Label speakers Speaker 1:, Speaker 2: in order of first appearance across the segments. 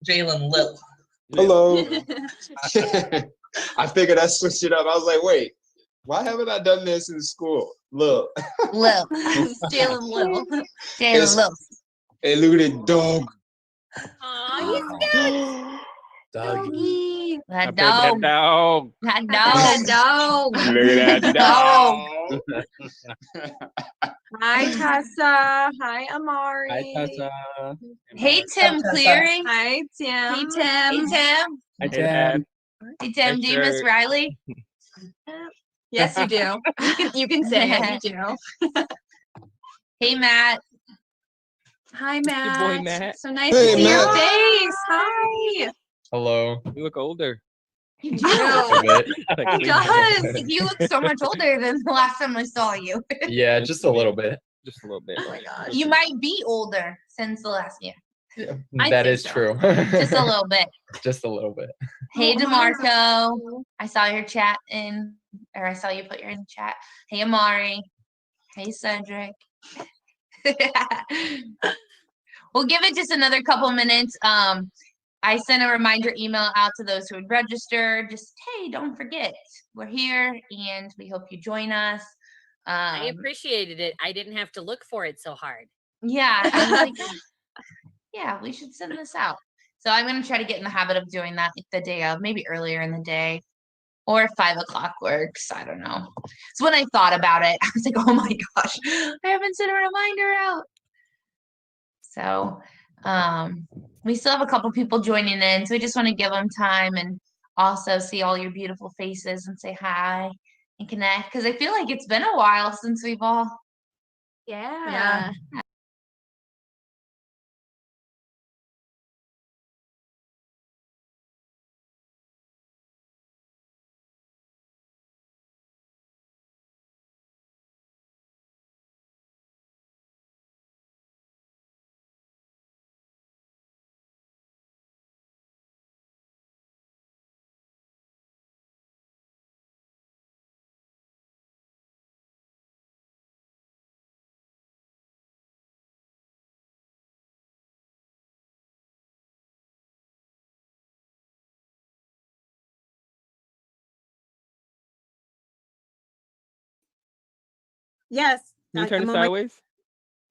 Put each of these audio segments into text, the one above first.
Speaker 1: Jalen Lil.
Speaker 2: Hello. I figured I switched it up. I was like, wait, why haven't I done this in school? Look.
Speaker 3: Lil.
Speaker 4: Jalen Lil.
Speaker 3: Jalen Lil.
Speaker 2: Hey, look at that dog.
Speaker 4: Oh, he's good.
Speaker 5: Doggy.
Speaker 3: That
Speaker 6: That
Speaker 3: dog.
Speaker 6: dog.
Speaker 3: That
Speaker 4: That
Speaker 3: dog.
Speaker 4: dog.
Speaker 6: Look at that dog.
Speaker 4: Hi, Tessa. Hi, Amari.
Speaker 5: Hi, Tessa.
Speaker 3: Hey, Tim Clearing.
Speaker 4: Hi, Tim.
Speaker 3: Hey,
Speaker 4: Hey,
Speaker 3: Tim.
Speaker 5: Hi,
Speaker 6: Hey, Dad.
Speaker 3: Hey, Tim. Do you miss
Speaker 6: shirt.
Speaker 3: Riley?
Speaker 4: Yes, you do. You can say it. You do.
Speaker 3: Hey, Matt.
Speaker 4: Hi,
Speaker 6: Your boy,
Speaker 4: Matt.
Speaker 6: Matt.
Speaker 4: So nice
Speaker 2: Hey,
Speaker 4: to see your
Speaker 2: Matt.
Speaker 4: face. Hi.
Speaker 5: Hello.
Speaker 6: You look older.
Speaker 3: You do.
Speaker 5: A bit.
Speaker 4: He does.
Speaker 3: You look so much older than the last time I saw you.
Speaker 5: Yeah, just a little bit.
Speaker 6: Just a little bit.
Speaker 4: Oh my gosh.
Speaker 3: You might be older since the last year.
Speaker 4: I
Speaker 5: That
Speaker 4: think
Speaker 5: is
Speaker 4: so.
Speaker 5: true.
Speaker 3: Just a little bit.
Speaker 5: Just a little bit.
Speaker 3: Hey,
Speaker 4: Oh,
Speaker 3: DeMarco. I saw your chat in, or I saw you put your in the chat. Hey, Amari. Hey, Cedric. We'll give it just another couple minutes. I sent a reminder email out to those who had registered. Just, hey, don't forget, we're here and we hope you join us.
Speaker 7: I appreciated it. I didn't have to look for it so hard.
Speaker 3: Yeah, I was like, yeah, we should send this out. So I'm going to try to get in the habit of doing that the day of, maybe earlier in the day, or 5 o'clock works. I don't know. So when I thought about it, I was like, oh my gosh, I haven't sent a reminder out. So we still have a couple people joining in. So we just want to give them time and also see all your beautiful faces and say hi and connect. Because I feel like it's been a while since we've all.
Speaker 4: Yeah. Yes.
Speaker 6: Can you turn
Speaker 4: I'm
Speaker 6: it
Speaker 4: on my-
Speaker 6: sideways?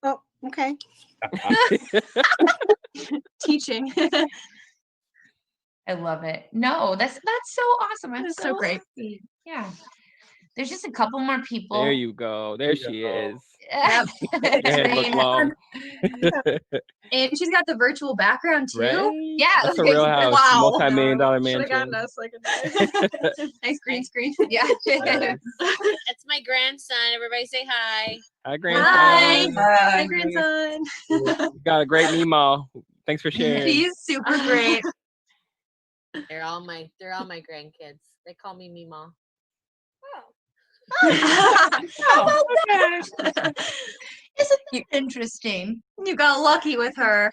Speaker 4: Oh, okay. Teaching.
Speaker 3: I love it. No, that's so awesome. I'm
Speaker 4: That's so great.
Speaker 3: happy. Yeah. There's just a couple more people.
Speaker 6: There you go. There she is.
Speaker 4: Yep.
Speaker 6: Your head look long.
Speaker 4: And she's got the virtual background too.
Speaker 6: Right?
Speaker 3: Yeah.
Speaker 6: That's a real house.
Speaker 4: Wow.
Speaker 6: Multi-million-dollar
Speaker 4: Should have
Speaker 6: mansion.
Speaker 4: gotten us like a nice green screen.
Speaker 3: Yeah.
Speaker 7: That's my grandson. Everybody say hi.
Speaker 6: Hi, grandson.
Speaker 4: Hi, grandson.
Speaker 6: You got a great Meemaw. Thanks for sharing.
Speaker 4: He's super great.
Speaker 7: They're all my grandkids. They call me Meemaw.
Speaker 3: How about that? Isn't that interesting?
Speaker 4: You got lucky with her.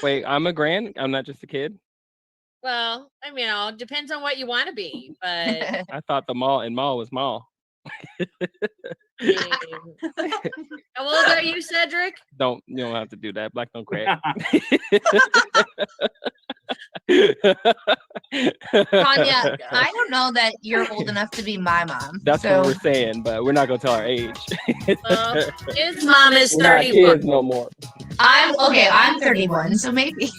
Speaker 6: Wait, I'm not just a kid.
Speaker 7: Well, I mean, it depends on what you want to be, but
Speaker 6: I thought the mall and mall was mall.
Speaker 7: how old are you, Cedric?
Speaker 6: You don't have to do that. Black don't crack.
Speaker 3: Tanya, I don't know that you're old enough to be my mom.
Speaker 6: That's
Speaker 3: so
Speaker 6: what we're saying, but we're not gonna tell our age.
Speaker 7: Well, his mom is
Speaker 6: We're not
Speaker 7: 31.
Speaker 6: kids no more.
Speaker 3: I'm 31, so maybe.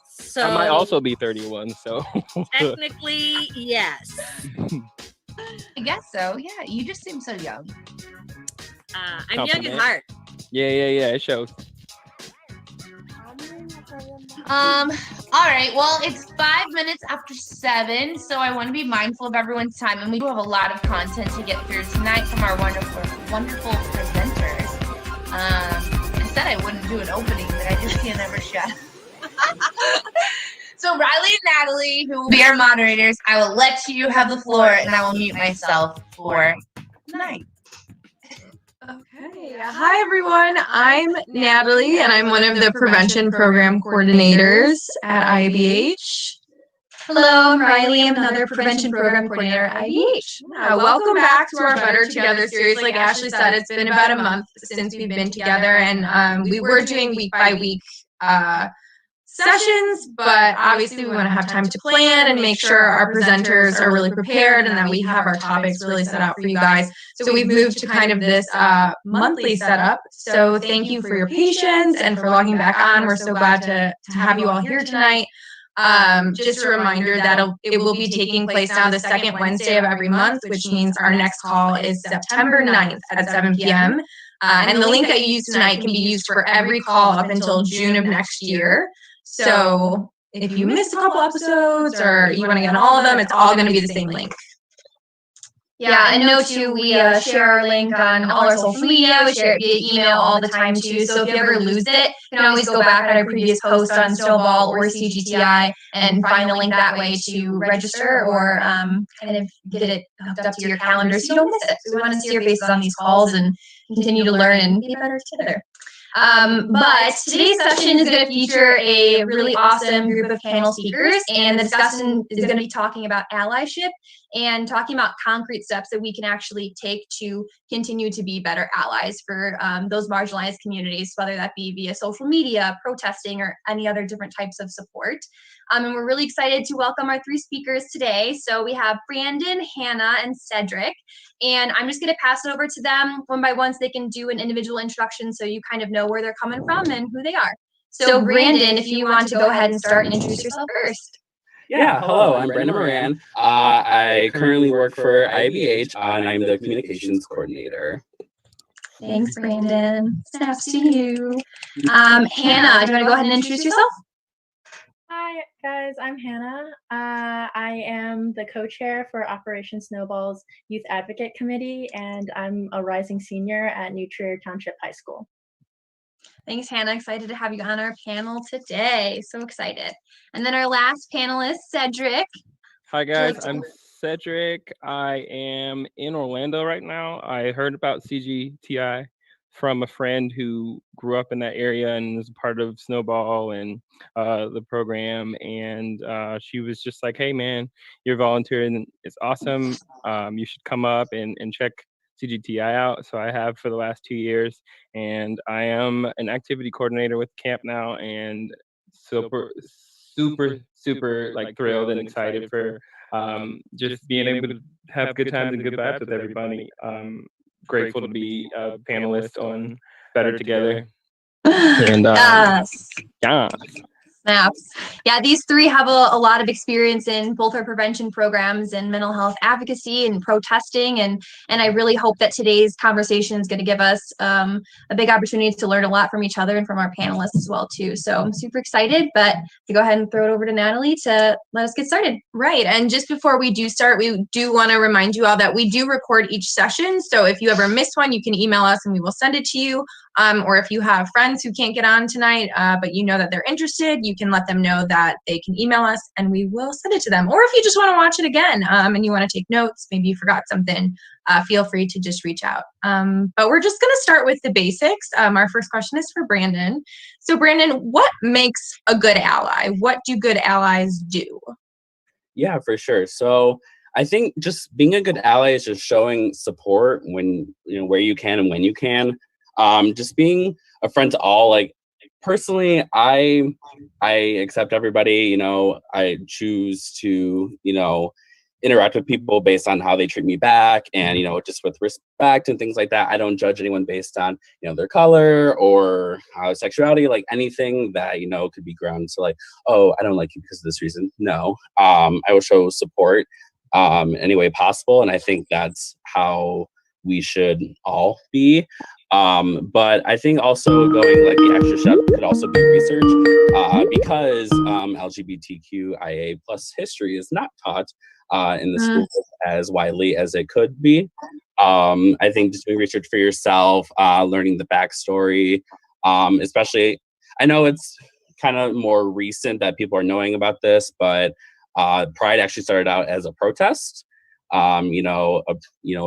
Speaker 7: So
Speaker 6: I might also be 31, so
Speaker 7: technically, yes.
Speaker 3: I guess so. Yeah, you just seem so young.
Speaker 7: I'm young at
Speaker 6: Compliment.
Speaker 7: heart.
Speaker 6: yeah, it shows.
Speaker 3: All right, well, it's 5 minutes after 7, so I want to be mindful of everyone's time, and we do have a lot of content to get through tonight from our wonderful presenters. I said I wouldn't do an opening, but I just can't ever shut. So Riley and Natalie, who will be our moderators, I will let you have the floor, and I will mute myself for tonight.
Speaker 4: Okay. Hi, everyone. I'm Natalie, and I'm one of the prevention program coordinators at IBH. Hello, I'm Riley. I'm another prevention program coordinator at IBH. Welcome back to our Better Together series. Like Ashley said, it's been about a month since we've been together, and we were doing week by week sessions, but obviously we want to have time to plan and make sure our presenters are really prepared and that we have our topics really set out for you guys. So we've moved to kind of this monthly setup. So thank you for your patience and for logging back on. We're so glad to have you all here tonight. Just a reminder that it will be taking place now the second Wednesday of every month, which means our next call is September 9th at 7 p.m. And the link that you use tonight can be used for every call up until June of next year. So if you missed a couple episodes or you want to get on all of them, it's all going to be the same link.
Speaker 1: Yeah, and know too, we share our link on all our social media. We share it via email all the time too. So if you ever lose it, you can always go back on our previous post on Snowball or CGTI and find the link that way to register or kind of get it hooked up to your calendar so you don't miss it. So we want to see your faces on these calls and continue to learn and be better together. But today's session is going to feature a really awesome group of panel speakers, and the discussion is going to be talking about allyship and talking about concrete steps that we can actually take to continue to be better allies for those marginalized communities, whether that be via social media, protesting, or any other different types of support. And we're really excited to welcome our three speakers today. So we have Brandon, Hannah, and Cedric. And I'm just going to pass it over to them one by one so they can do an individual introduction so you kind of know where they're coming from and who they are. So Brandon, if you want to go ahead and start and introduce yourself first.
Speaker 5: Yeah, hello, I'm Brandon Moran. I currently work for IBH and I'm the communications coordinator.
Speaker 1: Thanks, Brandon. Snaps to you. Hannah, do you want to go ahead and introduce yourself?
Speaker 8: Hi, guys. I'm Hannah. I am the co-chair for Operation Snowball's Youth Advocate Committee, and I'm a rising senior at New Trier Township High School.
Speaker 1: Thanks, Hannah. Excited to have you on our panel today. So excited. And then our last panelist, Cedric.
Speaker 6: Hi guys, I'm Cedric. I am in Orlando right now. I heard about CGTI from a friend who grew up in that area and was part of Snowball and the program. And she was just like, hey man, you're volunteering. It's awesome. You should come up and check CGTI out. So I have for the last 2 years, and I am an activity coordinator with camp now, and super like thrilled and excited for just being able to have good times and good vibes with everybody. Grateful to be a panelist on Better Together. And
Speaker 1: Yes.
Speaker 6: yeah.
Speaker 1: Snaps. Yeah, these three have a lot of experience in both our prevention programs and mental health advocacy and protesting. And I really hope that today's conversation is going to give us a big opportunity to learn a lot from each other and from our panelists as well, too. So I'm super excited, but to go ahead and throw it over to Natalie to let us get started.
Speaker 4: Right. And just before we do start, we do want to remind you all that we do record each session. So if you ever miss one, you can email us and we will send it to you. Or if you have friends who can't get on tonight, but you know that they're interested, you can let them know that they can email us and we will send it to them. Or if you just want to watch it again and you want to take notes, maybe you forgot something, feel free to just reach out. But we're just going to start with the basics. Our first question is for Brandon. So Brandon, what makes a good ally? What do good allies do?
Speaker 5: Yeah, for sure. So I think just being a good ally is just showing support when, where you can and when you can. Just being a friend to all. Like personally, I accept everybody. I choose to interact with people based on how they treat me back, and just with respect and things like that. I don't judge anyone based on their color or sexuality, like anything that could be grounded to like, oh, I don't like you because of this reason. No, I will show support any way possible, and I think that's how we should all be. But I think also going like the extra step could also be research, because LGBTQIA plus history is not taught in the schools as widely as it could be. I think just doing research for yourself, learning the backstory, especially, I know it's kind of more recent that people are knowing about this, but Pride actually started out as a protest. A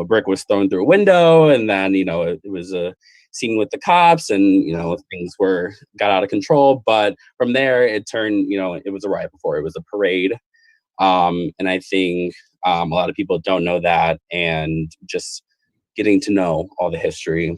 Speaker 5: brick was thrown through a window, and then it was a scene with the cops, and things got out of control. But from there, it turned. It was a riot before it was a parade, and I think a lot of people don't know that, and just getting to know all the history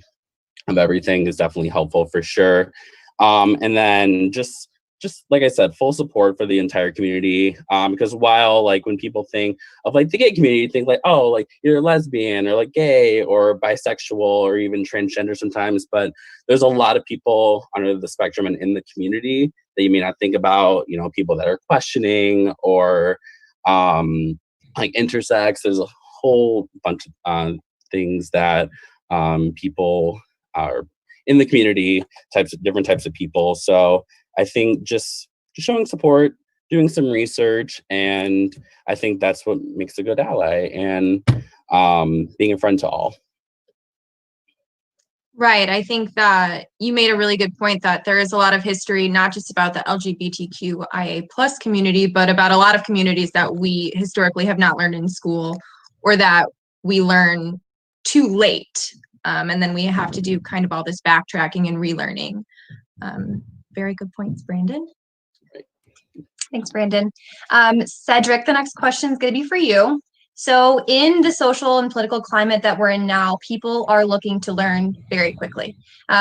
Speaker 5: of everything is definitely helpful for sure. And then just just like I said, full support for the entire community. Because while like when people think of like the gay community, you think like, oh, like you're lesbian or like gay or bisexual or even transgender sometimes, but there's a lot of people under the spectrum and in the community that you may not think about, you know, people that are questioning or like intersex. There's a whole bunch of things that people are in the community, different types of people. So I think just showing support, doing some research, and I think that's what makes a good ally, and being a friend to all.
Speaker 4: Right. I think that you made a really good point that there is a lot of history, not just about the LGBTQIA plus community, but about a lot of communities that we historically have not learned in school, or that we learn too late. And then we have to do kind of all this backtracking and relearning. Very good points, Brandon.
Speaker 1: Thanks, Brandon. Cedric, the next question is going to be for you. So in the social and political climate that we're in now, people are looking to learn very quickly.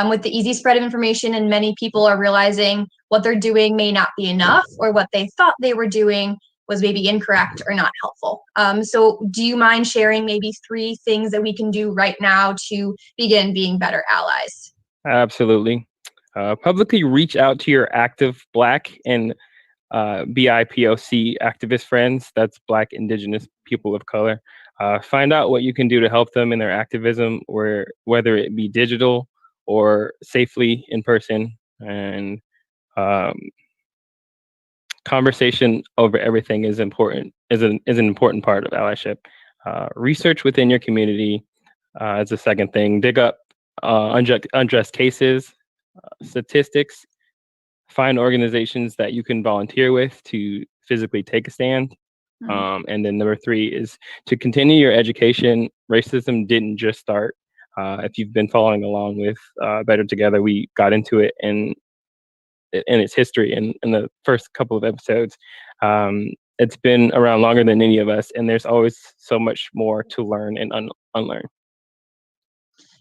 Speaker 1: With the easy spread of information, and many people are realizing what they're doing may not be enough, or what they thought they were doing was maybe incorrect or not helpful. So do you mind sharing maybe 3 things that we can do right now to begin being better allies?
Speaker 6: Absolutely. Publicly reach out to your active Black and BIPOC activist friends. That's Black, Indigenous, people of color. Find out what you can do to help them in their activism, or whether it be digital or safely in person. And conversation over everything is important. Is an important part of allyship. Research within your community is the second thing. Dig up unjust cases, statistics. Find organizations that you can volunteer with to physically take a stand. And then number 3 is to continue your education. Racism didn't just start. If you've been following along with Better Together, we got into it in its history in the first couple of episodes. It's been around longer than any of us, and there's always so much more to learn and unlearn.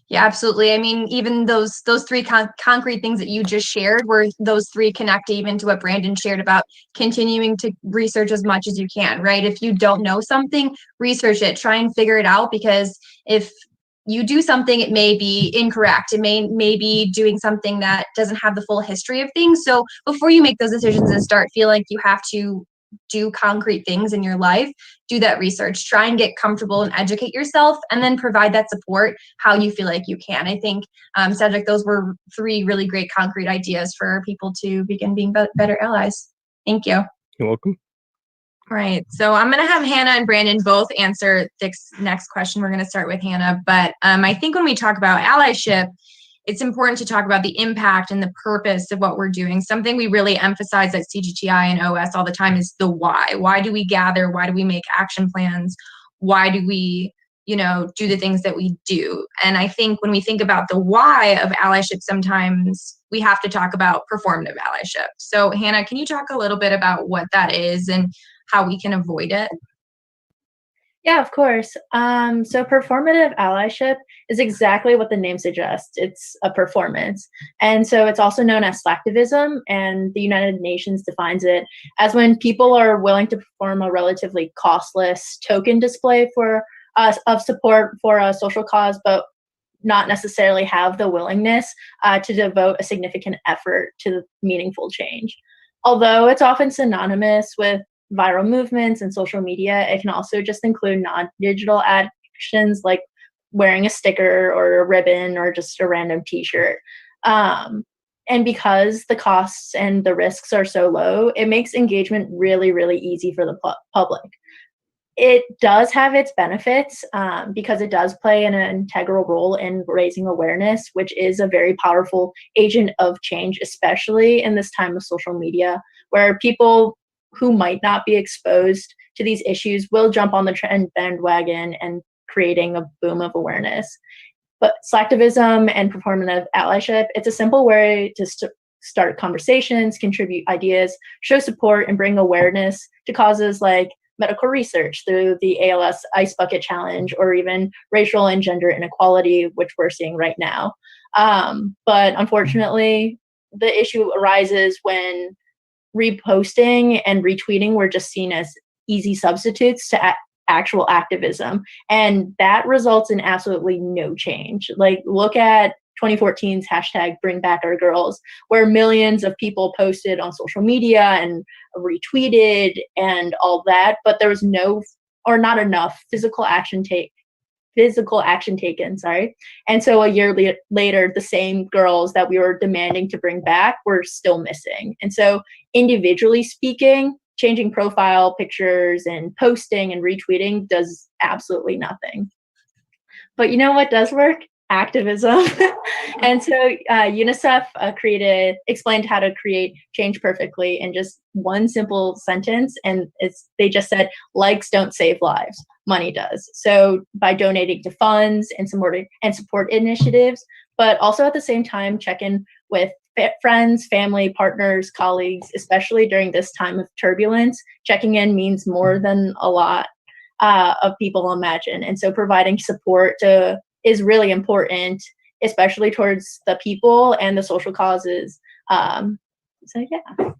Speaker 1: Yeah, absolutely. I mean, even those 3 concrete things that you just shared, were those 3 connect even to what Brandon shared about continuing to research as much as you can, right? If you don't know something, research it, try and figure it out, because if you do something, it may be incorrect. It may be doing something that doesn't have the full history of things. So before you make those decisions and start feeling like you have to do concrete things in your life, do that research, try and get comfortable and educate yourself, and then provide that support how you feel like you can. I think, Cedric, those were 3 really great concrete ideas for people to begin being better allies. Thank you.
Speaker 6: You're welcome.
Speaker 4: All right. So I'm going to have Hannah and Brandon both answer this next question. We're going to start with Hannah. But I think when we talk about allyship, it's important to talk about the impact and the purpose of what we're doing. Something we really emphasize at CGTI and OS all the time is the why. Why do we gather? Why do we make action plans? Why do we, do the things that we do? And I think when we think about the why of allyship, sometimes we have to talk about performative allyship. So Hannah, can you talk a little bit about what that is and how we can avoid it?
Speaker 8: Yeah, of course. So performative allyship is exactly what the name suggests. It's a performance. And so it's also known as slacktivism, and the United Nations defines it as when people are willing to perform a relatively costless token display of support for a social cause, but not necessarily have the willingness to devote a significant effort to meaningful change. Although it's often synonymous with viral movements and social media, it can also just include non-digital actions like wearing a sticker or a ribbon or just a random t-shirt. And because the costs and the risks are so low, it makes engagement really, really easy for the public. It does have its benefits because it does play an integral role in raising awareness, which is a very powerful agent of change, especially in this time of social media, where people who might not be exposed to these issues will jump on the trend bandwagon and creating a boom of awareness. But slacktivism and performative allyship, it's a simple way to start conversations, contribute ideas, show support, and bring awareness to causes like medical research through the ALS Ice Bucket Challenge, or even racial and gender inequality, which we're seeing right now. But unfortunately, the issue arises when reposting and retweeting were just seen as easy substitutes to actual activism. And that results in absolutely no change. Like, look at 2014's hashtag Bring Back Our Girls, where millions of people posted on social media and retweeted and all that, but there was not enough physical action taken, sorry. And so a year later, the same girls that we were demanding to bring back were still missing. And so individually speaking, changing profile pictures and posting and retweeting does absolutely nothing. But you know what does work? Activism. And so UNICEF explained how to create change perfectly in just one simple sentence. And they just said, likes don't save lives, money does. So by donating to funds and support initiatives, but also at the same time, check in with friends, family, partners, colleagues, especially during this time of turbulence. Checking in means more than a lot of people imagine. And so providing support is really important, especially towards the people and the social causes. So yeah.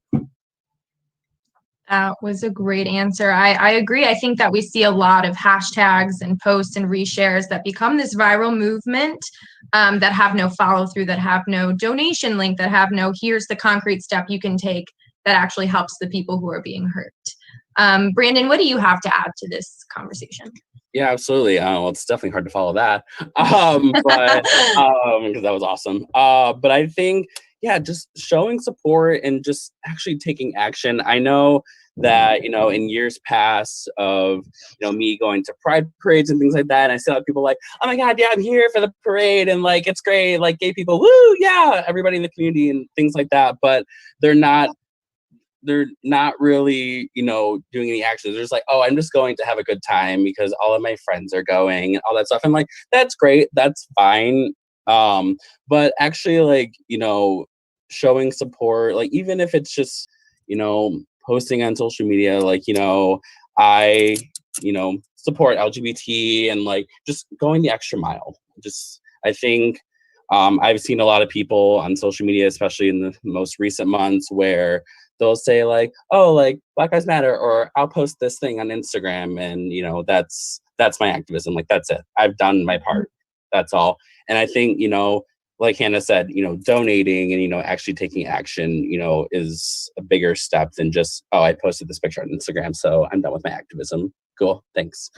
Speaker 4: That was a great answer. I agree. I think that we see a lot of hashtags and posts and reshares that become this viral movement that have no follow through, that have no donation link, that have no, here's the concrete step you can take that actually helps the people who are being hurt. Brandon, what do you have to add to this conversation?
Speaker 5: Yeah, absolutely. Well, it's definitely hard to follow that, but because that was awesome. But I think, yeah, just showing support and just actually taking action. I know that, in years past of, me going to pride parades and things like that, and I still have people like, oh my God, yeah, I'm here for the parade, and like, it's great, like gay people, woo, yeah, everybody in the community and things like that, but they're not really, doing any actions. They're just like, oh, I'm just going to have a good time because all of my friends are going and all that stuff. I'm like, that's great. That's fine. But actually, like, showing support, like, even if it's just, posting on social media, like, I, support LGBT and like just going the extra mile. I think I've seen a lot of people on social media, especially in the most recent months, where they'll say like, oh, like Black Lives Matter, or I'll post this thing on Instagram, and that's my activism. Like, that's it. I've done my part. That's all. And I think, like Hannah said, donating and, actually taking action, is a bigger step than just, oh, I posted this picture on Instagram, so I'm done with my activism. Cool, thanks.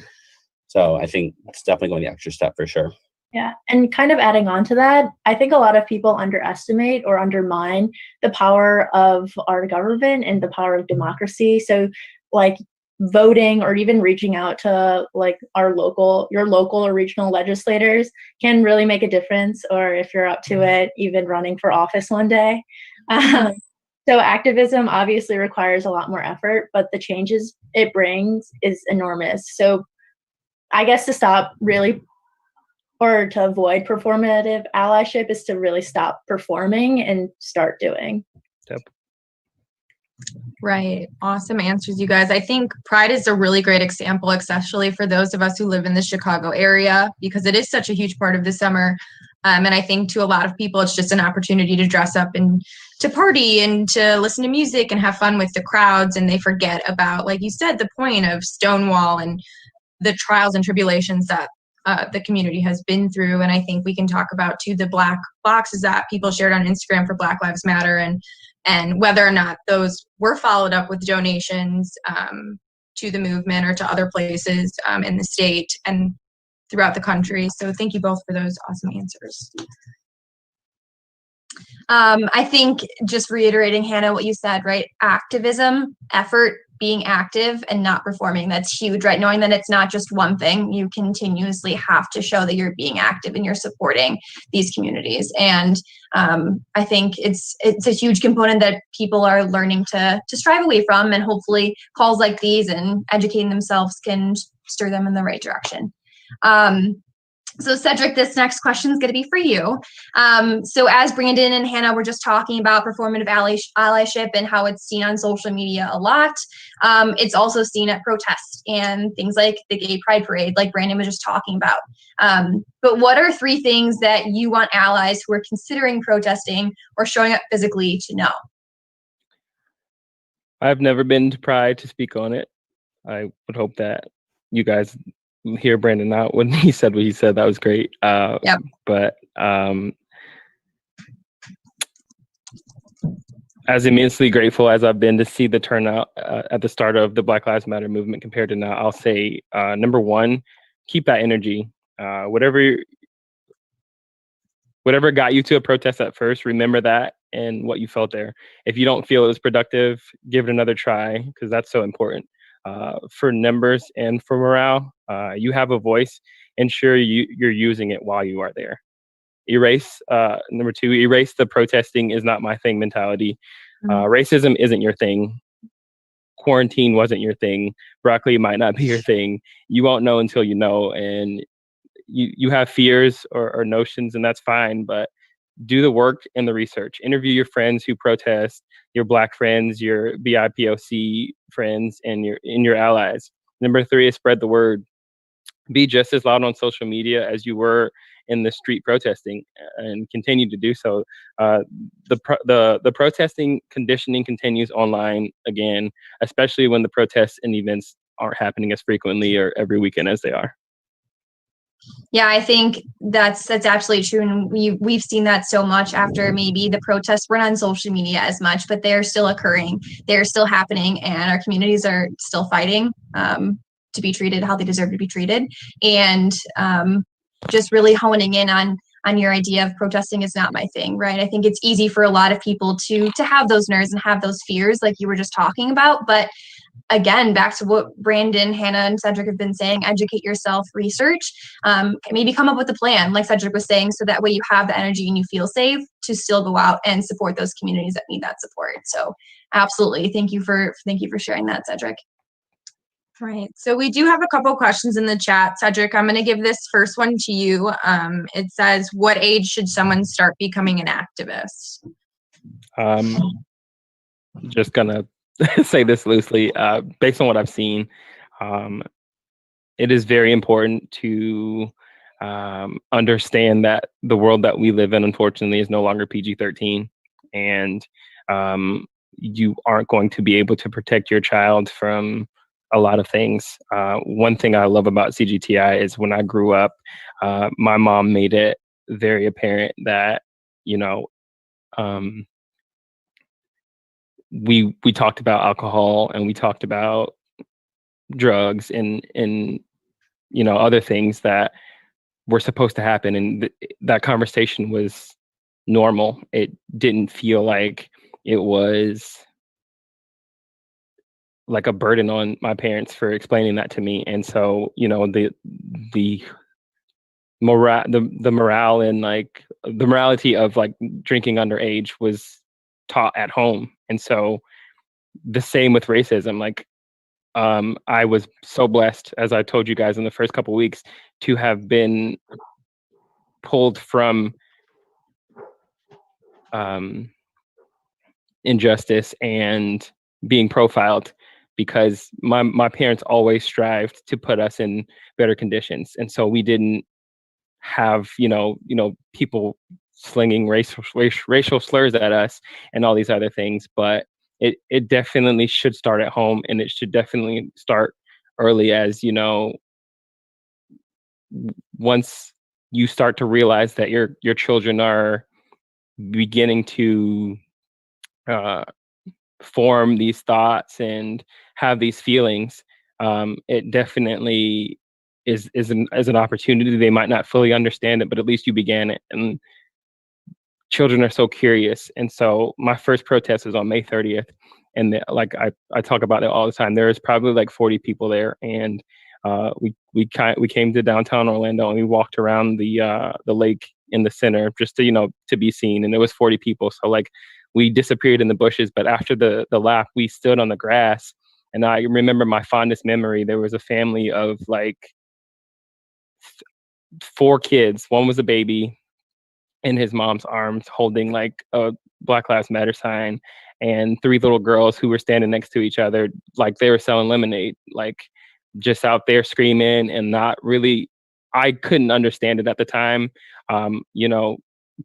Speaker 5: So I think it's definitely going the extra step for sure.
Speaker 8: Yeah, and kind of adding on to that, I think a lot of people underestimate or undermine the power of our government and the power of democracy. So like voting or even reaching out to like your local or regional legislators can really make a difference, or if you're up to it, even running for office one day. So activism obviously requires a lot more effort, but the changes it brings is enormous. So I guess to avoid performative allyship is to really stop performing and start doing.
Speaker 6: Yep.
Speaker 4: Right. Awesome answers, you guys. I think Pride is a really great example, especially for those of us who live in the Chicago area, because it is such a huge part of the summer. And I think to a lot of people, it's just an opportunity to dress up and to party and to listen to music and have fun with the crowds. And they forget about, like you said, the point of Stonewall and the trials and tribulations that the community has been through. And I think we can talk about too the black boxes that people shared on Instagram for Black Lives Matter, and whether or not those were followed up with donations to the movement or to other places in the state and throughout the country. So thank you both for those awesome answers.
Speaker 1: I think just reiterating, Hannah, what you said, right? Activism, effort, being active and not performing. That's huge, right? Knowing that it's not just one thing. You continuously have to show that you're being active and you're supporting these communities. And I think it's a huge component that people are learning to strive away from, and hopefully calls like these and educating themselves can steer them in the right direction. So Cedric, this next question is going to be for you. So as Brandon and Hannah were just talking about performative allyship and how it's seen on social media a lot, it's also seen at protests and things like the Gay Pride Parade, like Brandon was just talking about. But what are 3 things that you want allies who are considering protesting or showing up physically to know?
Speaker 6: I've never been to Pride to speak on it. I would hope that you guys hear Brandon out when he said what he said. That was great.
Speaker 4: Yep.
Speaker 6: But as immensely grateful as I've been to see the turnout at the start of the Black Lives Matter movement compared to now, I'll say number one, keep that energy. Whatever got you to a protest at first, remember that and what you felt there. If you don't feel it was productive, give it another try, because that's so important for numbers and for morale. You have a voice, ensure you're using it while you are there. Number two, erase the protesting is not my thing mentality. Racism isn't your thing. Quarantine wasn't your thing. Broccoli might not be your thing. You won't know until you know. And you have fears or notions, and that's fine, but do the work and the research. Interview your friends who protest, your Black friends, your BIPOC friends, and your allies. Number three is spread the word. Be just as loud on social media as you were in the street protesting, and continue to do so. The protesting conditioning continues online again, especially when the protests and events aren't happening as frequently or every weekend as they are.
Speaker 1: Yeah, I think that's absolutely true, and we've seen that so much after maybe the protests weren't on social media as much, but they're still occurring, they're still happening, and our communities are still fighting to be treated how they deserve to be treated. And just really honing in on your idea of protesting is not my thing, right? I think it's easy for a lot of people to have those nerves and have those fears, like you were just talking about, but again, back to what Brandon, Hannah, and Cedric have been saying, educate yourself, research, maybe come up with a plan, like Cedric was saying, so that way you have the energy and you feel safe to still go out and support those communities that need that support. So absolutely. Thank you for sharing that, Cedric.
Speaker 4: Right. So we do have a couple questions in the chat. Cedric, I'm going to give this first one to you. It says, what age should someone start becoming an activist?
Speaker 6: Just gonna say this loosely, based on what I've seen. It is very important to understand that the world that we live in, unfortunately, is no longer PG-13, and you aren't going to be able to protect your child from a lot of things. One thing I love about CGTI is when I grew up, my mom made it very apparent that, we talked about alcohol and we talked about drugs and other things that were supposed to happen, and that conversation was normal. It didn't feel like it was like a burden on my parents for explaining that to me. And so the morale and like the morality of like drinking underage was taught at home. And so the same with racism. Like I was so blessed, as I told you guys in the first couple of weeks, to have been pulled from injustice and being profiled, because my parents always strived to put us in better conditions. And so we didn't have, people slinging racial slurs at us and all these other things. But it definitely should start at home, and it should definitely start early, as once you start to realize that your children are beginning to form these thoughts and have these feelings, it definitely is an opportunity. They might not fully understand it, but at least you began it. And children are so curious. And so my first protest was on May 30th. And I talk about it all the time. There was probably like 40 people there. And we came to downtown Orlando, and we walked around the lake in the center just to be seen. And there was 40 people. So like we disappeared in the bushes. But after the lap, we stood on the grass. And I remember my fondest memory. There was a family of like 4 kids. One was a baby in his mom's arms holding like a Black Lives Matter sign, and 3 little girls who were standing next to each other like they were selling lemonade, like just out there screaming. And not really, I couldn't understand it at the time.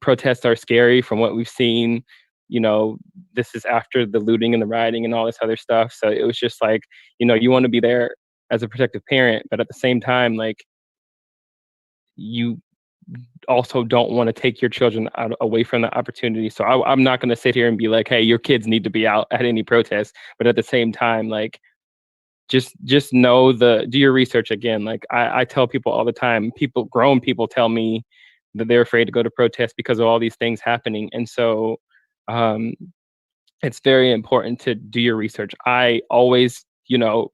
Speaker 6: Protests are scary from what we've seen this is after the looting and the rioting and all this other stuff. So it was just like, you want to be there as a protective parent, but at the same time, like, you also don't want to take your children away from the opportunity. So I'm not going to sit here and be like, hey, your kids need to be out at any protest. But at the same time, like, just know do your research again. Like I tell people all the time, grown people tell me that they're afraid to go to protests because of all these things happening. And so it's very important to do your research. I always,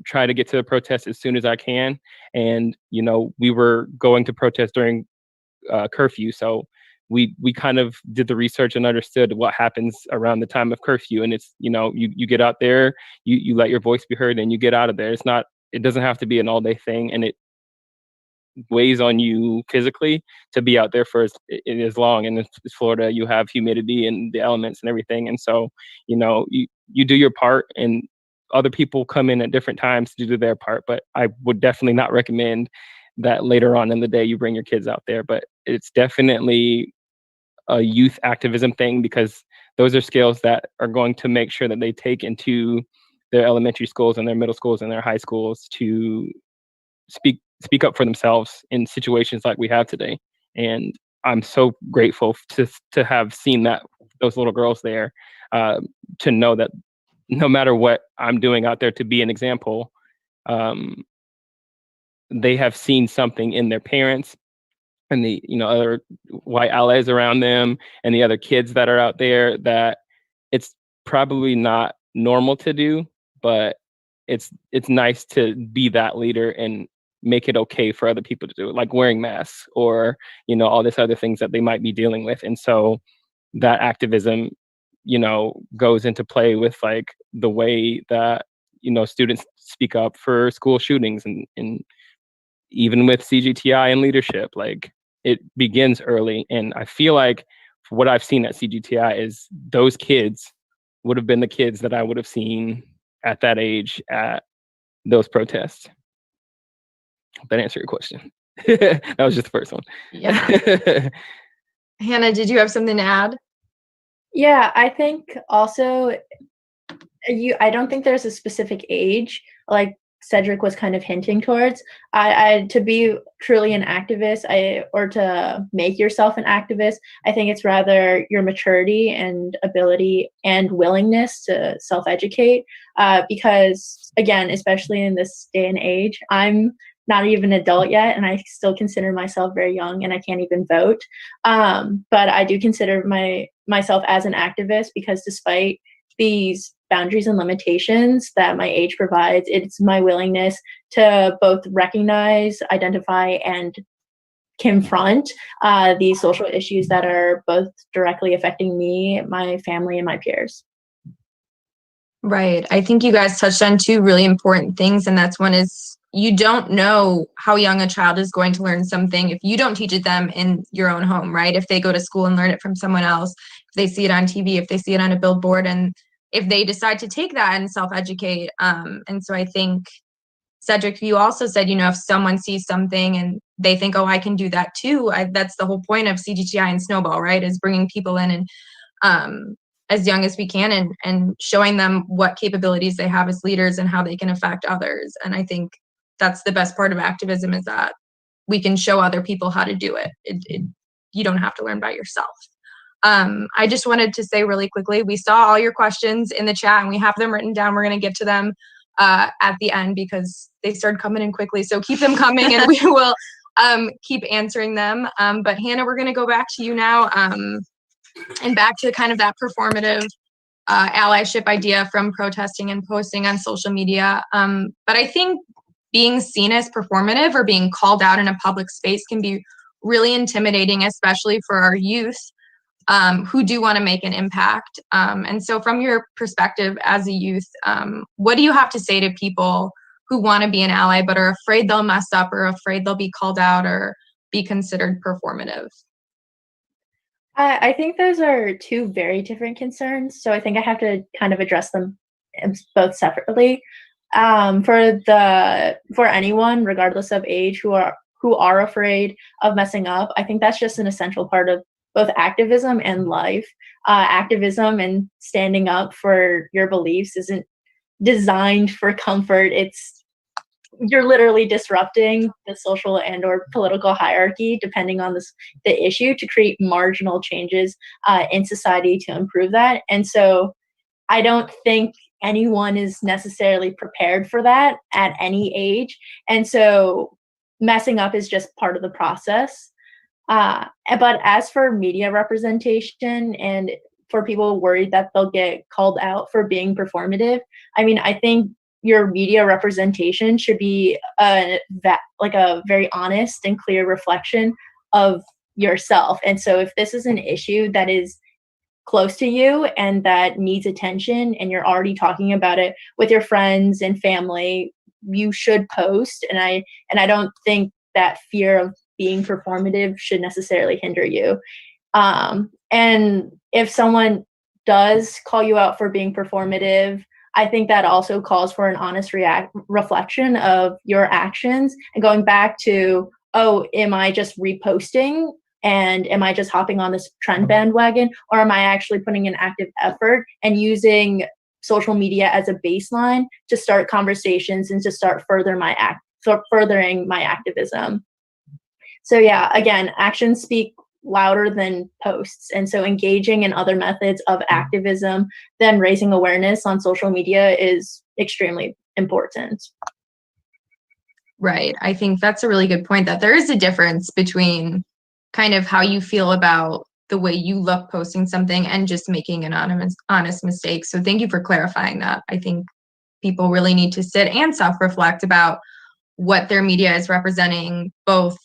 Speaker 6: try to get to the protest as soon as I can. And, we were going to protest during curfew. So we kind of did the research and understood what happens around the time of curfew. And it's, you get out there, you let your voice be heard, and you get out of there. It doesn't have to be an all day thing. And it weighs on you physically to be out there for as long. And it's Florida, you have humidity and the elements and everything. And so, you do your part, and other people come in at different times to do their part. But I would definitely not recommend that later on in the day you bring your kids out there. But it's definitely a youth activism thing, because those are skills that are going to make sure that they take into their elementary schools and their middle schools and their high schools to speak up for themselves in situations like we have today. And I'm so grateful to have seen those little girls there, to know that no matter what I'm doing out there to be an example, they have seen something in their parents and the other white allies around them and the other kids that are out there, that it's probably not normal to do, but it's nice to be that leader and make it okay for other people to do it, like wearing masks or all this other things that they might be dealing with. And so that activism goes into play with like the way that students speak up for school shootings, and even with CGTI and leadership, like, it begins early. And I feel like what I've seen at CGTI is those kids would have been the kids that I would have seen at that age at those protests. Hope that answered your question. That was just the first one.
Speaker 4: Yeah. Hannah, did you have something to add?
Speaker 8: Yeah, I think also I don't think there's a specific age, like Cedric was kind of hinting towards. I to be truly an activist, or to make yourself an activist, I think it's rather your maturity and ability and willingness to self-educate. Because again, especially in this day and age, I'm not even an adult yet, and I still consider myself very young, and I can't even vote. But I do consider myself as an activist, because despite these boundaries and limitations that my age provides, it's my willingness to both recognize, identify, and confront these social issues that are both directly affecting me, my family, and my peers.
Speaker 4: Right. I think you guys touched on two really important things, and that's one is you don't know how young a child is going to learn something if you don't teach it them in your own home, right? If they go to school and learn it from someone else, if they see it on TV, if they see it on a billboard, and if they decide to take that and self-educate. And so I think, Cedric, you also said, if someone sees something and they think, oh, I can do that too. That's the whole point of CGTI and Snowball, right? Is bringing people in and as young as we can, and showing them what capabilities they have as leaders and how they can affect others. And I think that's the best part of activism, is that we can show other people how to do it. You don't have to learn by yourself. I just wanted to say really quickly, we saw all your questions in the chat and we have them written down. We're going to get to them at the end because they started coming in quickly. So keep them coming and we will keep answering them. But Hannah, we're going to go back to you now and back to kind of that performative allyship idea from protesting and posting on social media. But I think being seen as performative or being called out in a public space can be really intimidating, especially for our youth who do want to make an impact. And so from your perspective as a youth, what do you have to say to people who want to be an ally but are afraid they'll mess up or afraid they'll be called out or be considered performative?
Speaker 8: I think those are two very different concerns. So I think I have to kind of address them both separately. For anyone, regardless of age, who are afraid of messing up, I think that's just an essential part of both activism and life. Activism and standing up for your beliefs isn't designed for comfort. You're literally disrupting the social and or political hierarchy, depending on the issue, to create marginal changes in society to improve that. And so I don't think anyone is necessarily prepared for that at any age. And so messing up is just part of the process. But as for media representation and for people worried that they'll get called out for being performative, I mean, I think your media representation should be a very honest and clear reflection of yourself. And so if this is an issue that is close to you and that needs attention, and you're already talking about it with your friends and family, you should post. And I don't think that fear of being performative should necessarily hinder you. And if someone does call you out for being performative, I think that also calls for an honest reflection of your actions and going back to, oh, am I just reposting and am I just hopping on this trend bandwagon, or am I actually putting an active effort and using social media as a baseline to start conversations and to start furthering my activism? So yeah, again, actions speak louder than posts. And so engaging in other methods of activism than raising awareness on social media is extremely important.
Speaker 4: Right. I think that's a really good point, that there is a difference between kind of how you feel about the way you look posting something and just making an honest mistake. So thank you for clarifying that. I think people really need to sit and self-reflect about what their media is representing, both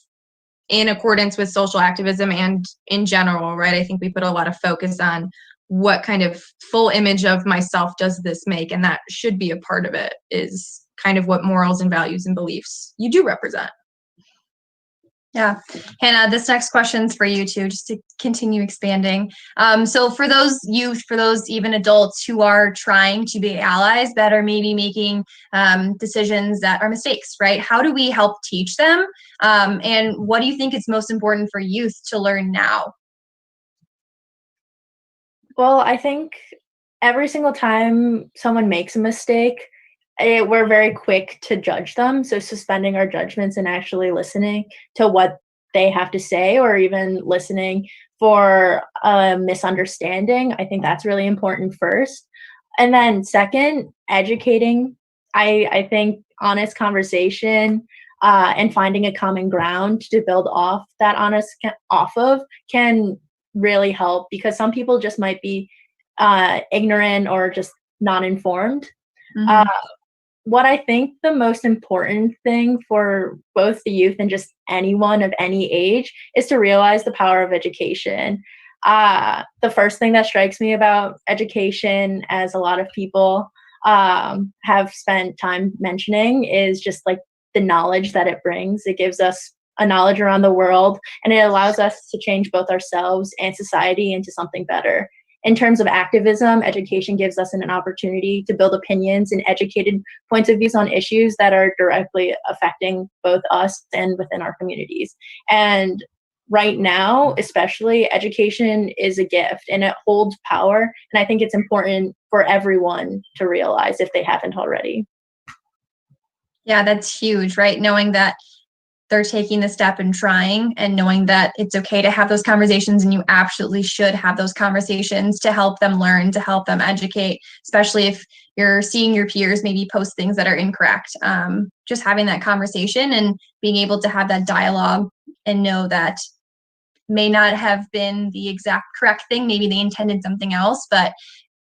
Speaker 4: in accordance with social activism and in general, right? I think we put a lot of focus on what kind of full image of myself does this make, and that should be a part of it, is kind of what morals and values and beliefs you do represent.
Speaker 1: Yeah. Hannah, this next question's for you too, just to continue expanding. So for those youth, for those even adults who are trying to be allies that are maybe making decisions that are mistakes, right? How do we help teach them? And what do you think is most important for youth to learn now?
Speaker 8: Well, I think every single time someone makes a mistake, we're very quick to judge them. So suspending our judgments and actually listening to what they have to say, or even listening for a misunderstanding, I think that's really important first. And then second, educating. I think honest conversation and finding a common ground to build off of can really help, because some people just might be ignorant or just not informed.
Speaker 1: Mm-hmm.
Speaker 8: What I think the most important thing for both the youth and just anyone of any age is to realize the power of education. The first thing that strikes me about education, as a lot of people have spent time mentioning, is just like the knowledge that it brings. It gives us a knowledge around the world, and it allows us to change both ourselves and society into something better. In terms of activism, education gives us an opportunity to build opinions and educated points of views on issues that are directly affecting both us and within our communities. And right now, especially, education is a gift and it holds power. And I think it's important for everyone to realize, if they haven't already.
Speaker 1: Yeah, that's huge, right? Knowing that they're taking the step and trying, and knowing that it's okay to have those conversations, and you absolutely should have those conversations to help them learn, to help them educate, especially if you're seeing your peers maybe post things that are incorrect. Just having that conversation and being able to have that dialogue and know that may not have been the exact correct thing. Maybe they intended something else, but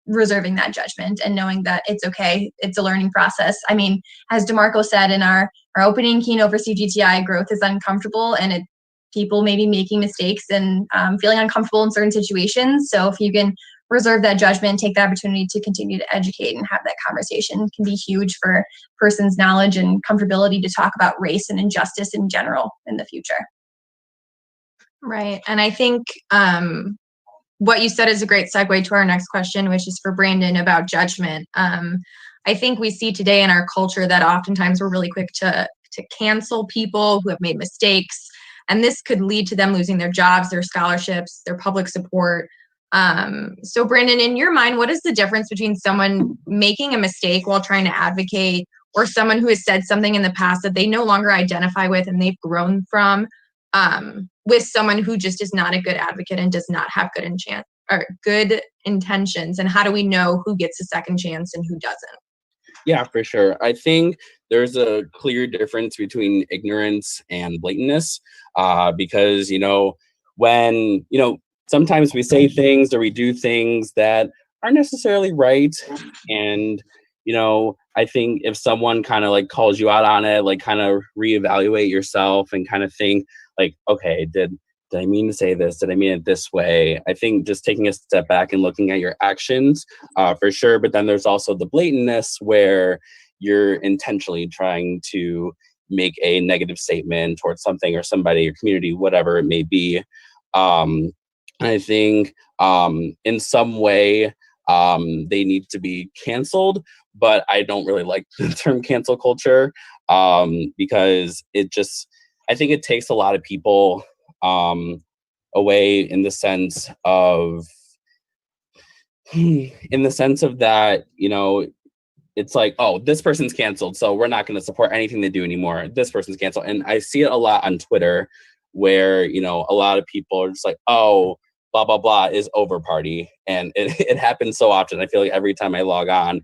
Speaker 1: reserving that judgment and knowing that it's okay. It's a learning process. I mean, as DeMarco said in our opening keynote for CGTI, growth is uncomfortable, and people may be making mistakes and feeling uncomfortable in certain situations. So if you can reserve that judgment, take the opportunity to continue to educate and have that conversation, can be huge for a person's knowledge and comfortability to talk about race and injustice in general in the future.
Speaker 4: Right. And I think what you said is a great segue to our next question, which is for Brandon, about judgment. I think we see today in our culture that oftentimes we're really quick to cancel people who have made mistakes. and this could lead to them losing their jobs, their scholarships, their public support. So Brandon, in your mind, what is the difference between someone making a mistake while trying to advocate, or someone who has said something in the past that they no longer identify with and they've grown from, with someone who just is not a good advocate and does not have good intentions? And how do we know who gets a second chance and who doesn't?
Speaker 5: Yeah, for sure. I think there's a clear difference between ignorance and blatantness, because, when, sometimes we say things or we do things that aren't necessarily right. And, I think if someone kind of like calls you out on it, like kind of reevaluate yourself and kind of think like, okay, did I mean to say this? Did I mean it this way? I think just taking a step back and looking at your actions, for sure. But then there's also the blatantness where you're intentionally trying to make a negative statement towards something or somebody or community, whatever it may be. I think in some way they need to be canceled, but I don't really like the term cancel culture, because I think it takes a lot of people away in the sense of that, it's like, oh, this person's canceled, so we're not going to support anything they do anymore. This person's canceled. And I see it a lot on Twitter where, a lot of people are just like, oh, blah, blah, blah is over party. And it happens so often. I feel like every time I log on,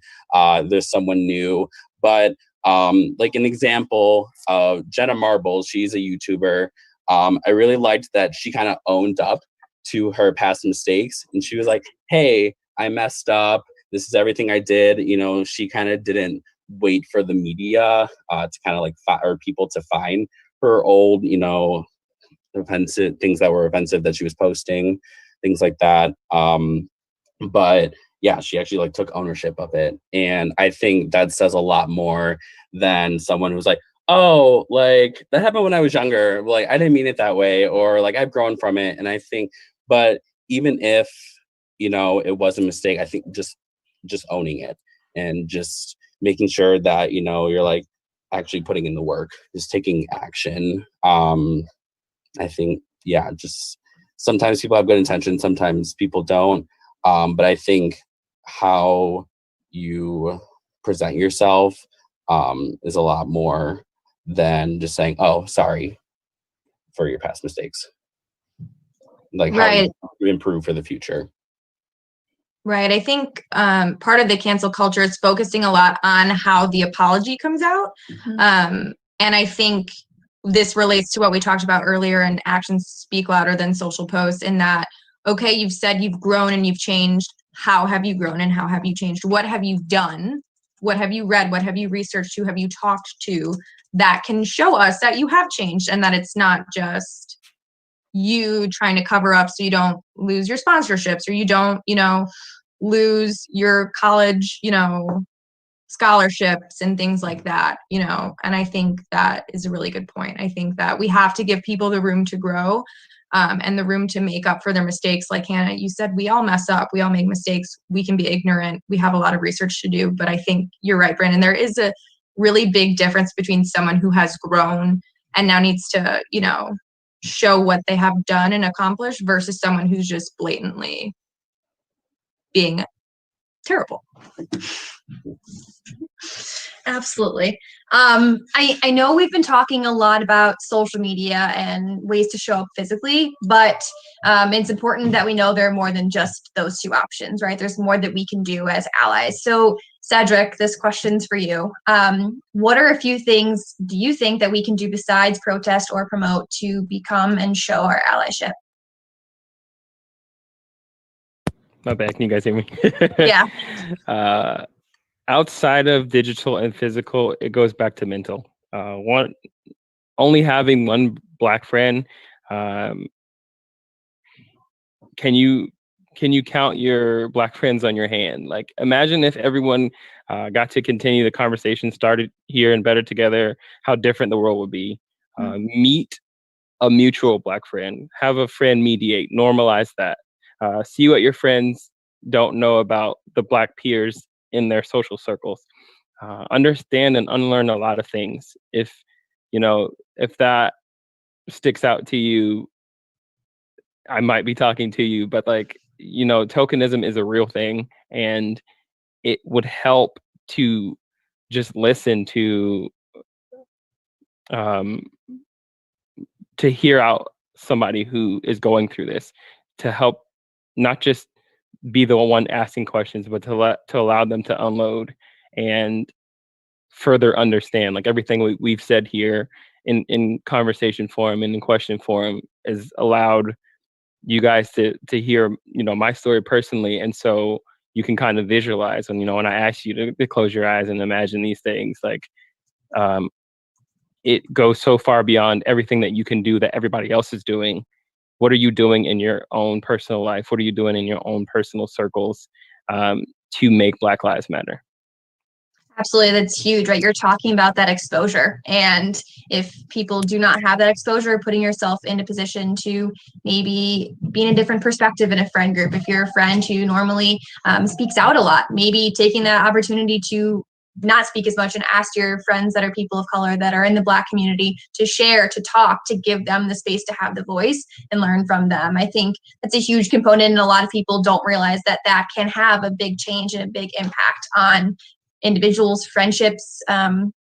Speaker 5: there's someone new. But like an example of Jenna Marbles, she's a YouTuber. I really liked that she kind of owned up to her past mistakes. And she was like, hey, I messed up. This is everything I did. She kind of didn't wait for the media to kind of like or people to find her old, offensive things that were offensive that she was posting, things like that. But yeah, she actually like took ownership of it. And I think that says a lot more than someone who's like, oh, like that happened when I was younger. Like I didn't mean it that way, or like I've grown from it. And I think, but even if, it was a mistake, I think just owning it and just making sure that, you're like actually putting in the work, just taking action. I think, yeah, just sometimes people have good intentions, sometimes people don't. But I think how you present yourself is a lot more than just saying, oh, sorry for your past mistakes. Like how
Speaker 4: Right.
Speaker 5: you improve for the future.
Speaker 4: Right. I think part of the cancel culture is focusing a lot on how the apology comes out. And I think this relates to what we talked about earlier, and actions speak louder than social posts, in that, okay, you've said you've grown and you've changed. How have you grown and how have you changed? What have you done? What have you read? What have you researched? Who have you talked to that can show us that you have changed and that it's not just you trying to cover up so you don't lose your sponsorships or you don't, lose your college, scholarships and things like that, and I think that is a really good point. I think that we have to give people the room to grow, and the room to make up for their mistakes. Like Hannah, you said, we all mess up, we all make mistakes, we can be ignorant, we have a lot of research to do, but I think you're right, Brandon. There is a really big difference between someone who has grown and now needs to, show what they have done and accomplished versus someone who's just blatantly being terrible.
Speaker 1: Absolutely. I know we've been talking a lot about social media and ways to show up physically, but it's important that we know there are more than just those two options, right? There's more that we can do as allies. So Cedric, this question's for you. What are a few things do you think that we can do besides protest or promote to become and show our allyship?
Speaker 6: My bad. Can you guys hear me?
Speaker 1: Yeah.
Speaker 6: Outside of digital and physical, it goes back to mental. Only having one Black friend. Can you count your Black friends on your hand? Like, imagine if everyone got to continue the conversation started here and Better Together, how different the world would be. Meet a mutual Black friend. Have a friend mediate. Normalize that. See what your friends don't know about the Black peers in their social circles. Understand and unlearn a lot of things. If that sticks out to you, I might be talking to you, but like, tokenism is a real thing, and it would help to just listen to hear out somebody who is going through this, to help not just be the one asking questions, but to allow them to unload and further understand. Like everything we've said here in conversation form and in question form is allowed you guys to hear, my story personally. And so you can kind of visualize when I ask you to close your eyes and imagine these things, like it goes so far beyond everything that you can do that everybody else is doing. What are you doing in your own personal life? What are you doing in your own personal circles to make Black Lives Matter?
Speaker 1: Absolutely, that's huge, right? You're talking about that exposure. And if people do not have that exposure, putting yourself in a position to maybe be in a different perspective in a friend group. If you're a friend who normally speaks out a lot, maybe taking that opportunity to not speak as much and ask your friends that are people of color, that are in the Black community, to share, to talk, to give them the space to have the voice and learn from them. I think that's a huge component, and a lot of people don't realize that that can have a big change and a big impact on individuals, friendships,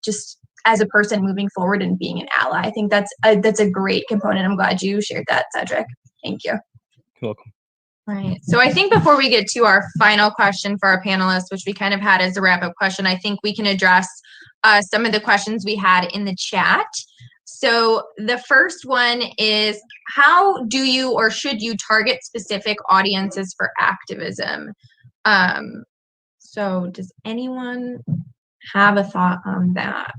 Speaker 1: just as a person moving forward and being an ally. I think that's a great component. I'm glad you shared that, Cedric. Thank you.
Speaker 6: You're welcome.
Speaker 4: Right. So I think before we get to our final question for our panelists, which we kind of had as a wrap-up question, I think we can address some of the questions we had in the chat. So the first one is, how do you or should you target specific audiences for activism? So does anyone have a thought on that?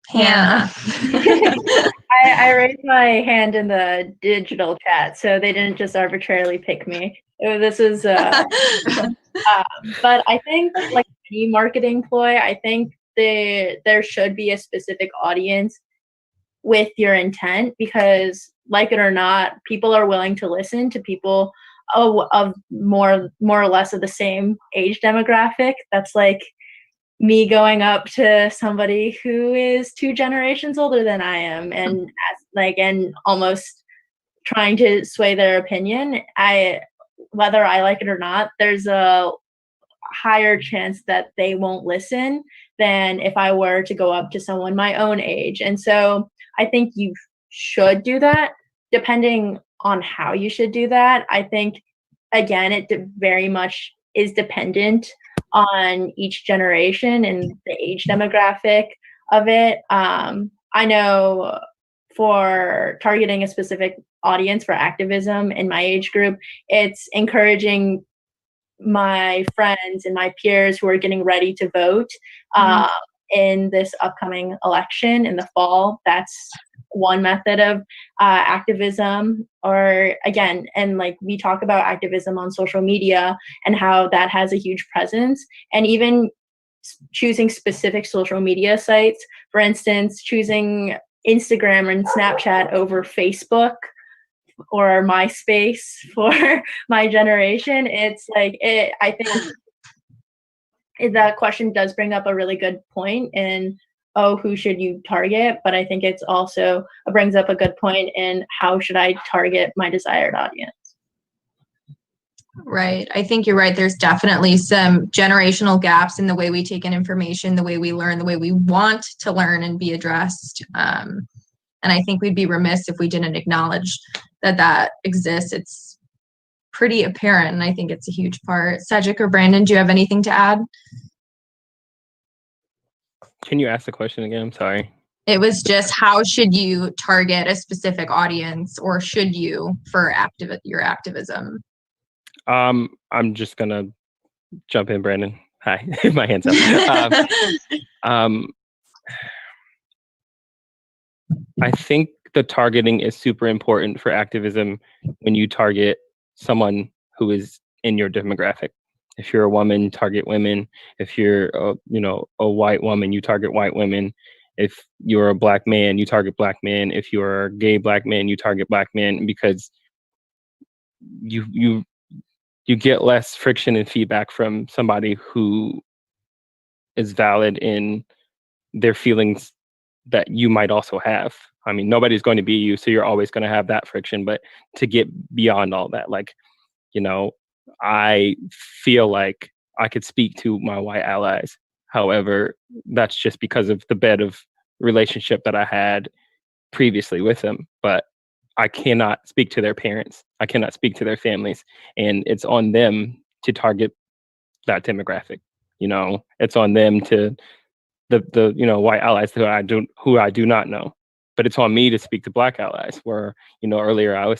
Speaker 4: Hannah.
Speaker 8: I raised my hand in the digital chat, so they didn't just arbitrarily pick me. This is, but I think, like any marketing ploy, I think there should be a specific audience with your intent, because, like it or not, people are willing to listen to people of more or less of the same age demographic. That's like me going up to somebody who is 2 generations older than I am, and and almost trying to sway their opinion. Whether I like it or not, there's a higher chance that they won't listen than if I were to go up to someone my own age. And so I think you should do that. Depending on how you should do that, I think, again, it very much is dependent on each generation and the age demographic of it. I know for targeting a specific audience for activism in my age group, it's encouraging my friends and my peers who are getting ready to vote in this upcoming election in the fall. That's one method of activism. Or again, and like we talk about activism on social media and how that has a huge presence, and even choosing specific social media sites, for instance, choosing Instagram and Snapchat over Facebook or MySpace for my generation. It's like, I think that question does bring up a really good point in, who should you target? But I think it's also brings up a good point in, how should I target my desired audience?
Speaker 4: Right. I think you're right. There's definitely some generational gaps in the way we take in information, the way we learn, the way we want to learn and be addressed. And I think we'd be remiss if we didn't acknowledge that exists. It's pretty apparent, and I think it's a huge part. Cedric or Brandon, do you have anything to add?
Speaker 6: Can you ask the question again? I'm sorry.
Speaker 4: It was just, how should you target a specific audience, or should you, for your activism?
Speaker 6: I'm just gonna jump in, Brandon. Hi, my hands up. I think the targeting is super important for activism when you target someone who is in your demographic. If you're a woman, target women. If you're a white woman, you target white women. If you're a Black man, you target Black men. If you're a gay Black man, you target Black men, because you get less friction and feedback from somebody who is valid in their feelings that you might also have. I mean, nobody's going to be you, so you're always going to have that friction. But to get beyond all that, like, you know, I feel like I could speak to my white allies. However, that's just because of the bed of relationship that I had previously with them. But I cannot speak to their parents. I cannot speak to their families. And it's on them to target that demographic. You know, it's on them to the you know, white allies who I do not know. But it's on me to speak to black allies, where, you know, earlier I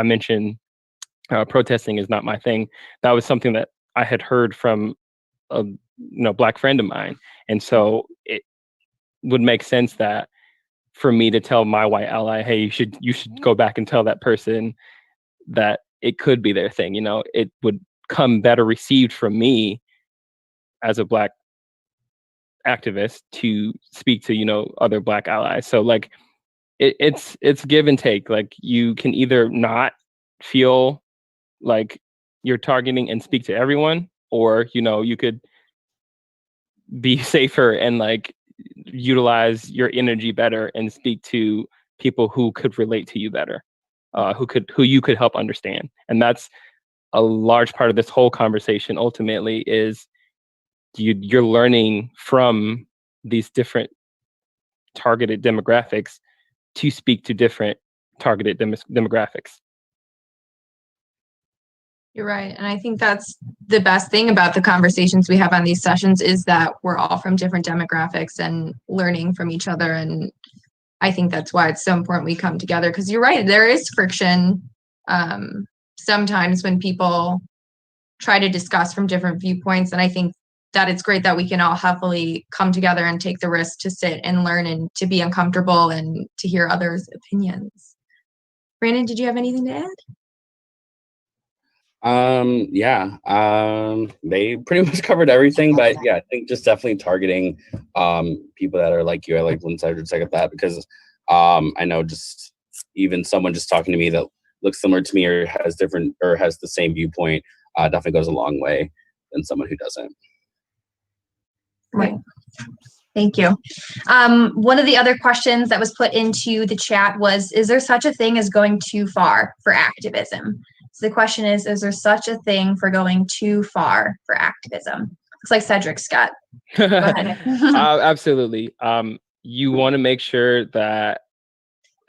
Speaker 6: mentioned protesting is not my thing. That was something that I had heard from a black friend of mine. And so it would make sense that for me to tell my white ally, hey, you should go back and tell that person that it could be their thing. You know, it would come better received from me as a black activist to speak to, you know, other black allies. So like it's give and take. Like you can either not feel like you're targeting and speak to everyone, or, you know, you could be safer and like utilize your energy better and speak to people who could relate to you better, who you could help understand. And that's a large part of this whole conversation ultimately, is you're learning from these different targeted demographics to speak to different targeted demographics.
Speaker 4: You're right. And I think that's the best thing about the conversations we have on these sessions, is that we're all from different demographics and learning from each other. And I think that's why it's so important we come together, because you're right, there is friction sometimes when people try to discuss from different viewpoints. And I think that it's great that we can all happily come together and take the risk to sit and learn and to be uncomfortable and to hear others' opinions. Brandon, did you have anything to add?
Speaker 5: They pretty much covered everything, but yeah, I think just definitely targeting people that are like you. I like when Cedric said that, because I know just even someone just talking to me that looks similar to me or has the same viewpoint definitely goes a long way than someone who doesn't.
Speaker 1: Right. Thank you. One of the other questions that was put into the chat was, is there such a thing as going too far for activism? So the question is there such a thing for going too far for activism? Looks like Cedric's got. Go ahead.
Speaker 6: Absolutely. You want to make sure that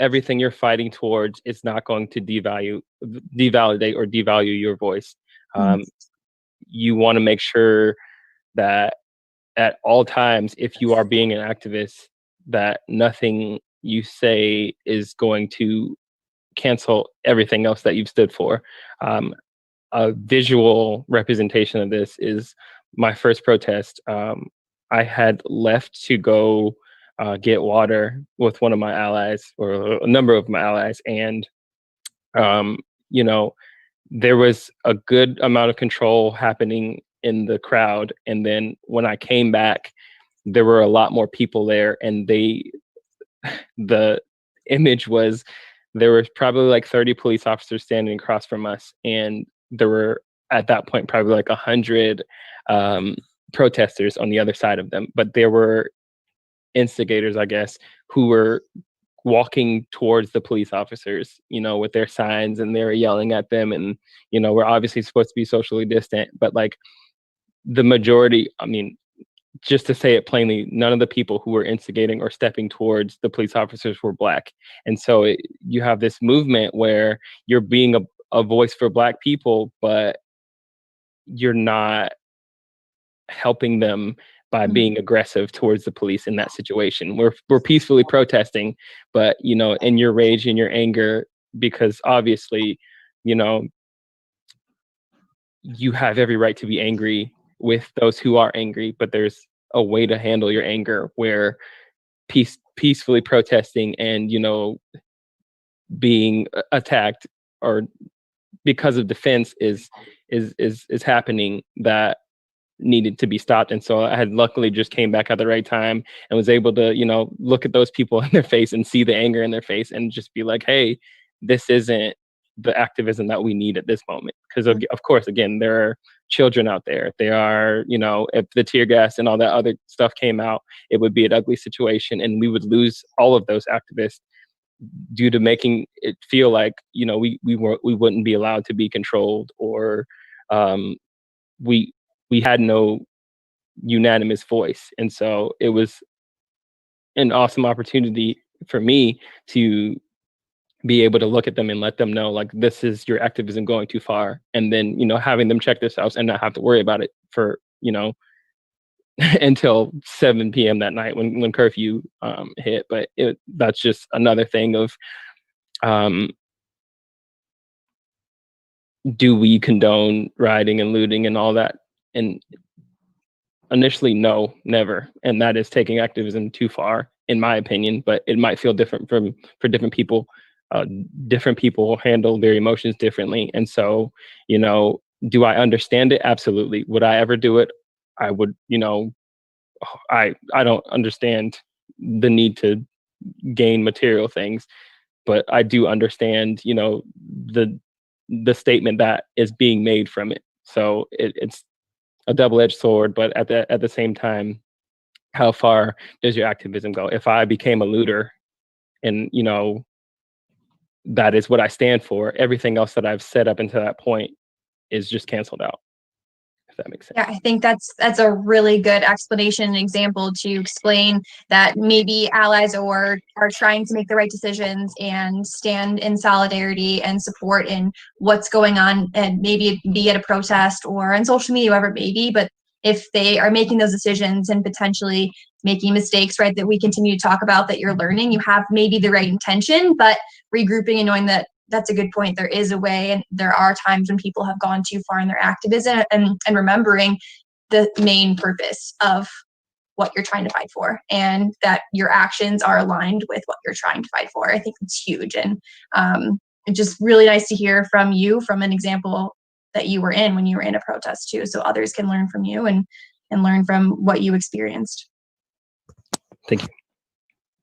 Speaker 6: everything you're fighting towards is not going to devalidate or devalue your voice. You want to make sure that at all times, if you are being an activist, that nothing you say is going to cancel everything else that you've stood for. A visual representation of this is my first protest. I had left to go get water with one of my allies, or a number of my allies, and you know, there was a good amount of control happening in the crowd. And then when I came back, there were a lot more people there, and the image was, there were probably like 30 police officers standing across from us, and there were at that point probably like 100 protesters on the other side of them. But there were instigators, I guess, who were walking towards the police officers, you know, with their signs, and they were yelling at them. And, you know, we're obviously supposed to be socially distant, but like the majority, I mean, just to say it plainly, none of the people who were instigating or stepping towards the police officers were Black. And so you have this movement where you're being a voice for Black people, but you're not helping them by being aggressive towards the police in that situation. We're peacefully protesting, but, you know, in your rage and your anger, because obviously, you know, you have every right to be angry with those who are angry, but there's a way to handle your anger where peacefully protesting and, you know, being attacked or because of defense is happening, that needed to be stopped. And so I had luckily just came back at the right time and was able to, you know, look at those people in their face and see the anger in their face and just be like, hey, this isn't the activism that we need at this moment. Because of course, again, there are children out there. They are, if the tear gas and all that other stuff came out, it would be an ugly situation, and we would lose all of those activists due to making it feel like, we wouldn't be allowed to be controlled, or we had no unanimous voice. And so it was an awesome opportunity for me to be able to look at them and let them know, like, this is your activism going too far. And then, having them check themselves and not have to worry about it for, until 7 p.m. that night when curfew hit. But that's just another thing of, do we condone rioting and looting and all that? And initially, no, never. And that is taking activism too far, in my opinion. But it might feel different for different people. Different people handle their emotions differently. And so, do I understand it? Absolutely. Would I ever do it? I would, I don't understand the need to gain material things, but I do understand, the statement that is being made from it. So it's a double-edged sword, but at the same time, how far does your activism go? If I became a looter and, that is what I stand for, everything else that I've said up until that point is just canceled out, if that makes sense.
Speaker 1: Yeah, I think that's a really good explanation and example to explain that maybe allies are trying to make the right decisions and stand in solidarity and support in what's going on, and maybe it be at a protest or on social media, whatever it may be. But if they are making those decisions and potentially making mistakes, right, that we continue to talk about, that you're learning, you have maybe the right intention, but regrouping and knowing that that's a good point. There is a way, and there are times when people have gone too far in their activism, and remembering the main purpose of what you're trying to fight for, and that your actions are aligned with what you're trying to fight for. I think it's huge. And it's just really nice to hear from you, from an example that you were in when you were in a protest too, so others can learn from you and learn from what you experienced.
Speaker 6: Thank you.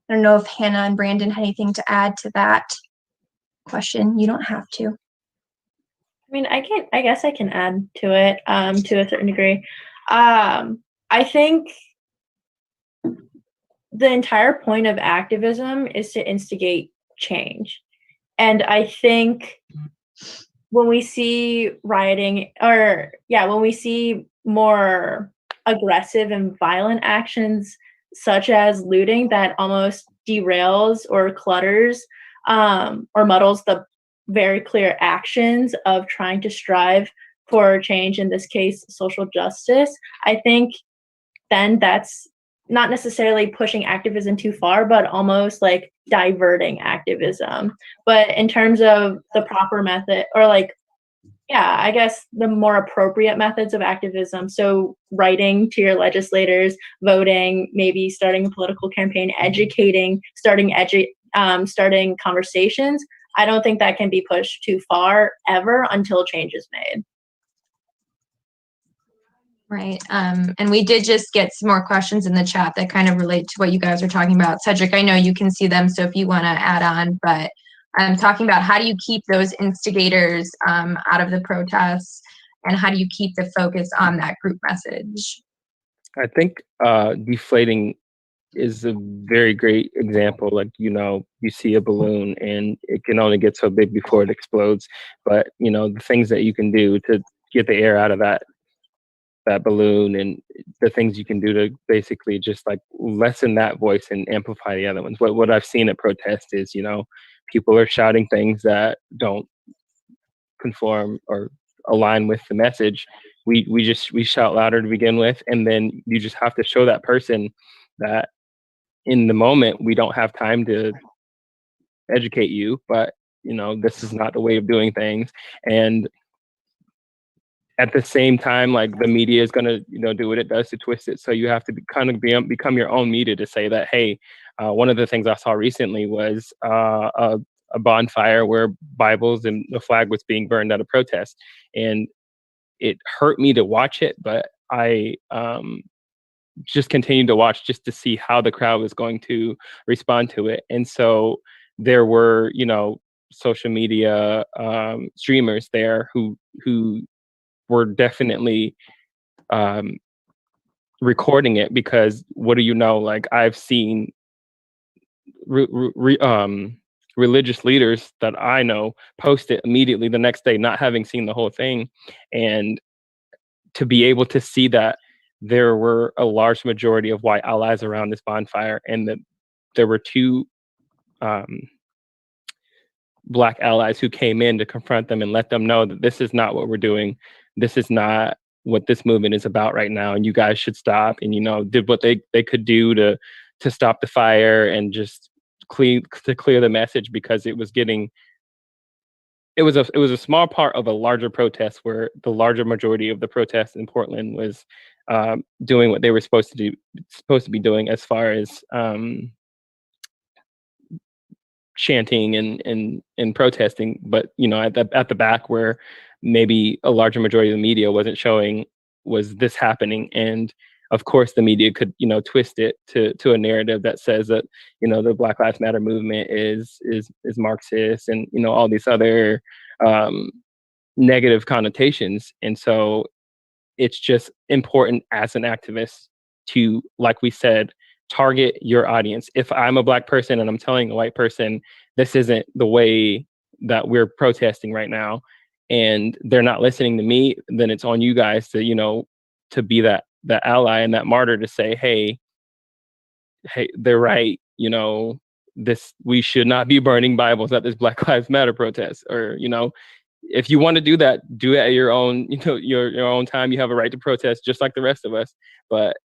Speaker 1: I don't know if Hannah and Brandon had anything to add to that question. You don't have to.
Speaker 8: I mean, I guess I can add to it to a certain degree. I think the entire point of activism is to instigate change. And I think when we see rioting, when we see more aggressive and violent actions such as looting that almost derails or clutters or muddles the very clear actions of trying to strive for change, in this case, social justice, I think then that's not necessarily pushing activism too far, but almost like diverting activism. But in terms of the proper method, or I guess the more appropriate methods of activism, so writing to your legislators, voting, maybe starting a political campaign, educating, starting conversations, I don't think that can be pushed too far ever until change is made.
Speaker 1: Right. And we did just get some more questions in the chat that kind of relate to what you guys are talking about. Cedric, I know you can see them, so if you want to add on, but I'm talking about how do you keep those instigators out of the protests, and how do you keep the focus on that group message?
Speaker 6: I think deflating is a very great example. Like, you see a balloon and it can only get so big before it explodes. But, the things that you can do to get the air out of that balloon, and the things you can do to basically just like lessen that voice and amplify the other ones. What I've seen at protests is, people are shouting things that don't conform or align with the message. We shout louder to begin with, and then you just have to show that person that in the moment we don't have time to educate you, but this is not the way of doing things. And at the same time, like, the media is going to do what it does to twist it, so you have to become your own media to say that, hey, one of the things I saw recently was a bonfire where Bibles and the flag was being burned at a protest, and it hurt me to watch it, but I just continued to watch just to see how the crowd was going to respond to it. And so there were, social media streamers there who we're definitely recording it, because what do you know? Like, I've seen religious leaders that I know post it immediately the next day, not having seen the whole thing. And to be able to see that there were a large majority of white allies around this bonfire, and that there were two Black allies who came in to confront them and let them know that this is not what we're doing. This is not what this movement is about right now, and you guys should stop. And, you know, did what they could do to stop the fire and just clear the message, because it was a small part of a larger protest, where the larger majority of the protest in Portland was doing what they were supposed to be doing, as far as chanting and protesting. But, you know, at the back, where maybe a larger majority of the media wasn't showing, was this happening. And of course the media could, you know, twist it to a narrative that says that, you know, the Black Lives Matter movement is Marxist, and, you know, all these other negative connotations. And so it's just important as an activist to, like we said, target your audience. If I'm a Black person and I'm telling a white person, this isn't the way that we're protesting right now, and they're not listening to me, then it's on you guys to, you know, to be that ally and that martyr, to say, hey, they're right. You know, we should not be burning Bibles at this Black Lives Matter protest. Or, you know, if you want to do that, do it at your own, you know, your own time. You have a right to protest just like the rest of us. But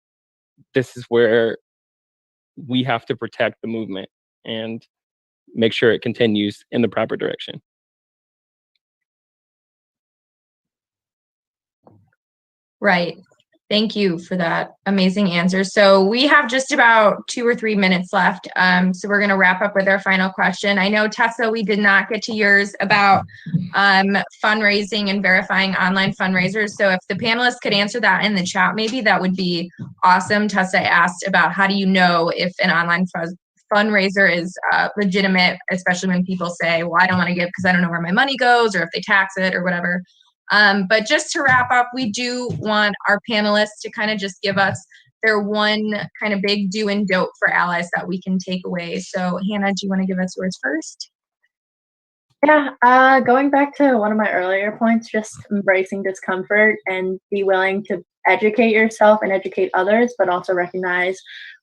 Speaker 6: this is where we have to protect the movement and make sure it continues in the proper direction.
Speaker 4: Right. Thank you for that amazing answer. So we have just about 2 or 3 minutes left. So we're going to wrap up with our final question. I know, Tessa, we did not get to yours about fundraising and verifying online fundraisers. So if the panelists could answer that in the chat, maybe that would be awesome. Tessa asked about, how do you know if an online fundraiser is legitimate, especially when people say, well, I don't want to give because I don't know where my money goes, or if they tax it or whatever. But just to wrap up, we do want our panelists to kind of just give us their one kind of big do and don't for allies that we can take away. So Hannah, do you want to give us yours first?
Speaker 8: Yeah, going back to one of my earlier points, just embracing discomfort and be willing to educate yourself and educate others, but also recognize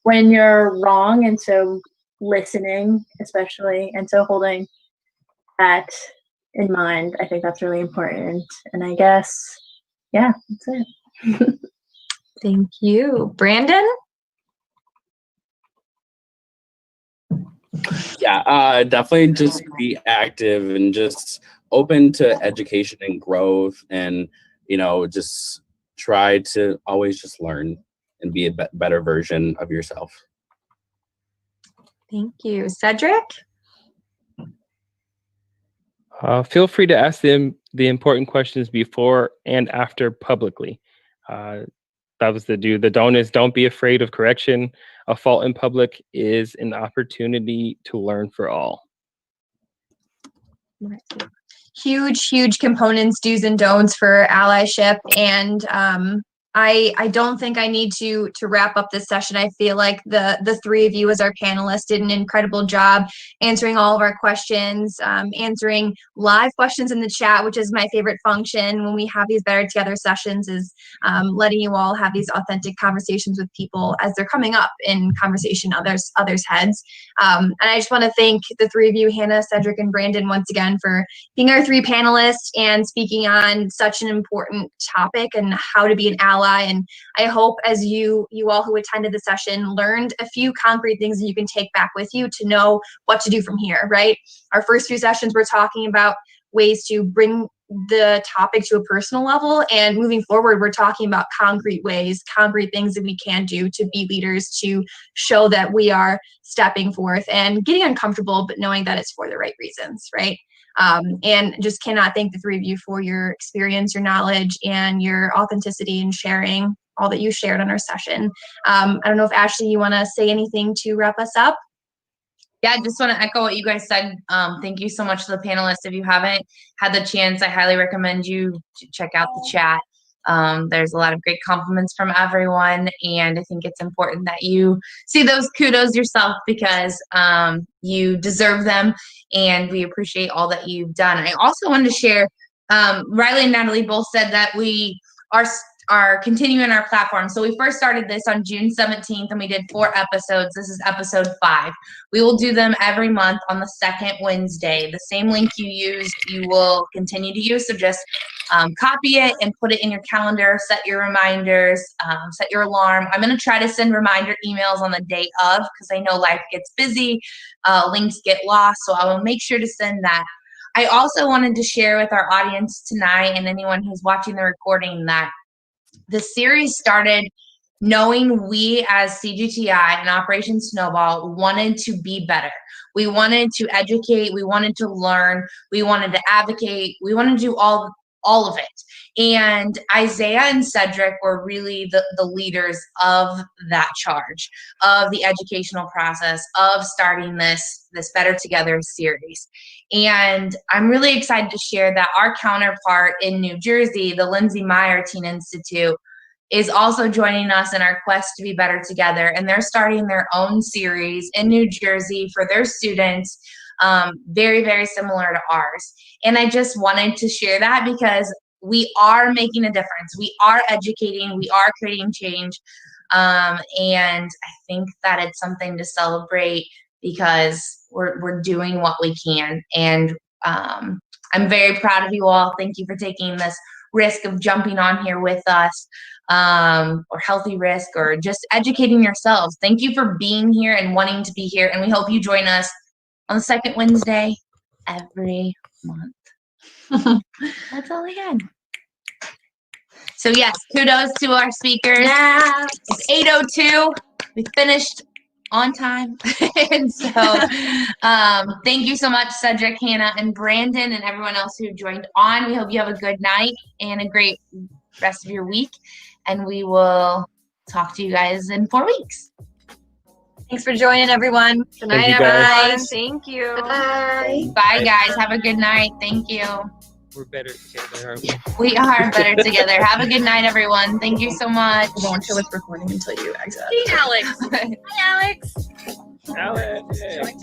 Speaker 8: when you're wrong. And so listening, especially, and so holding that in mind, I think that's really important. And I guess, yeah, that's it.
Speaker 4: Thank you. Brandon?
Speaker 5: Yeah, definitely just be active and just open to education and growth, and, you know, just try to always just learn and be a better version of yourself.
Speaker 4: Thank you. Cedric?
Speaker 6: Feel free to ask them the important questions before and after publicly. That was the do. The don't is, don't be afraid of correction. A fault in public is an opportunity to learn for all.
Speaker 4: Huge components, do's and don'ts for allyship. And I don't think I need to wrap up this session. I feel like the three of you as our panelists did an incredible job answering all of our questions, answering live questions in the chat, which is my favorite function when we have these Better Together sessions, is letting you all have these authentic conversations with people as they're coming up in conversation others' heads. And I just want to thank the three of you, Hannah, Cedric, and Brandon, once again for being our three panelists and speaking on such an important topic and how to be an ally. And I hope, as you all who attended the session learned a few concrete things that you can take back with you to know what to do from here, right? Our first few sessions, we're talking about ways to bring the topic to a personal level, and moving forward, we're talking about concrete ways, concrete things that we can do to be leaders, to show that we are stepping forth and getting uncomfortable, but knowing that it's for the right reasons, right? And just cannot thank the three of you for your experience, your knowledge, and your authenticity in sharing all that you shared on our session. I don't know if Ashley, you want to say anything to wrap us up?
Speaker 3: Yeah, I just want to echo what you guys said. Thank you so much to the panelists. If you haven't had the chance, I highly recommend you to check out the chat. There's a lot of great compliments from everyone, and I think it's important that you see those kudos yourself because you deserve them, and we appreciate all that you've done. I also wanted to share, Riley and Natalie both said that we are continuing our platform. So we first started this on June 17th and we did 4 episodes. This is episode 5. We will do them every month on the second Wednesday. The same link you used, you will continue to use. So just copy it and put it in your calendar, set your reminders, set your alarm. I'm going to try to send reminder emails on the day of because I know life gets busy, links get lost. So I will make sure to send that. I also wanted to share with our audience tonight and anyone who's watching the recording that the series started knowing we as CGTI and Operation Snowball wanted to be better. We wanted to educate, we wanted to learn, we wanted to advocate, we wanted to do all of it. And Isaiah and Cedric were really the leaders of that charge, of the educational process, of starting this Better Together series. And I'm really excited to share that our counterpart in New Jersey, the Lindsay Meyer Teen Institute, is also joining us in our quest to be better together. And they're starting their own series in New Jersey for their students, very, very similar to ours. And I just wanted to share that because we are making a difference. We are educating, we are creating change. And I think that it's something to celebrate because we're doing what we can. And I'm very proud of you all. Thank you for taking this risk of jumping on here with us, or healthy risk, or just educating yourselves. Thank you for being here and wanting to be here. And we hope you join us on the second Wednesday every month. That's all I had. So yes, kudos to our speakers.
Speaker 4: Yeah.
Speaker 3: It's 8:02. We finished on time. And so thank you so much, Cedric, Hannah, and Brandon, and everyone else who joined on. We hope you have a good night and a great rest of your week. And we will talk to you guys in 4 weeks.
Speaker 4: Thanks for joining, everyone. Good night,
Speaker 6: you, guys.
Speaker 4: everyone. Thank you.
Speaker 1: Bye.
Speaker 3: Bye, guys. Have a good night. Thank you.
Speaker 6: We're better together, aren't we?
Speaker 3: We are better together. Have a good night, everyone. Thank you so much.
Speaker 4: Won't show it's recording until you exit.
Speaker 7: Hey, Alex. Hi, Alex.
Speaker 6: Alex.
Speaker 9: Thank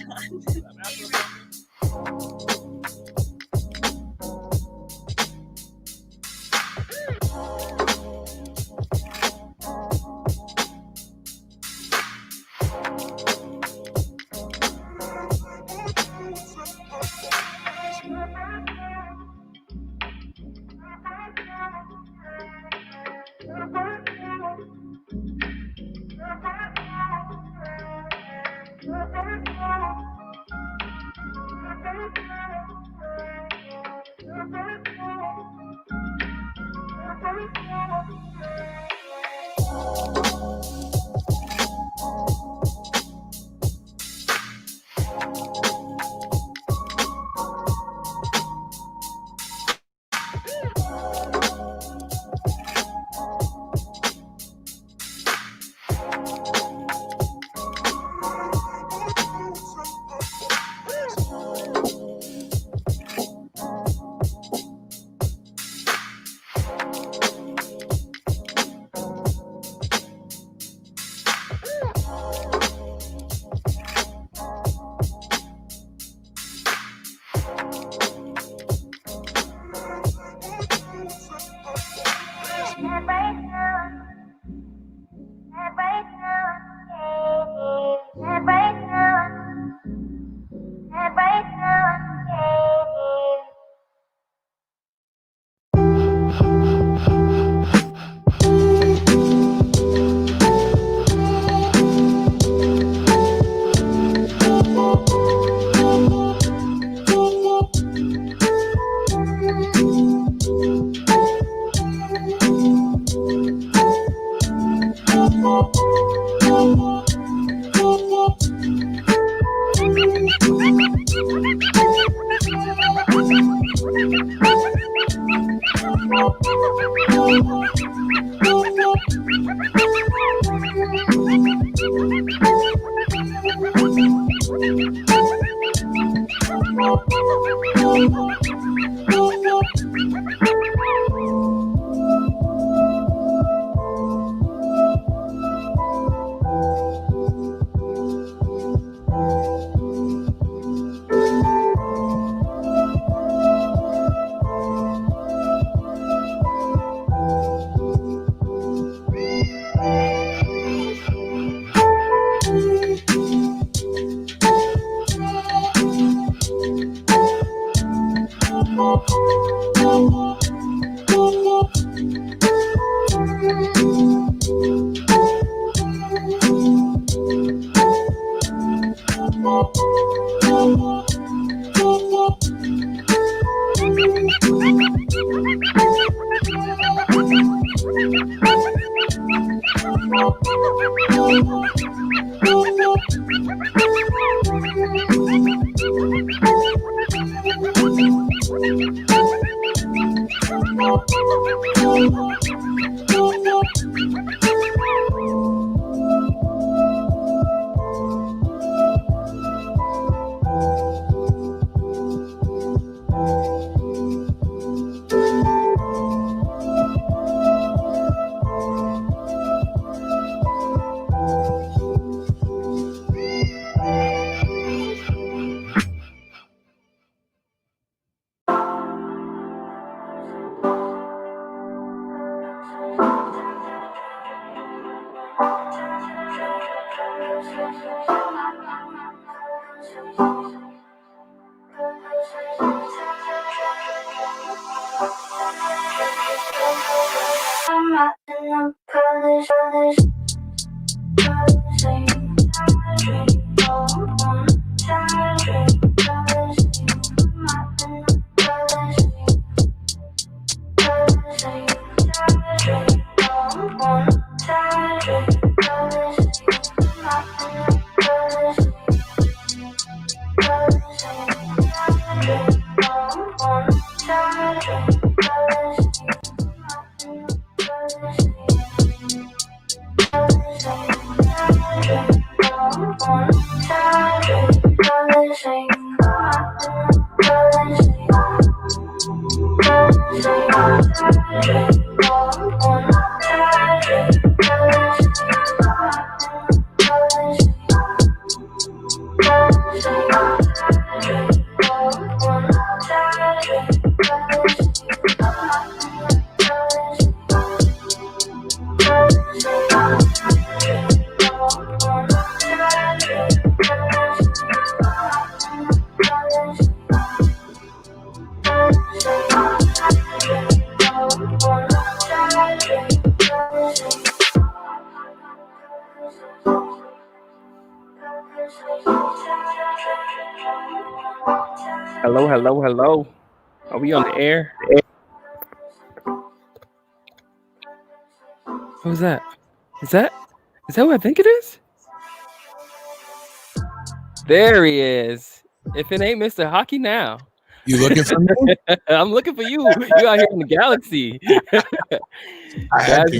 Speaker 9: you.
Speaker 6: Hello, hello, hello. Are we on the air? Who's that? Is that who I think it is? There he is. If it ain't Mr. Hockey now.
Speaker 9: You looking for me?
Speaker 6: I'm looking for you. You out here in the galaxy. Guys,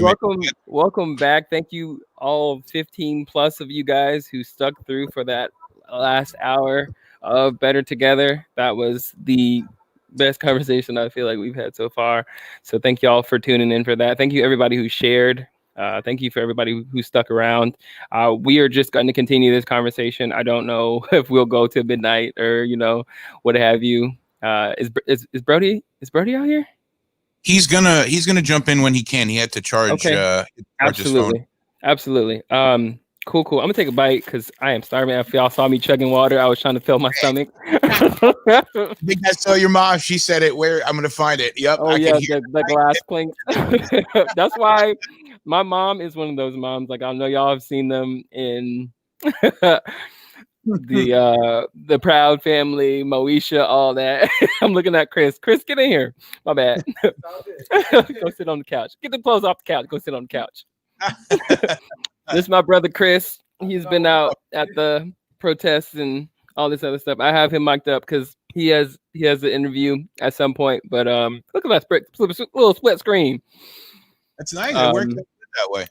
Speaker 6: welcome back. Thank you all 15 plus of you guys who stuck through for that last hour of Better Together. That was the best conversation I feel like we've had so far. So thank you all for tuning in for that. Thank you everybody who shared. Thank you for everybody who stuck around. We are just going to continue this conversation. I don't know if we'll go to midnight or what have you. Is Brody out here?
Speaker 9: He's gonna jump in when he can. He had to charge.
Speaker 6: Okay. Absolutely. Cool. I'm gonna take a bite because I am starving. If y'all saw me chugging water, I was trying to fill my stomach.
Speaker 9: I think I saw your mom. She said it. Where I'm gonna find it. Yep.
Speaker 6: Oh yeah, the glass clink. That's why my mom is one of those moms. Like I know y'all have seen them in the Proud Family, Moesha, all that. I'm looking at Chris. Chris, get in here. My bad. Go sit on the couch. Get the clothes off the couch. Go sit on the couch. This is my brother Chris. He's been out at the protests and all this other stuff. I have him mic'd up because he has an interview at some point. But look at that little split screen.
Speaker 9: That's nice. It worked that way.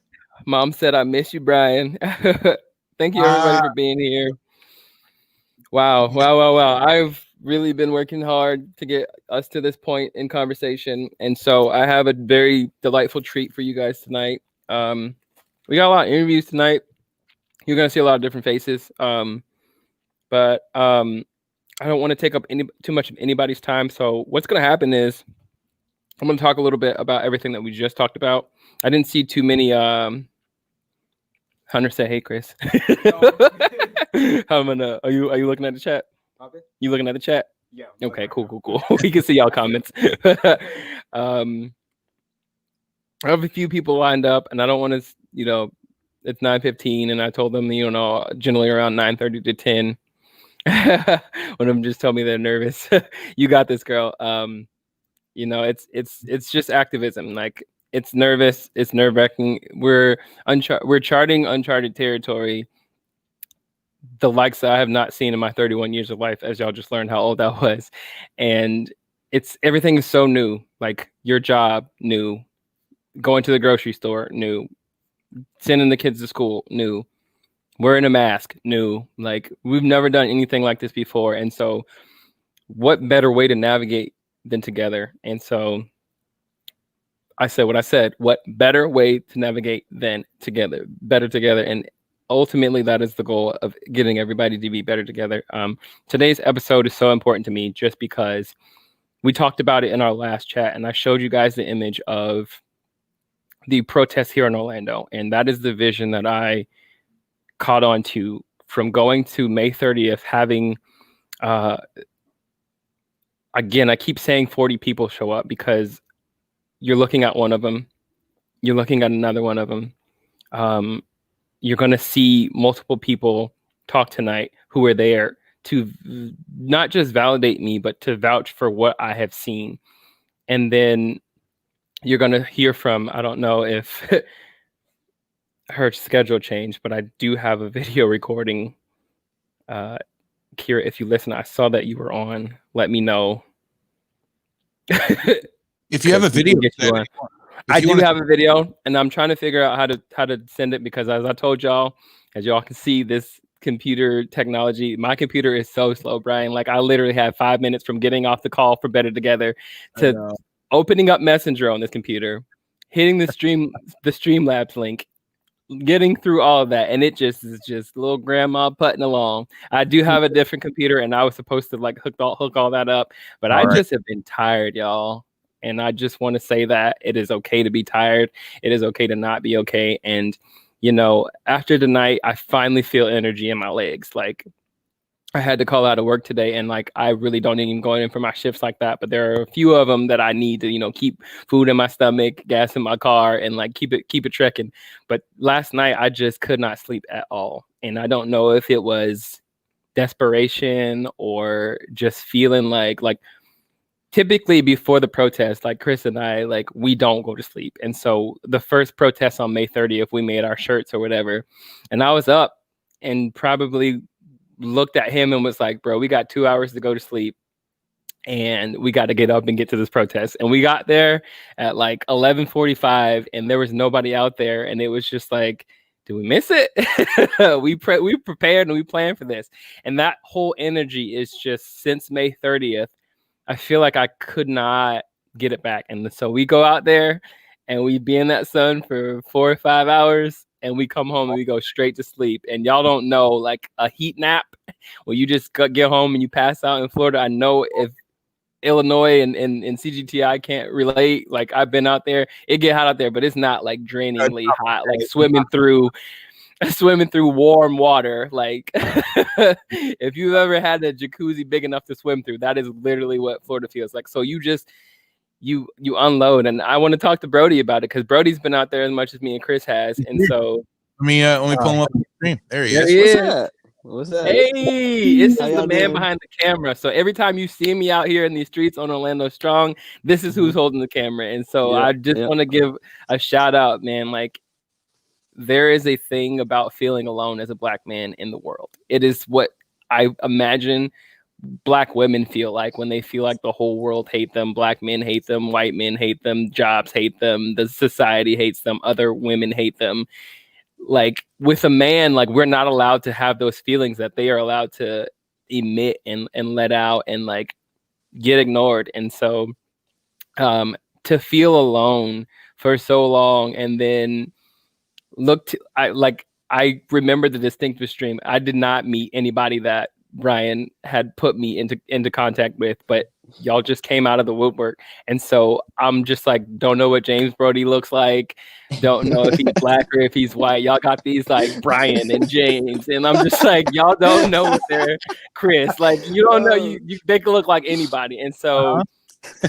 Speaker 6: Mom said, "I miss you, Brian." Thank you everybody for being here. Wow. I've really been working hard to get us to this point in conversation. And so I have a very delightful treat for you guys tonight. We got a lot of interviews tonight. You're going to see a lot of different faces. But I don't want to take up too much of anybody's time. So what's going to happen is I'm going to talk a little bit about everything that we just talked about. I didn't see too many. Hunter said, "Hey, Chris." Are you looking at the chat? You looking at the chat?
Speaker 2: Yeah.
Speaker 6: Okay, cool. We can see y'all comments. I have a few people lined up, and I don't want to, it's 9:15, and I told them, generally around 9:30 to 10. When them just tell me they're nervous. You got this, girl. It's just activism. Like It's nervous. It's nerve-wracking. We're charting uncharted territory, the likes that I have not seen in my 31 years of life, as y'all just learned how old I was. And everything is so new. Like your job, new. Going to the grocery store, new. Sending the kids to school, new. Wearing a mask, new. Like we've never done anything like this before. And so what better way to navigate than together? And so I said what I said. What better way to navigate than together? Better together. And ultimately, that is the goal of getting everybody to be better together. Today's episode is so important to me just because we talked about it in our last chat, and I showed you guys the image of the protests here in Orlando. And that is the vision that I caught on to from going to May 30th, having, again, I keep saying 40 people show up because you're looking at one of them, you're looking at another one of them. You're going to see multiple people talk tonight who are there to not just validate me, but to vouch for what I have seen. And then you're going to hear from, I don't know if her schedule changed, but I do have a video recording. Kira, if you listen, I saw that you were on. Let me know.
Speaker 9: If you have a video,
Speaker 6: I do have a video, and I'm trying to figure out how to send it because, as I told y'all, as y'all can see, this computer technology, my computer is so slow, Brian. Like I literally had 5 minutes from getting off the call for Better Together to opening up Messenger on this computer, hitting the Streamlabs link, getting through all of that, and it just is just little grandma putting along. I do have a different computer, and I was supposed to like hook all that up, but I just have been tired, y'all. And I just want to say that it is okay to be tired. It is okay to not be okay. And, you know, after tonight, I finally feel energy in my legs. Like I had to call out of work today, and like I really don't even go in for my shifts like that. But there are a few of them that I need to, you know, keep food in my stomach, gas in my car, and like keep it trekking. But last night I just could not sleep at all. And I don't know if it was desperation or just feeling like typically before the protest, like Chris and I, like we don't go to sleep. And so the first protest on May 30th, we made our shirts or whatever. And I was up and probably looked at him and was like, bro, we got 2 hours to go to sleep and we got to get up and get to this protest. And we got there at like 11:45 and there was nobody out there. And it was just like, do we miss it? we prepared and we planned for this. And that whole energy is just since May 30th. I feel like I could not get it back. And so we go out there and we be in that sun for 4 or 5 hours and we come home and we go straight to sleep. And y'all don't know, like a heat nap where you just get home and you pass out in Florida. I know if Illinois and CGTI can't relate, like I've been out there, it get hot out there, but it's not like drainingly hot, like swimming through warm water. Like if you've ever had a jacuzzi big enough to swim through, that is literally what Florida feels like. So you just you unload. And I want to talk to Brody about it because Brody's been out there as much as me and Chris has. And so
Speaker 9: let me pull him up on the screen. There he is.
Speaker 10: What's that?
Speaker 6: Hey, this is the man behind the camera. So every time you see me out here in these streets on Orlando Strong, this is who's holding the camera. And so I just want to give a shout out, man. Like there is a thing about feeling alone as a Black man in the world. It is what I imagine Black women feel like when they feel like the whole world hate them. Black men hate them, white men hate them, jobs hate them, the society hates them, other women hate them. Like with a man, like we're not allowed to have those feelings that they are allowed to emit and let out and like get ignored. And so to feel alone for so long and then I remember the distinctive stream. I did not meet anybody that Brian had put me into contact with, but y'all just came out of the woodwork. And so I'm just like, don't know what James Brody looks like. Don't know if he's Black or if he's white. Y'all got these like Brian and James. And I'm just like, y'all don't know what they're Chris. Like you don't know, they could look like anybody. And so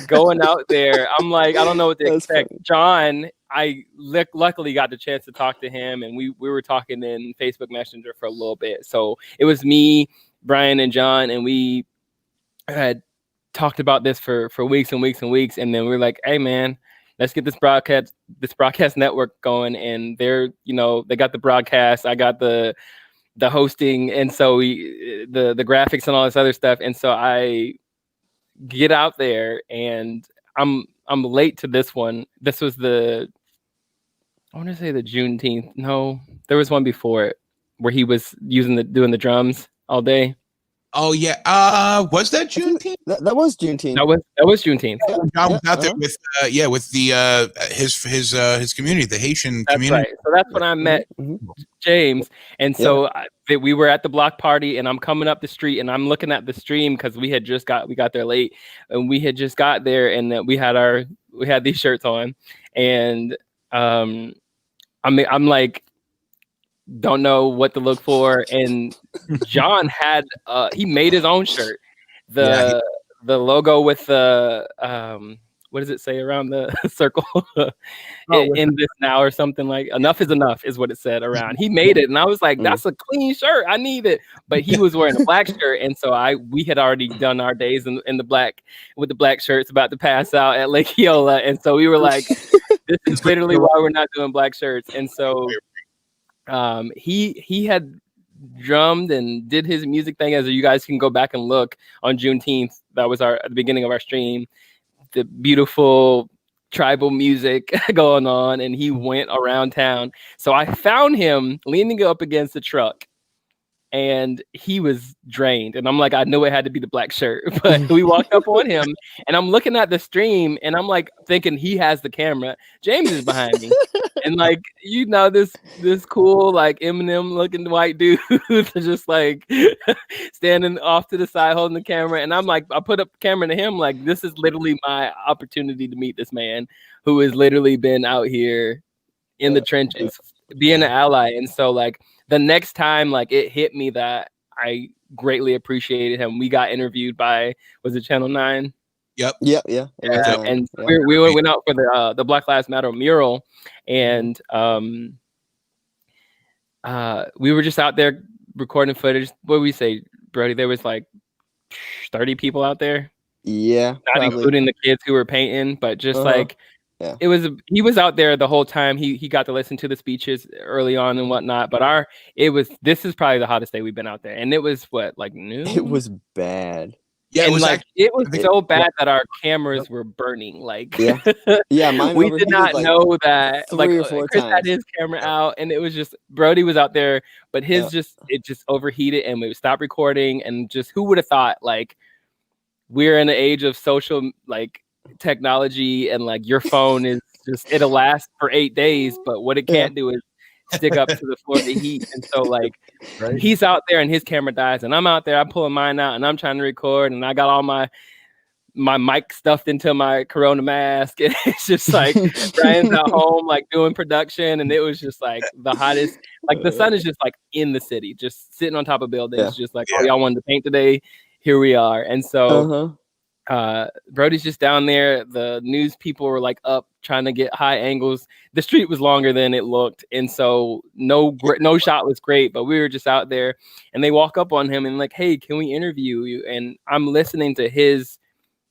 Speaker 6: going out there, I'm like, I don't know what to expect. Funny. John, I luckily got the chance to talk to him and we were talking in Facebook Messenger for a little bit. So it was me, Brian and John, and we had talked about this for weeks and weeks and weeks. And then we were like, hey man, let's get this broadcast network going. And they're, they got the broadcast, I got the hosting, and so the graphics and all this other stuff. And so I get out there, and I'm late to this one. This was I want to say the Juneteenth. No, there was one before it where he was doing the drums all day.
Speaker 9: Oh yeah. Was that Juneteenth?
Speaker 10: That was Juneteenth.
Speaker 6: That was Juneteenth.
Speaker 9: John was out there with the his community, the Haitian
Speaker 6: That's
Speaker 9: community.
Speaker 6: right. So that's when I met James, and so we were at the block party, and I'm coming up the street, and I'm looking at the stream because we got there late, and we had just got there, and we had these shirts on, and I'm like, don't know what to look for, and John had he made his own shirt, the logo with the what does it say around the circle in this now or something, like enough is enough is what it said around. He made it, and I was like, that's a clean shirt, I need it. But he was wearing a black shirt, and so we had already done our days in the black with the black shirts, about to pass out at Lake Eola, and so we were like, this is literally why we're not doing black shirts. And so he had drummed and did his music thing, as you guys can go back and look on Juneteenth. That was at the beginning of our stream, the beautiful tribal music going on, and he went around town. So I found him leaning up against the truck, and he was drained, and I'm like, I knew it had to be the black shirt. But we walked up on him, and I'm looking at the stream, and I'm like thinking he has the camera. James is behind me, and like, this cool, like Eminem looking white dude just like standing off to the side holding the camera, and I'm like, I put up the camera to him, like, this is literally my opportunity to meet this man who has literally been out here in the trenches being an ally. And so like the next time, like, it hit me that I greatly appreciated him. We got interviewed by, was it Channel 9?
Speaker 9: Yep.
Speaker 10: Yeah.
Speaker 6: And we went out for the Black Lives Matter mural, and we were just out there recording footage. What did we say, Brody? There was like 30 people out there.
Speaker 10: Yeah,
Speaker 6: not
Speaker 10: probably.
Speaker 6: Including the kids who were painting, but just like. Yeah. He was out there the whole time. He got to listen to the speeches early on and whatnot. But this is probably the hottest day we've been out there, and it was like noon.
Speaker 10: It was bad.
Speaker 6: Yeah, it was so bad that our cameras were burning. Like,
Speaker 10: mine
Speaker 6: we did not know that. Like, Chris
Speaker 10: times.
Speaker 6: had his camera out, and it was just Brody was out there, but his it just overheated, and we would stop recording, and just who would have thought, like, we're in an age of social technology, and like your phone is just, it'll last for 8 days, but what it can't do is stick up to the floor to heat. And so like he's out there and his camera dies, and I'm out there, I'm pulling mine out, and I'm trying to record, and I got all my mic stuffed into my Corona mask, and it's just like Brian's at home like doing production, and it was just like the hottest, like the sun is just like in the city, just sitting on top of buildings, just like, oh, y'all wanted to paint today, here we are. And so Brody's just down there. The news people were like up trying to get high angles. The street was longer than it looked, and so no shot was great, but we were just out there, and they walk up on him and like, hey, can we interview you? And I'm listening to his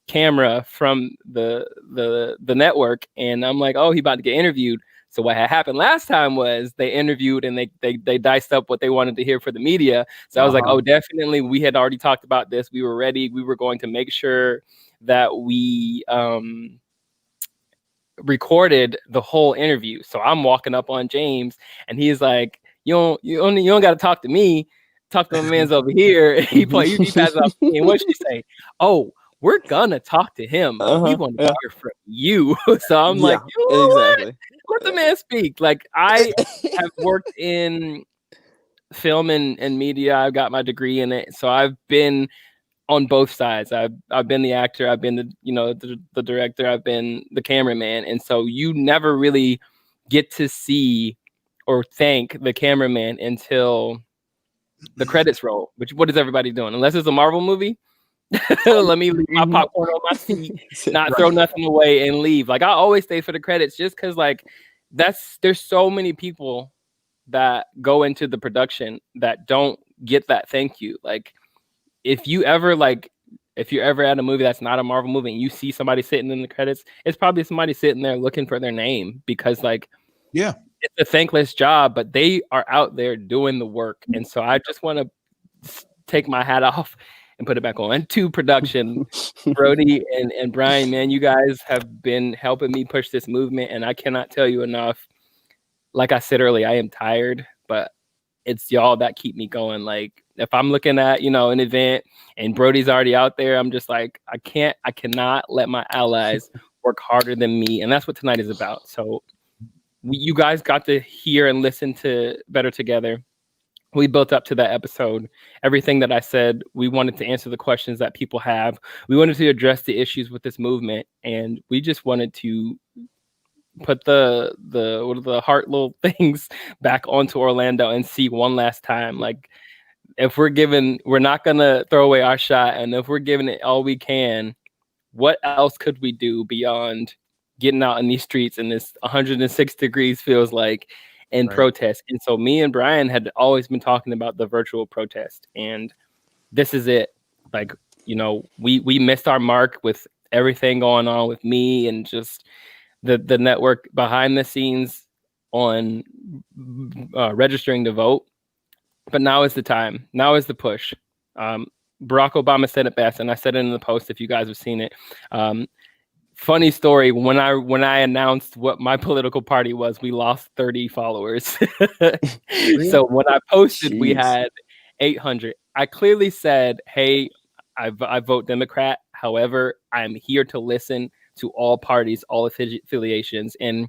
Speaker 6: camera from the network, and I'm like, oh, he about to get interviewed. So what had happened last time was they interviewed and they diced up what they wanted to hear for the media. So I was like, oh, definitely. We had already talked about this. We were ready. We were going to make sure that we recorded the whole interview. So I'm walking up on James, and he's like, you don't got to talk to me. Talk to my man's over here. He passes off to me. And what should he say? Oh, we're gonna talk to him. We want to hear from you. So I'm like, exactly. Let the man speak. Like, I have worked in film and media. I've got my degree in it, so I've been on both sides. I've been the actor. I've been the director. I've been the cameraman, and so you never really get to see or thank the cameraman until the credits roll. Which, what is everybody doing? Unless it's a Marvel movie. Let me leave my popcorn on my seat, not throw nothing away, and leave. Like, I always stay for the credits, just because like there's so many people that go into the production that don't get that thank you. Like, if you ever like if you're ever at a movie that's not a Marvel movie and you see somebody sitting in the credits, it's probably somebody sitting there looking for their name because like,
Speaker 9: yeah,
Speaker 6: it's a thankless job, but they are out there doing the work. And so I just want to take my hat off and put it back on to production. Brody and Brian, man, you guys have been helping me push this movement, and I cannot tell you enough. Like I said earlier, I am tired, but it's y'all that keep me going. Like if I'm looking at, an event and Brody's already out there, I'm just like, I cannot let my allies work harder than me. And that's what tonight is about. So you guys got to hear and listen to Better Together. We built up to that episode. Everything that I said, we wanted to answer the questions that people have. We wanted to address the issues with this movement. And we just wanted to put the heart little things back onto Orlando and see one last time. Like if we're not going to throw away our shot. And if we're giving it all we can, what else could we do beyond getting out in these streets and this 106 degrees feels like and protest? And so me and Brian had always been talking about the virtual protest, and this is it. Like, we missed our mark with everything going on with me and just the network behind the scenes on registering to vote. But now is the time. Now is the push. Barack Obama said it best, and I said it in the post if you guys have seen it. Funny story, when I announced what my political party was, we lost 30 followers. So when I posted, we had 800. I clearly said, hey, I vote Democrat. However, I'm here to listen to all parties, all affiliations. And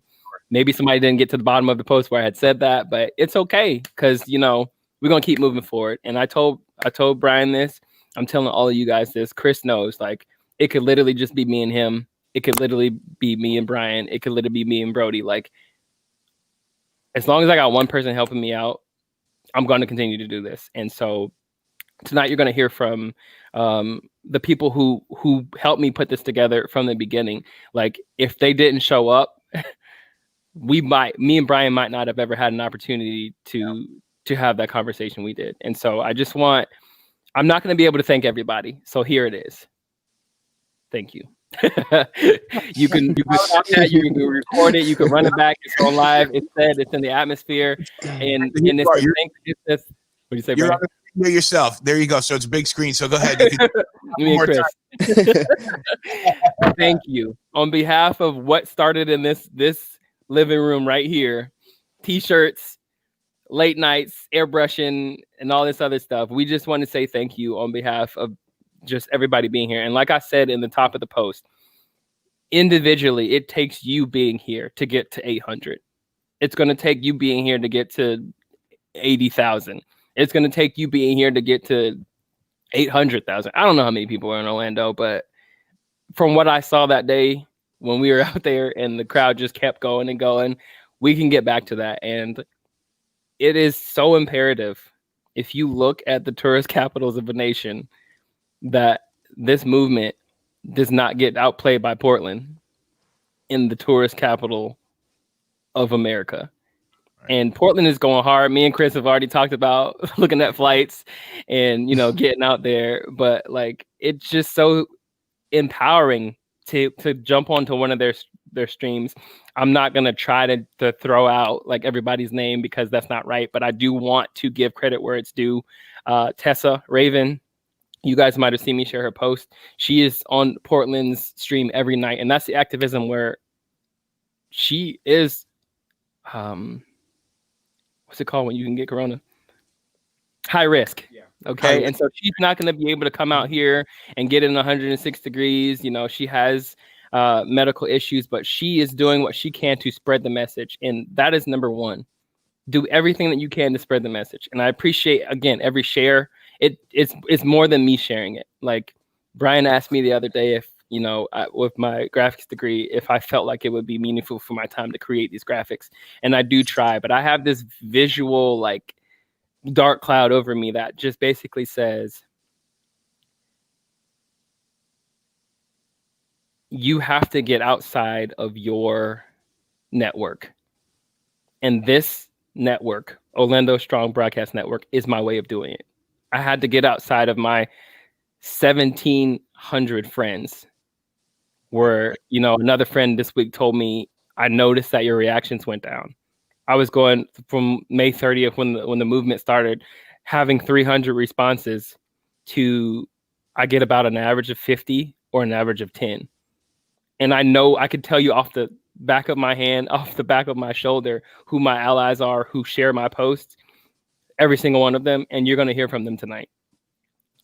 Speaker 6: maybe somebody didn't get to the bottom of the post where I had said that, but it's okay because, we're going to keep moving forward. And I told Brian this. I'm telling all of you guys this. Chris knows, like, it could literally just be me and him. It could literally be me and Brian. It could literally be me and Brody. Like, as long as I got one person helping me out, I'm going to continue to do this. And so tonight you're going to hear from the people who helped me put this together from the beginning. Like, if they didn't show up, me and Brian might not have ever had an opportunity to have that conversation we did. And so I'm not going to be able to thank everybody. So here it is. Thank you. You can stop that, you can record it, you can run it back, it's on live, it's said, it's in the atmosphere, and it's what do you say,
Speaker 9: you're
Speaker 6: Brian?
Speaker 9: on the video yourself. There you go. So it's a big screen. So go ahead. You can,
Speaker 6: Me and Chris. Thank you. On behalf of what started in this living room right here, t-shirts, late nights, airbrushing, and all this other stuff, we just want to say thank you on behalf of just everybody being here. And like I said in the top of the post, individually, it takes you being here to get to 800. It's going to take you being here to get to 80,000. It's going to take you being here to get to 800,000. I don't know how many people are in Orlando, but from what I saw that day when we were out there and the crowd just kept going and going, we can get back to that. And it is so imperative, if you look at the tourist capitals of a nation, that this movement does not get outplayed by Portland in the tourist capital of America. And Portland is going hard. Me and Chris have already talked about looking at flights and, getting out there. But like, it's just so empowering to jump onto one of their streams. I'm not going to try to throw out like everybody's name because that's not right. But I do want to give credit where it's due. Tessa Raven, you guys might have seen me share her post. She is on Portland's stream every night. And that's the activism where she is, what's it called when you can get corona? High risk. Yeah. Okay. And so she's not going to be able to come out here and get in 106 degrees. She has medical issues, but she is doing what she can to spread the message. And that is number one. Do everything that you can to spread the message. And I appreciate, again, every share. It's more than me sharing it. Like Brian asked me the other day if, with my graphics degree, if I felt like it would be meaningful for my time to create these graphics. And I do try, but I have this visual, like, dark cloud over me that just basically says, you have to get outside of your network. And this network, Orlando Strong Broadcast Network, is my way of doing it. I had to get outside of my 17 300 friends. Where, you know, another friend this week told me, I noticed that your reactions went down. I was going from May 30th when the movement started, having 300 responses to I get about an average of 50 or an average of 10. And I know I could tell you off the back of my hand, off the back of my shoulder, who my allies are, who share my posts, every single one of them, and you're going to hear from them tonight.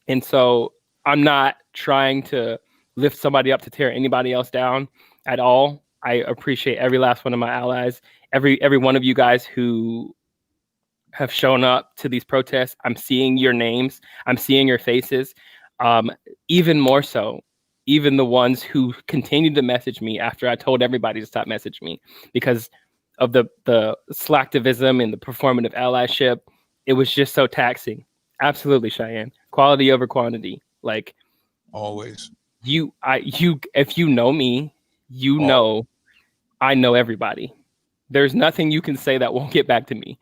Speaker 6: And so I'm not trying to lift somebody up to tear anybody else down at all. I appreciate every last one of my allies, every one of you guys who have shown up to these protests. I'm seeing your names. I'm seeing your faces. Even more so, even the ones who continued to message me after I told everybody to stop messaging me because of the slacktivism and the performative allyship. It was just so taxing. Absolutely, Cheyenne. Quality over quantity. Like
Speaker 9: always.
Speaker 6: If you know me, you know I know everybody. There's nothing you can say that won't get back to me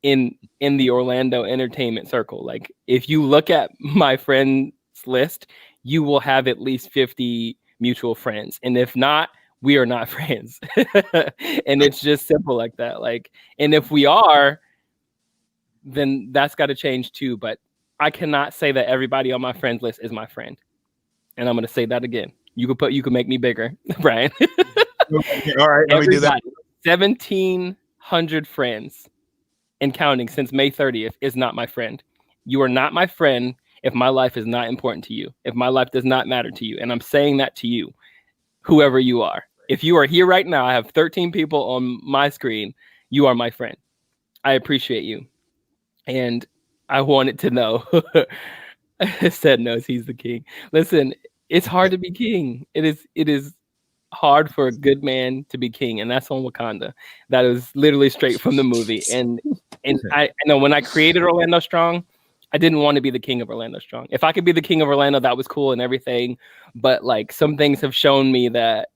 Speaker 6: in the Orlando entertainment circle. Like if you look at my friends list, you will have at least 50 mutual friends. And if not, we are not friends. And it's just simple like that. Like, and if we are, then that's got to change too. But I cannot say that everybody on my friends list is my friend. And I'm going to say that again. You can make me bigger, Brian.
Speaker 9: All right, let me do that.
Speaker 6: 1,700 friends and counting since May 30th is not my friend. You are not my friend if my life is not important to you, if my life does not matter to you. And I'm saying that to you, whoever you are. If you are here right now, I have 13 people on my screen. You are my friend. I appreciate you. And I wanted to know. Said knows he's the king. Listen, it's hard to be king. It is hard for a good man to be king, and that's on Wakanda. That is literally straight from the movie. And I know when I created Orlando Strong, I didn't want to be the king of Orlando Strong. If I could be the king of Orlando, that was cool and everything. But like some things have shown me that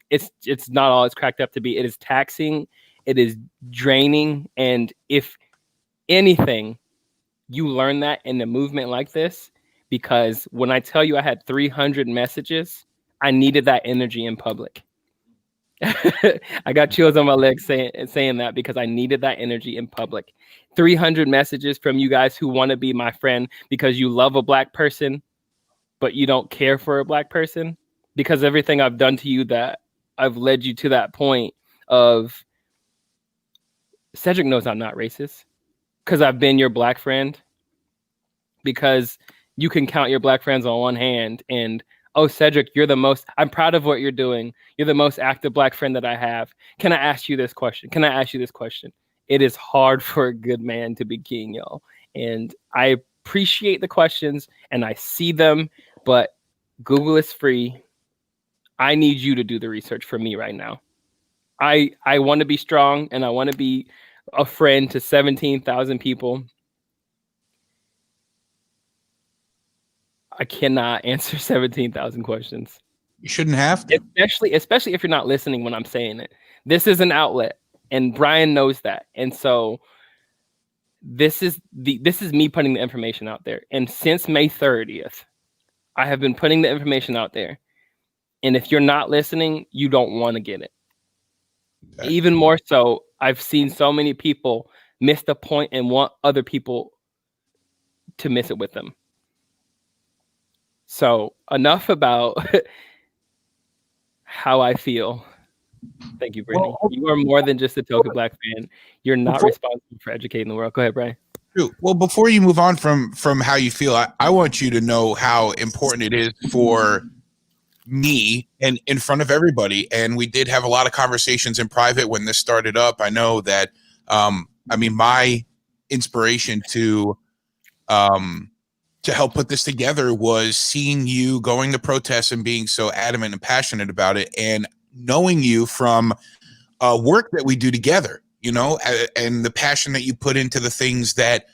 Speaker 6: it's not all it's cracked up to be. It is taxing, it is draining, and if anything, you learn that in a movement like this, because when I tell you I had 300 messages, I needed that energy in public. I got chills on my legs saying that because I needed that energy in public. 300 messages from you guys who want to be my friend because you love a Black person, but you don't care for a Black person because everything I've done to you that I've led you to that point of Cedric knows I'm not racist because I've been your Black friend, because you can count your Black friends on one hand. And oh, Cedric, I'm proud of what you're doing. You're the most active Black friend that I have. Can I ask you this question? It is hard for a good man to be king, y'all. And I appreciate the questions and I see them, but Google is free. I need you to do the research for me right now. I want to be strong and I want to be a friend to 17,000 people. I cannot answer 17,000 questions.
Speaker 9: You shouldn't have to.
Speaker 6: Especially if you're not listening when I'm saying it. This is an outlet, and Brian knows that. And so this is me putting the information out there. And since May 30th, I have been putting the information out there. And if you're not listening, you don't want to get it. Okay. Even more so, I've seen so many people miss the point and want other people to miss it with them. So enough about how I feel. Thank you, Brittany. You are more than just a token Black fan. You're not responsible for educating the world. Go ahead, Brian.
Speaker 9: True. Well, before you move on from how you feel, I want you to know how important it is for me and in front of everybody. And we did have a lot of conversations in private when this started up. I know that, my inspiration to help put this together was seeing you going to protests and being so adamant and passionate about it, and knowing you from work that we do together, and the passion that you put into the things that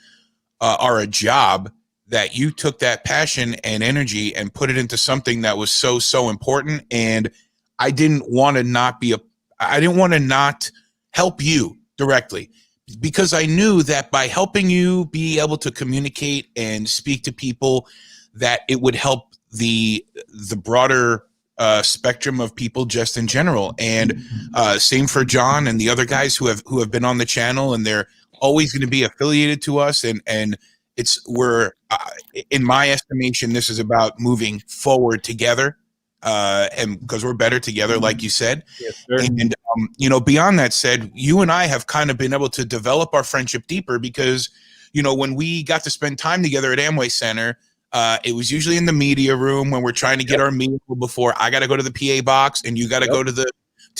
Speaker 9: are a job, that you took that passion and energy and put it into something that was so important. And I didn't want to not help you directly, because I knew that by helping you be able to communicate and speak to people, that it would help the broader spectrum of people just in general. And same for John and the other guys who have been on the channel, and they're always going to be affiliated to us. And we're in my estimation, this is about moving forward together, and because we're better together, like you said.
Speaker 6: Yes, sir.
Speaker 9: And beyond that said, you and I have kind of been able to develop our friendship deeper because, when we got to spend time together at Amway Center, it was usually in the media room when we're trying to get our meal before I got to go to the PA box and you got to go to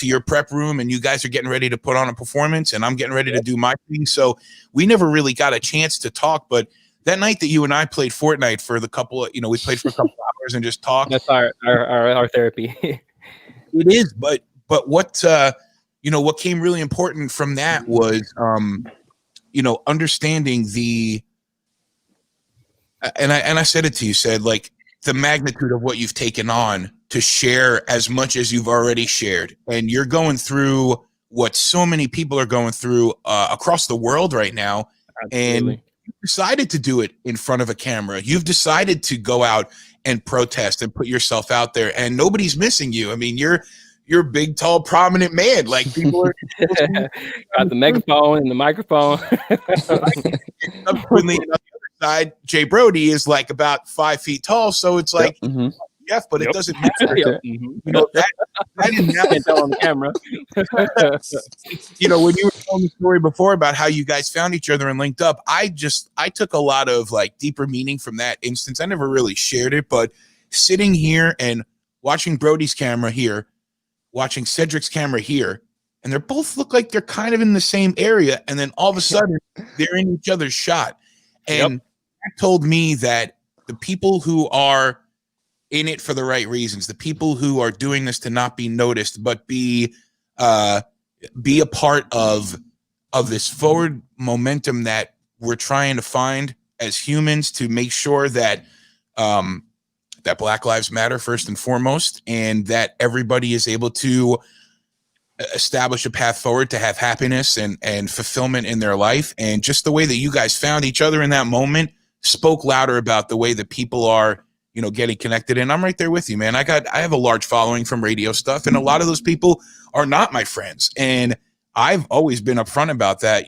Speaker 9: your prep room, and you guys are getting ready to put on a performance and I'm getting ready to do my thing. So we never really got a chance to talk, but that night that you and I played Fortnite for the couple of, we played for a couple hours and just talked.
Speaker 6: That's our therapy.
Speaker 9: It is, but what what came really important from that was understanding and I said it to you, said like the magnitude of what you've taken on to share as much as you've already shared, and you're going through what so many people are going through across the world right now.
Speaker 6: Absolutely.
Speaker 9: And you decided to do it in front of a camera. You've decided to go out and protest and put yourself out there, and nobody's missing you. I mean, you're a big, tall, prominent man. Like people are
Speaker 6: got the megaphone and the microphone.
Speaker 9: On the other side, Jay Brody is like about 5 feet tall, so it's like Jeff, but it doesn't matter. That didn't happen
Speaker 6: on the camera.
Speaker 9: When you were telling the story before about how you guys found each other and linked up, I took a lot of like deeper meaning from that instance. I never really shared it, but sitting here and watching Brody's camera here, watching Cedric's camera here, and they both look like they're kind of in the same area, and then all of a sudden they're in each other's shot. And that told me that the people who are in it for the right reasons, the people who are doing this to not be noticed, but be a part of this forward momentum that we're trying to find as humans to make sure that that Black Lives Matter first and foremost, and that everybody is able to establish a path forward to have happiness and fulfillment in their life. And just the way that you guys found each other in that moment spoke louder about the way that people are getting connected. And I'm right there with you, man. I have a large following from radio stuff, and a lot of those people are not my friends. And I've always been upfront about that.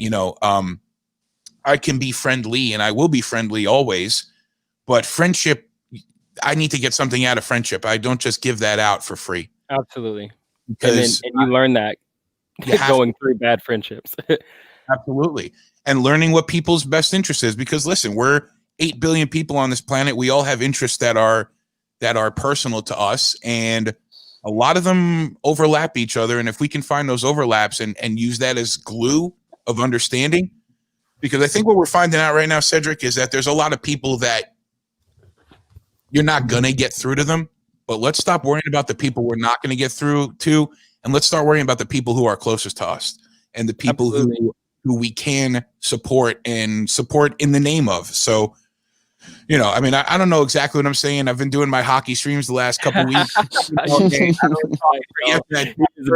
Speaker 9: I can be friendly and I will be friendly always, but friendship, I need to get something out of friendship. I don't just give that out for free.
Speaker 6: Absolutely.
Speaker 9: Because
Speaker 6: and you learn that going through bad friendships.
Speaker 9: Absolutely. And learning what people's best interest is, because listen, we're 8 billion people on this planet. We all have interests that are personal to us, and a lot of them overlap each other. And if we can find those overlaps and use that as glue of understanding, because I think what we're finding out right now, Cedric, is that there's a lot of people that you're not going to get through to them, but let's stop worrying about the people we're not going to get through to, and let's start worrying about the people who are closest to us and the people who we can support and support in the name of. So, I mean, I don't know exactly what I'm saying. I've been doing my hockey streams the last couple weeks.
Speaker 6: You've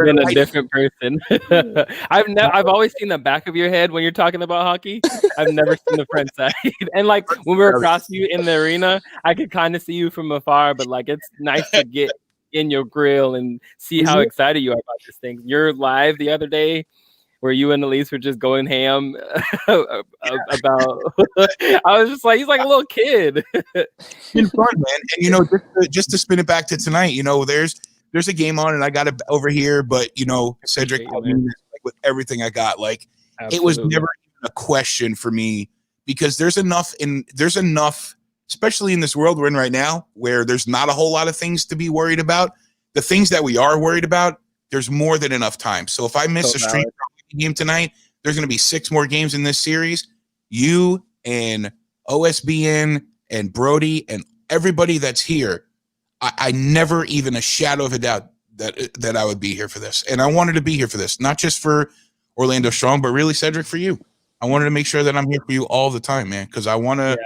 Speaker 6: been a different person. I've always seen the back of your head when you're talking about hockey. I've never seen the front side. And like when we're across you in the arena, I could kind of see you from afar, but like it's nice to get in your grill and see how excited you are about this thing. You're live the other day where you and Elise were just going ham about. I was just like, he's like a little kid.
Speaker 9: It's been fun, man. And just to spin it back to tonight, there's a game on and I got it over here, but Cedric, I mean, like, with everything I got, like Absolutely. It was never even a question for me, because there's enough, especially in this world we're in right now, where there's not a whole lot of things to be worried about. The things that we are worried about, there's more than enough time. So if I miss a stream game tonight, there's going to be 6 more games in this series. You and OSBN and Brody and everybody that's here, I never even a shadow of a doubt that I would be here for this. And I wanted to be here for this, not just for Orlando Strong, but really, Cedric, for you. I wanted to make sure that I'm here for you all the time, man, because I want to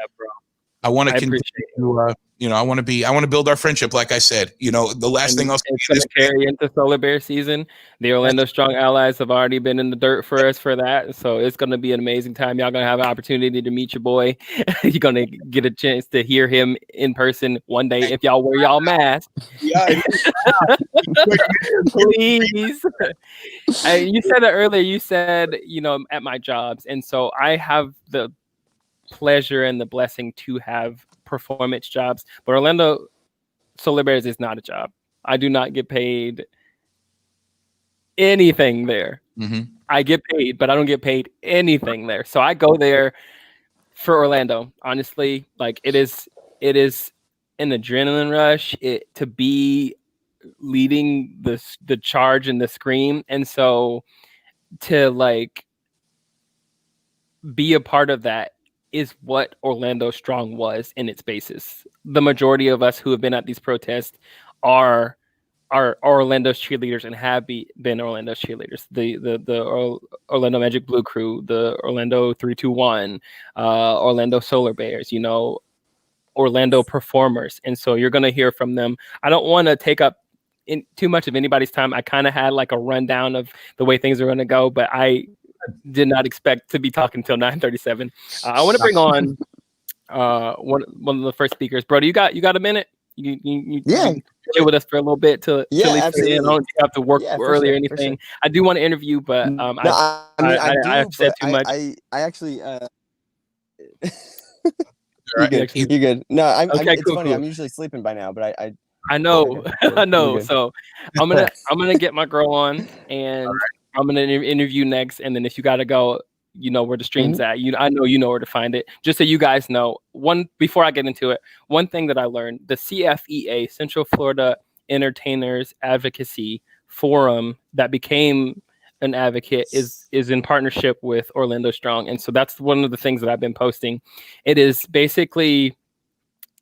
Speaker 9: I want to
Speaker 6: I
Speaker 9: continue
Speaker 6: appreciate
Speaker 9: to, I want to build our friendship. Like I said, the last thing I'll say
Speaker 6: it's going to carry into Solar Bear season. The Orlando Strong Allies have already been in the dirt for us for that. So it's going to be an amazing time. Y'all going to have an opportunity to meet your boy. You're going to get a chance to hear him in person one day if y'all wear y'all masks.
Speaker 9: Yeah.
Speaker 6: Please. You said it earlier. You said, at my jobs. And so I have the pleasure and the blessing to have performance jobs. But Orlando Solar Bears is not a job. I do not get paid anything there.
Speaker 9: Mm-hmm.
Speaker 6: I get paid, but I don't get paid anything there. So I go there for Orlando. Honestly, like it is an adrenaline rush to be leading the charge and the scream. And so to like be a part of that is what Orlando Strong was in its basis. The majority of us who have been at these protests are Orlando's cheerleaders and have been Orlando's cheerleaders. The Orlando Magic Blue Crew, the Orlando 321, Orlando Solar Bears, Orlando performers. And so you're going to hear from them. I don't want to take up too much of anybody's time. I kind of had like a rundown of the way things are going to go, but I did not expect to be talking until 9:37. I want to bring on one of the first speakers. Brody, you got a minute? You chill with us for a little bit till
Speaker 10: absolutely.
Speaker 6: I don't have to work early or anything.
Speaker 10: Sure.
Speaker 6: I do want to interview, but I've said too much.
Speaker 10: I actually
Speaker 9: Right.
Speaker 10: You're good. No, it's
Speaker 6: cool,
Speaker 10: funny.
Speaker 6: cool.
Speaker 10: I'm usually sleeping by now, but
Speaker 6: I know.
Speaker 10: Okay,
Speaker 6: I know.
Speaker 10: good.
Speaker 6: So I'm gonna get my girl on, and I'm gonna interview next. And then if you gotta go, you know where the stream's at. I know you know where to find it. Just so you guys know, before I get into it, one thing that I learned: the CFEA, Central Florida Entertainers Advocacy Forum, that became an advocate, is in partnership with Orlando Strong, and so that's one of the things that I've been posting. It is basically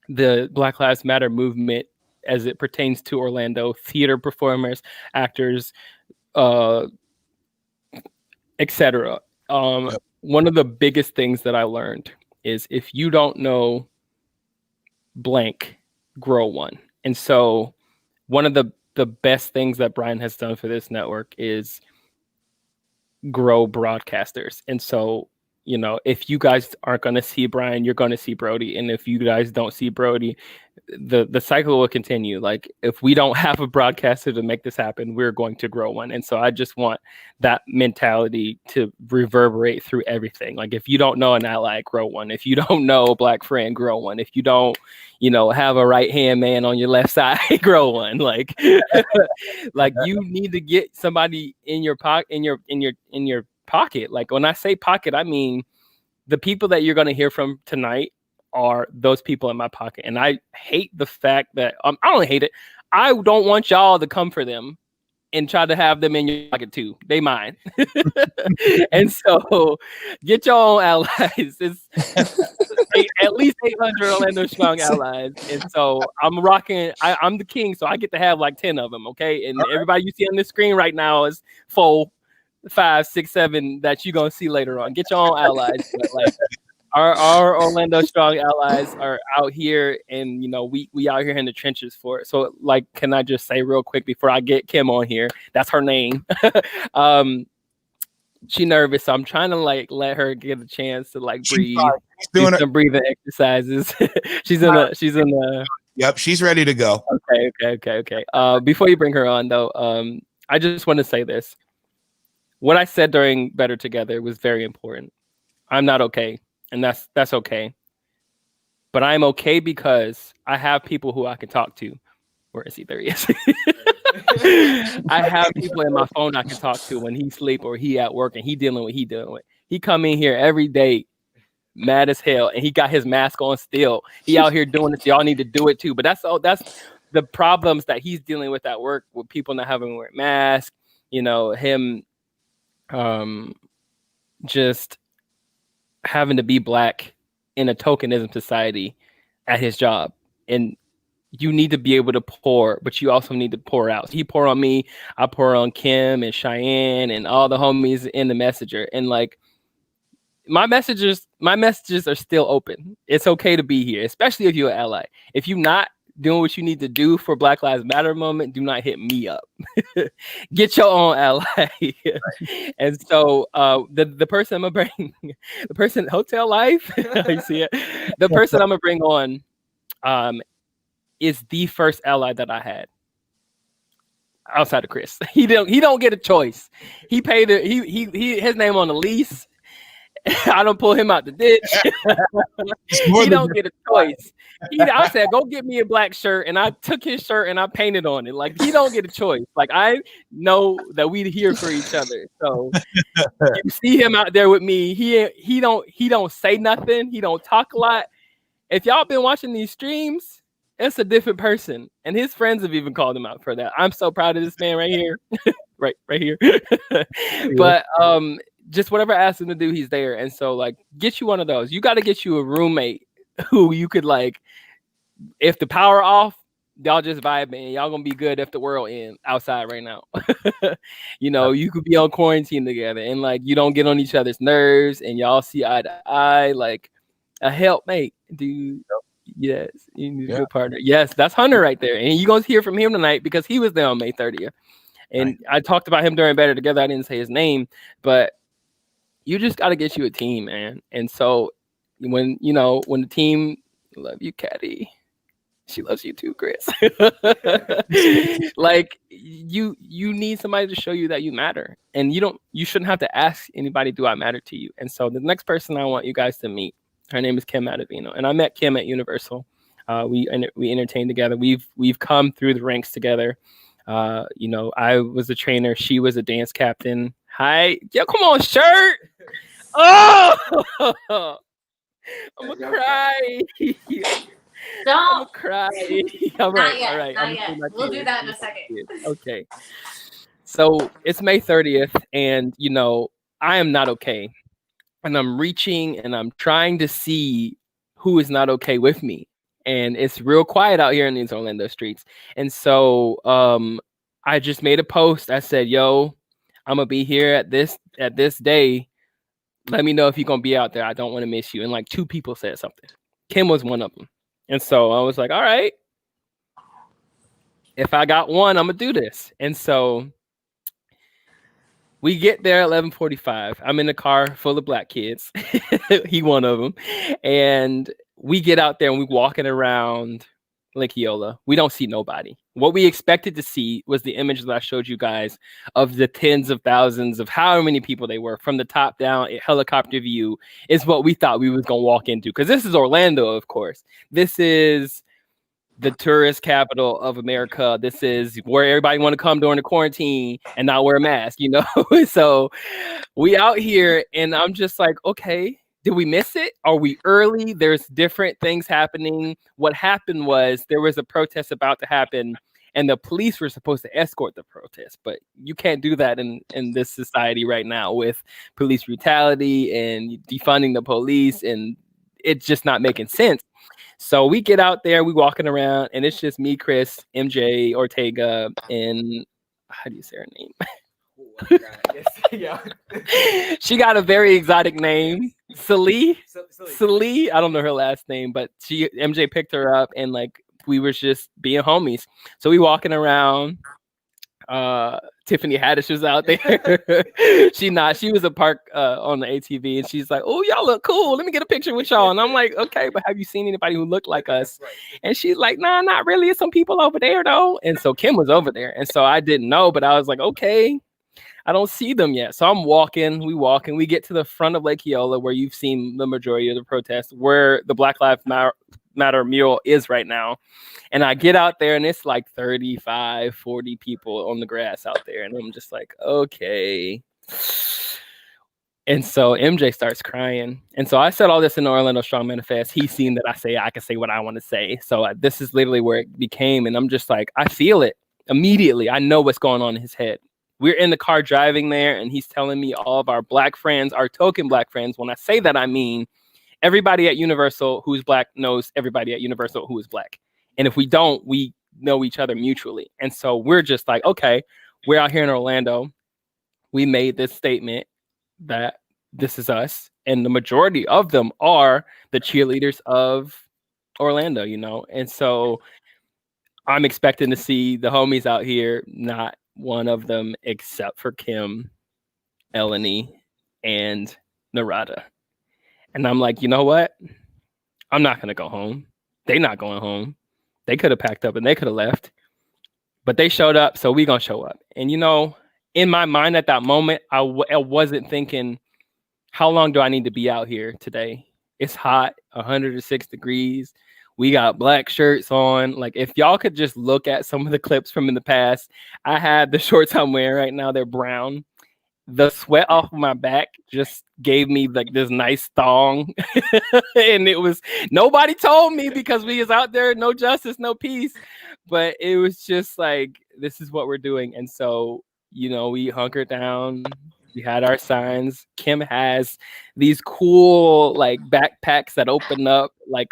Speaker 6: the Black Lives Matter movement as it pertains to Orlando, theater performers, actors, etc. One of the biggest things that I learned is if you don't know blank, grow one. And so one of the best things that Brian has done for this network is grow broadcasters. And so, if you guys aren't going to see Brian, you're going to see Brody. And if you guys don't see Brody, the cycle will continue. Like if we don't have a broadcaster to make this happen, we're going to grow one. And so I just want that mentality to reverberate through everything. Like if you don't know an ally, grow one. If you don't know a Black friend, grow one. If you don't, have a right hand man on your left side, grow one. Like, like you need to get somebody in your pocket, in your pocket. Like when I say pocket, I mean the people that you're going to hear from tonight are those people in my pocket. And I hate the fact that I don't hate it. I don't want y'all to come for them and try to have them in your pocket too. They mine. And so get your own allies. It's at least 800 Orlando Strong allies. And so I'm rocking. I'm the king, so I get to have like 10 of them. Okay. And everybody you see on this screen right now is 4, 5, 6, 7 that you're gonna see later on. Get your own allies. But like our Orlando Strong allies are out here, and we out here in the trenches for it. So like, can I just say real quick before I get Kim on here? That's her name. She nervous, so I'm trying to like let her get a chance to like breathe.
Speaker 9: She's doing
Speaker 6: some breathing exercises. she's in the.
Speaker 9: Yep, she's ready to go.
Speaker 6: Okay. Before you bring her on though, I just want to say this. What I said during Better Together was very important. I'm not okay, and that's okay. But I'm okay because I have people who I can talk to. Where is he? There he is. I have people in my phone I can talk to when he sleep or he at work and he dealing with. He come in here every day, mad as hell, and he got his mask on still. He out here doing it. So y'all need to do it too. But that's the problems that he's dealing with at work with people not having to wear masks. Him just having to be Black in a tokenism society at his job. And you need to be able to pour, but you also need to pour out. So he pour on me, I pour on Kim and Cheyenne and all the homies in the messenger. And like, my messages are still open. It's okay to be here, especially if you're an ally. If you're not doing what you need to do for Black Lives Matter moment, do not hit me up. Get your own ally. And so the person I'm gonna bring, the person Hotel Life, you see it. The person I'm gonna bring on is the first ally that I had outside of Chris. He don't get a choice. He paid it. He his name on the lease. I don't pull him out the ditch. He don't get a choice. I said, go get me a black shirt, and I took his shirt and I painted on it. Like, he don't get a choice. Like, I know that we here for each other. So you see him out there with me. He don't say nothing. He don't talk a lot. If y'all been watching these streams, it's a different person. And his friends have even called him out for that. I'm so proud of this man right here. right here. But just whatever I ask him to do, he's there. And so, like, get you one of those. You got to get you a roommate who you could, like, if the power off, y'all just vibing. Y'all gonna be good if the world ends outside right now. You know, you could be on quarantine together and, like, you don't get on each other's nerves and y'all see eye to eye, like a helpmate, dude. Yes, you need a good partner. Yes, that's Hunter right there. And you're gonna hear from him tonight because he was there on May 30th. And I talked about him during Better Together. I didn't say his name, but you just got to get you a team, man. And so when the team, love you, Caddy. She loves you too, Chris. Like, you need somebody to show you that you matter. And you shouldn't have to ask anybody, do I matter to you? And so the next person I want you guys to meet, her name is Kim Adavino. And I met Kim at Universal. We entertained together. We've come through the ranks together. I was a trainer. She was a dance captain. Hi. Yo, come on, shirt. Oh, I'm gonna cry.
Speaker 7: Don't
Speaker 6: cry. All right,
Speaker 7: yet,
Speaker 6: all right.
Speaker 7: not yet. We'll do that in a second.
Speaker 6: Okay. So it's May 30th, and I am not okay. And I'm reaching and I'm trying to see who is not okay with me. And it's real quiet out here in these Orlando streets. And so I just made a post. I said, yo, I'm gonna be here at this day. Let me know if you're gonna be out there. I don't want to miss you. And like 2 people said something. Kim was one of them. And so I was like, all right, if I got one, I'm gonna do this. And so we get there at 11:45. I'm in a car full of black kids. He one of them. And we get out there and we're walking around Lake Eola. We don't see nobody. What we expected to see was the image that I showed you guys of the tens of thousands of how many people they were from the top down. A helicopter view is what we thought we was going to walk into. Because this is Orlando, of course. This is the tourist capital of America. This is where everybody want to come during the quarantine and not wear a mask, So we out here and I'm just like, okay, did we miss it? Are we early? There's different things happening. What happened was there was a protest about to happen and the police were supposed to escort the protest, but you can't do that in this society right now with police brutality and defunding the police, and it's just not making sense. So we get out there, we walking around, and it's just me, Chris, MJ, Ortega, and how do you say her name? She got a very exotic name, Celie. I don't know her last name, but MJ picked her up, and like we were just being homies. So we walking around. Tiffany Haddish was out there. She was a park on the ATV, and she's like, oh, y'all look cool, let me get a picture with y'all. And I'm like, okay, but have you seen anybody who looked like us? And she's like, nah, not really. It's some people over there though. And so Kim was over there, and so I didn't know, but I was like, okay, I don't see them yet. So I'm walking, we get to the front of Lake Eola where you've seen the majority of the protests, where the Black Lives Matter mural is right now. And I get out there and it's like 35, 40 people on the grass out there. And I'm just like, okay. And so MJ starts crying. And so I said all this in the Orlando Strong Manifest. He's seen that I can say what I want to say. So this is literally where it became. And I'm just like, I feel it immediately. I know what's going on in his head. We're in the car driving there, and he's telling me all of our black friends, our token black friends. When I say that, I mean everybody at Universal who's black knows everybody at Universal who is black. And if we don't, we know each other mutually. And so we're just like, okay, we're out here in Orlando. We made this statement that this is us. and the majority of them are the cheerleaders of Orlando, you know. And so I'm expecting to see the homies out here, not one of them except for Kim, Eleni, and Narada. And I'm like, you know what? I'm not going to go home. They're not going home. They could have packed up and they could have left. But they showed up, so we going to show up. And, you know, in my mind at that moment, I wasn't thinking, how long do I need to be out here today? It's hot, 106 degrees. We got black shirts on. Like, if y'all could just look at some of the clips from in the past, I had the shorts I'm wearing right now. They're brown. The sweat off of my back just gave me like this nice thong. And it was, nobody told me because we was out there, no justice, no peace. But it was just like, this is what we're doing. And so, you know, we hunkered down. We had our signs. Kim has these cool like backpacks that open up like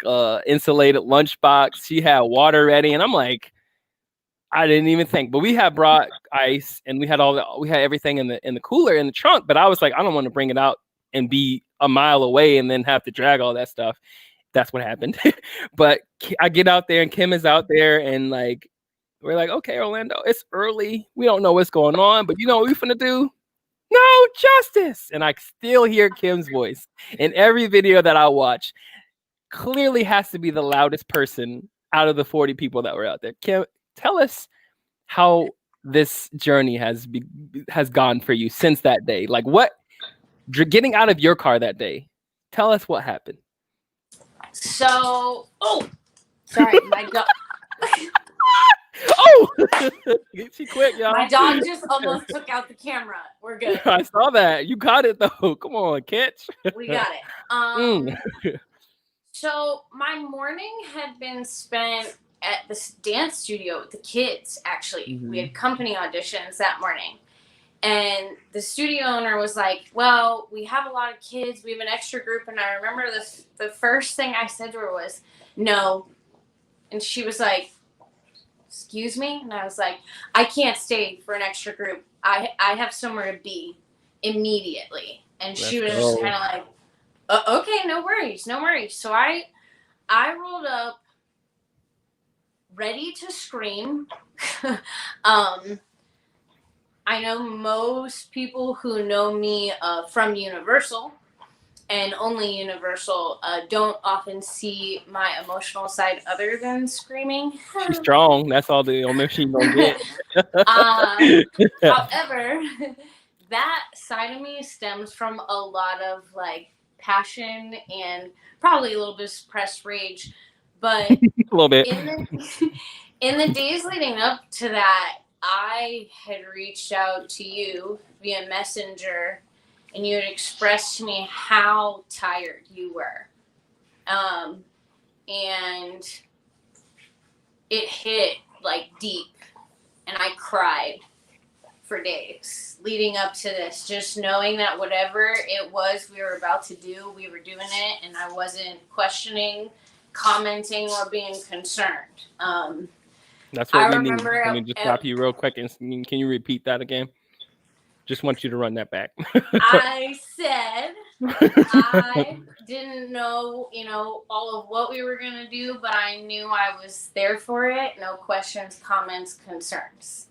Speaker 6: insulated lunchbox. She had water ready. And I'm like, I didn't even think, but we had brought ice and we had everything in the cooler in the trunk. But I was like, I don't want to bring it out and be a mile away and then have to drag all that stuff. That's what happened. But I get out there and Kim is out there and like, we're like, okay, Orlando, it's early. We don't know what's going on, but you know what we finna do? No justice. And I still hear Kim's voice in every video that I watch. Clearly has to be the loudest person out of the 40 people that were out there. Kim, tell us how this journey has gone for you since that day. Like what, getting out of your car that day, tell us what happened.
Speaker 11: So, sorry, my dog.
Speaker 6: Oh, she quick, y'all.
Speaker 11: My dog just almost took out the camera. We're good.
Speaker 6: I saw that. You got it though. Come on, catch.
Speaker 11: We got it. So my morning had been spent at this dance studio with the kids. Actually, we had company auditions that morning, and the studio owner was like, "Well, we have a lot of kids. We have an extra group." And I remember the first thing I said to her was, "No," and she was like, "Excuse me?" And I was like, "I can't stay for an extra group. I have somewhere to be immediately." And she was just kind of like, "Okay, no worries, no worries." So I rolled up, ready to scream. I know most people who know me from Universal, and only Universal, don't often see my emotional side other than screaming.
Speaker 6: She's strong. That's all the only she's gonna get.
Speaker 11: However, that side of me stems from a lot of like passion and probably a little bit of suppressed rage. But
Speaker 6: a little bit.
Speaker 11: In the days leading up to that, I had reached out to you via Messenger, and you had expressed to me how tired you were. And it hit like deep, and I cried for days leading up to this, just knowing that whatever it was we were about to do, we were doing it, and I wasn't questioning, commenting, or being concerned.
Speaker 6: That's what we need. Let me just stop you real quick. And can you repeat that again? Just want you to run that back.
Speaker 11: I said I didn't know, all of what we were going to do, but I knew I was there for it. No questions, comments, concerns.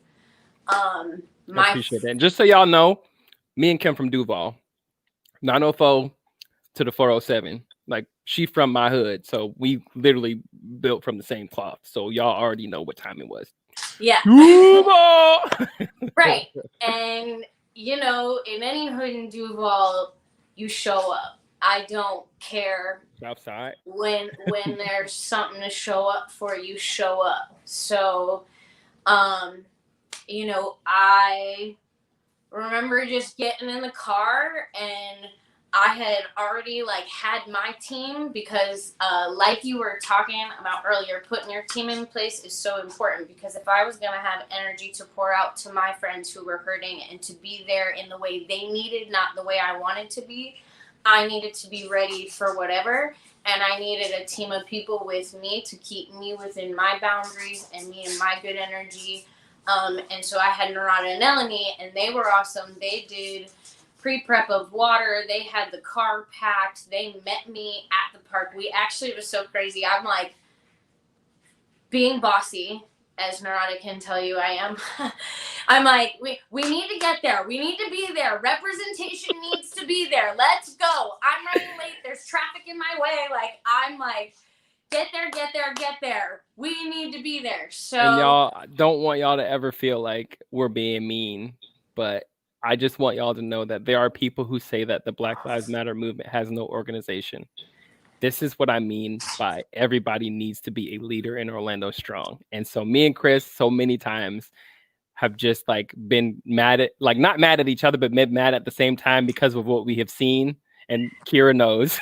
Speaker 6: I appreciate that. And just so y'all know, me and Kim from Duval, 904 to the 407. Like, she from my hood, so we literally built from the same cloth. So y'all already know what time it was.
Speaker 11: Yeah. Right. And, in any hood in Duval, you show up. I don't care.
Speaker 6: Outside.
Speaker 11: When there's something to show up for, you show up. So, I remember just getting in the car, and I had already had my team because like you were talking about earlier, putting your team in place is so important, because if I was going to have energy to pour out to my friends who were hurting and to be there in the way they needed, not the way I wanted to be, I needed to be ready for whatever. And I needed a team of people with me to keep me within my boundaries and me in my good energy. And so I had Narada and Eleni, and they were awesome. They did pre-prep of water. They had the car packed. They met me at the park. It was so crazy. I'm like, being bossy, as Neurotic can tell you I am. I'm like, we need to get there. We need to be there. Representation needs to be there. Let's go. I'm running late. There's traffic in my way. Like, I'm like, get there, get there, get there. We need to be there. So,
Speaker 6: and y'all, don't want y'all to ever feel like we're being mean, but I just want y'all to know that there are people who say that the Black Lives Matter movement has no organization. This is what I mean by everybody needs to be a leader in Orlando Strong. And so me and Chris so many times have just like been mad at, like not mad at each other, but mad at the same time because of what we have seen. And Kira knows,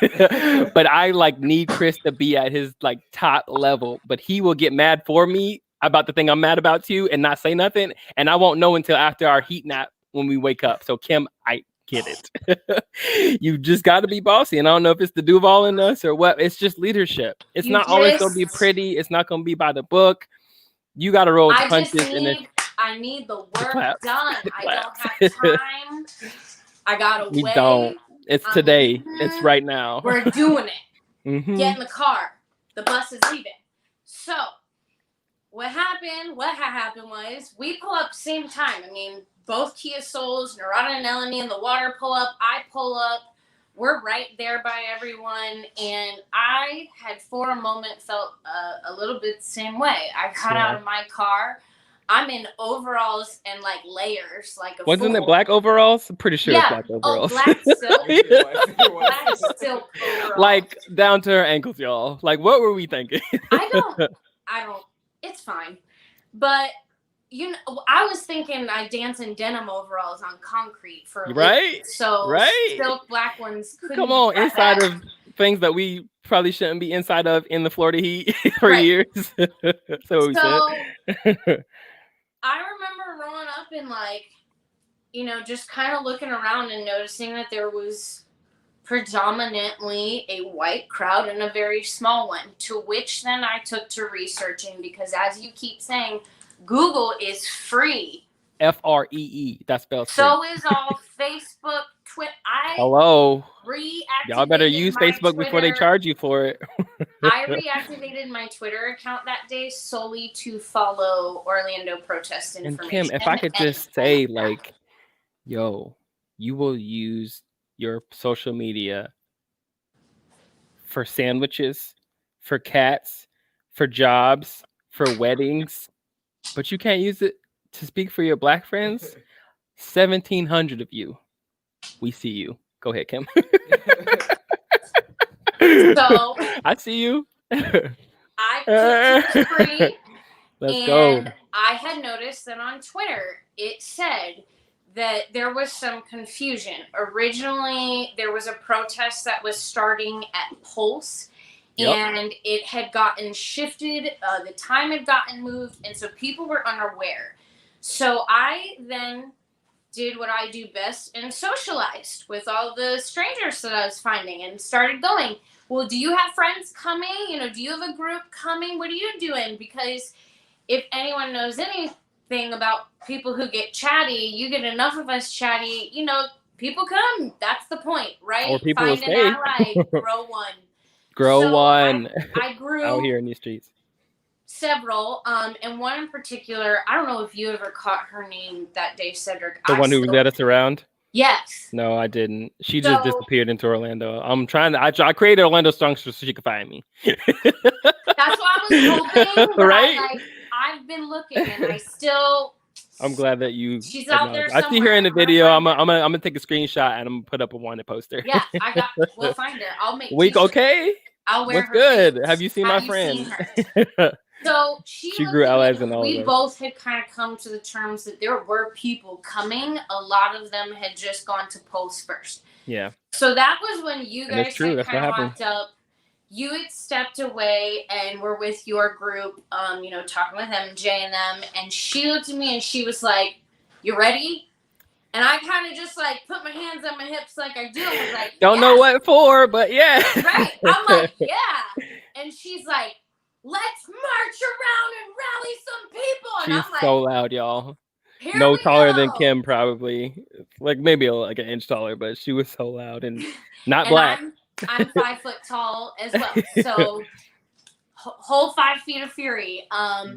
Speaker 6: but I like need Chris to be at his like top level, but he will get mad for me about the thing I'm mad about too and not say nothing. And I won't know until after our heat nap when we wake up. So Kim, I get it. You just got to be bossy. And I don't know if it's the Duval in us or what. It's just leadership. It's not always going to be pretty. It's not going to be by the book. You got to roll with the punches.
Speaker 11: I need the work done. I don't have time. I got to wait.
Speaker 6: We don't. It's today. It's right now.
Speaker 11: We're doing it. Get in the car. The bus is leaving. So what happened was we pull up same time. I mean, both Kia Souls, Narada and Eleni in the water pull up. I pull up. We're right there by everyone. And I had for a moment felt a little bit the same way. I got out of my car. I'm in overalls and like layers, like a
Speaker 6: Wasn't it black overalls? I'm pretty sure it's black overalls.
Speaker 11: Oh, black silk. Black silk overalls.
Speaker 6: Like down to her ankles, y'all. Like, what were we thinking?
Speaker 11: I don't. It's fine, but you know, I was thinking I dance in denim overalls on concrete for a
Speaker 6: right.
Speaker 11: So
Speaker 6: right,
Speaker 11: silk black ones.
Speaker 6: Come on, inside of things that we probably shouldn't be inside of in the Florida heat for years. So we said.
Speaker 11: I remember rolling up and like, you know, just kind of looking around and noticing that there was predominantly a white crowd and a very small one, to which then I took to researching because as you keep saying, Google is free.
Speaker 6: FREE. That's spelled free.
Speaker 11: So is all Facebook, Twitter.
Speaker 6: Hello.
Speaker 11: Y'all
Speaker 6: better use Facebook before they charge you for it.
Speaker 11: I reactivated my Twitter account that day solely to follow Orlando protest information.
Speaker 6: And Kim, if I could just say, like, yo, you will use your social media for sandwiches, for cats, for jobs, for weddings, but you can't use it to speak for your Black friends. 1,700 of you. We see you. Go ahead, Kim.
Speaker 11: So
Speaker 6: I see you.
Speaker 11: I took to free.
Speaker 6: Let's go.
Speaker 11: I had noticed that on Twitter it said that there was some confusion. Originally, there was a protest that was starting at Pulse, and it had gotten shifted. The time had gotten moved, and so people were unaware. So I then did what I do best and socialized with all the strangers that I was finding and started going, well, do you have friends coming? You know, do you have a group coming? What are you doing? Because if anyone knows anything about people who get chatty, you get enough of us chatty, you know, people come. That's the point, right?
Speaker 6: Or people
Speaker 11: Find
Speaker 6: will
Speaker 11: an
Speaker 6: stay.
Speaker 11: ally, grow one.
Speaker 6: Grow one.
Speaker 11: I grew
Speaker 6: out here in these streets.
Speaker 11: Several, and one in particular, I don't know if you ever caught her name that day, Cedric.
Speaker 6: The one who led us around?
Speaker 11: Yes.
Speaker 6: No, I didn't. She just disappeared into Orlando. I'm trying to, I created Orlando Strong so she could find me.
Speaker 11: That's what I was hoping.
Speaker 6: Right?
Speaker 11: I've been looking and I still.
Speaker 6: I'm glad that
Speaker 11: she's out there
Speaker 6: I see her in the video. I'm gonna take a screenshot and I'm gonna put up a wanted poster.
Speaker 11: Yeah, we'll find her. I'll make
Speaker 6: okay.
Speaker 11: I'll wear
Speaker 6: What's
Speaker 11: her
Speaker 6: good?
Speaker 11: pants.
Speaker 6: Have you seen my friend?
Speaker 11: So she
Speaker 6: grew allies and all.
Speaker 11: We both had kind of come to the terms that there were people coming. A lot of them had just gone to Pulse first.
Speaker 6: Yeah.
Speaker 11: So that was when you guys
Speaker 6: kind
Speaker 11: of walked up. You had stepped away and were with your group, you know, talking with MJ and them. And she looked at me and she was like, "You ready?" And I kind of just like put my hands on my hips like I do. I was like,
Speaker 6: don't know what for, but yeah.
Speaker 11: Right. I'm like, yeah. And she's like, "Let's march around and rally some people." And
Speaker 6: She's
Speaker 11: I'm like,
Speaker 6: so loud, y'all.
Speaker 11: Here
Speaker 6: no
Speaker 11: we
Speaker 6: taller than
Speaker 11: go.
Speaker 6: Kim, probably. Like maybe like an inch taller, but she was so loud and not
Speaker 11: And
Speaker 6: black.
Speaker 11: I'm 5 foot tall as well. So whole 5 feet of fury.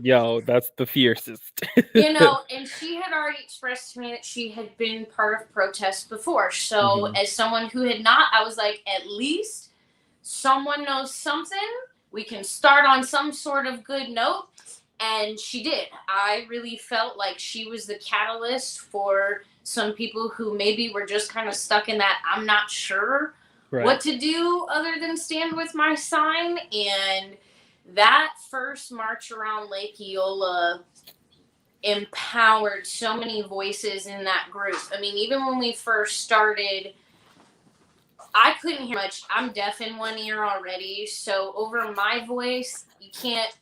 Speaker 6: Yo, that's the fiercest.
Speaker 11: You know, and she had already expressed to me that she had been part of protests before. So as someone who had not, I was like, at least someone knows something. We can start on some sort of good note. And she did. I really felt like she was the catalyst for some people who maybe were just kind of stuck in that I'm not sure what to do other than stand with my sign. And that first march around Lake Eola empowered so many voices in that group. I mean, even when we first started, I couldn't hear much. I'm deaf in one ear already, so over my voice, you can't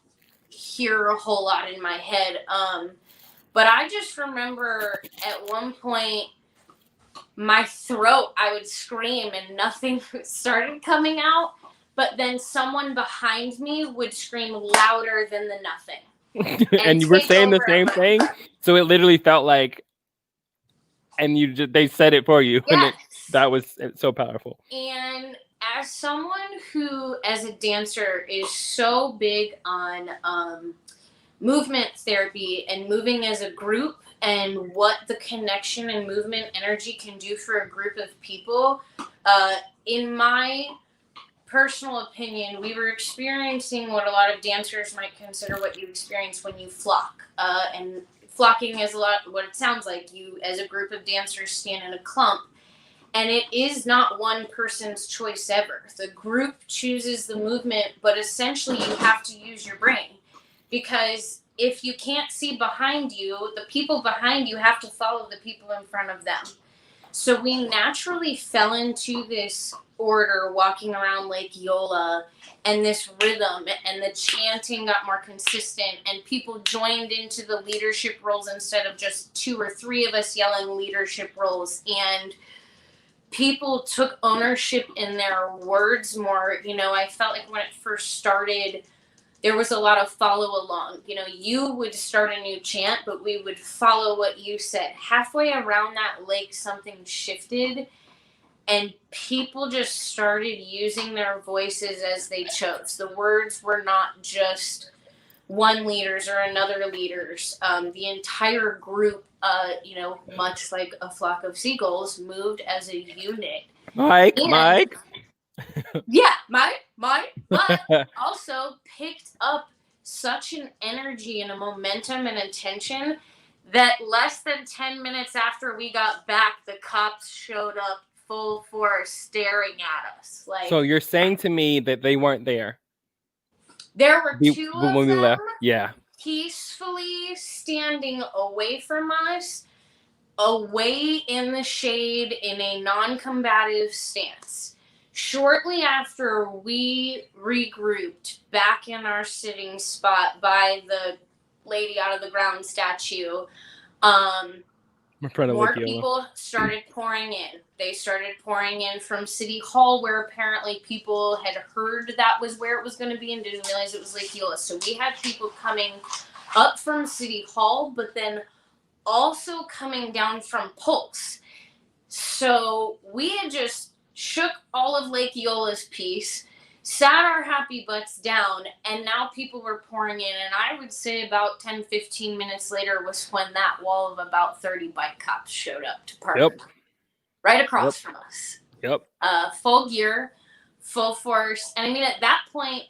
Speaker 11: hear a whole lot in my head. But I just remember at one point, my throat, I would scream and nothing started coming out. But then someone behind me would scream louder than the nothing.
Speaker 6: And you were saying the same thing, so it literally felt like, and they said it for you, and that was so powerful.
Speaker 11: And as someone who, as a dancer, is so big on movement therapy and moving as a group and what the connection and movement energy can do for a group of people, in my personal opinion, we were experiencing what a lot of dancers might consider what you experience when you flock. And flocking is a lot what it sounds like. You, as a group of dancers, stand in a clump. And it is not one person's choice ever. The group chooses the movement, but essentially you have to use your brain. Because if you can't see behind you, the people behind you have to follow the people in front of them. So we naturally fell into this order walking around Lake Eola, and this rhythm and the chanting got more consistent, and people joined into the leadership roles instead of just 2 or 3 of us yelling leadership roles. And people took ownership in their words more. You know, I felt like when it first started, there was a lot of follow along. You know, you would start a new chant, but we would follow what you said. Halfway around that lake, something shifted, and people just started using their voices as they chose. The words were not just one leader's or another leader's. The entire group, you know, much like a flock of seagulls, moved as a unit.
Speaker 6: Mike.
Speaker 11: Yeah, Mike, but also picked up such an energy and a momentum and attention that less than 10 minutes after we got back, the cops showed up full force staring at us. Like,
Speaker 6: so you're saying to me that they weren't there?
Speaker 11: There were 2 of
Speaker 6: when we
Speaker 11: them
Speaker 6: left. Yeah.
Speaker 11: Peacefully standing away from us, away in the shade in a non-combative stance. Shortly after we regrouped back in our sitting spot by the lady out of the ground statue, more people started pouring in. They started pouring in from City Hall, where apparently people had heard that was where it was going to be and didn't realize it was Lake Eola. So we had people coming up from City Hall, but then also coming down from Pulse. So we had just shook all of Lake Eola's peace, sat our happy butts down, and now people were pouring in. And I would say about 10-15 minutes later was when that wall of about 30 bike cops showed up to park right across from us. Full gear, full force. And I mean, at that point,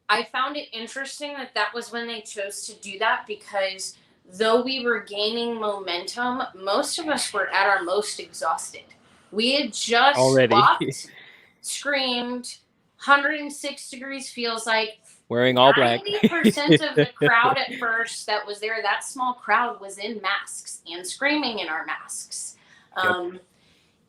Speaker 11: I found it interesting that that was when they chose to do that, because though we were gaining momentum, most of us were at our most exhausted. We had just walked, screamed, 106 degrees feels like.
Speaker 6: Wearing all black.
Speaker 11: 90% of the crowd at first that was there, that small crowd, was in masks and screaming in our masks.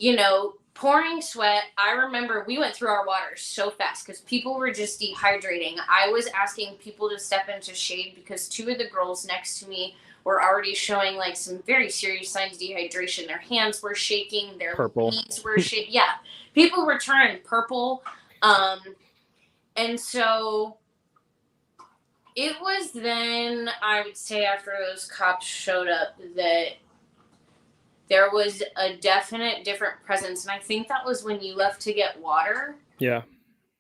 Speaker 11: You know, pouring sweat. I remember we went through our water so fast because people were just dehydrating. I was asking people to step into shade because 2 of the girls next to me were already showing like some very serious signs of dehydration. Their hands were shaking, their knees were shaking. Yeah, people were turning purple. And so it was then, I would say, after those cops showed up, that there was a definite different presence. And I think that was when you left to get water.
Speaker 6: Yeah.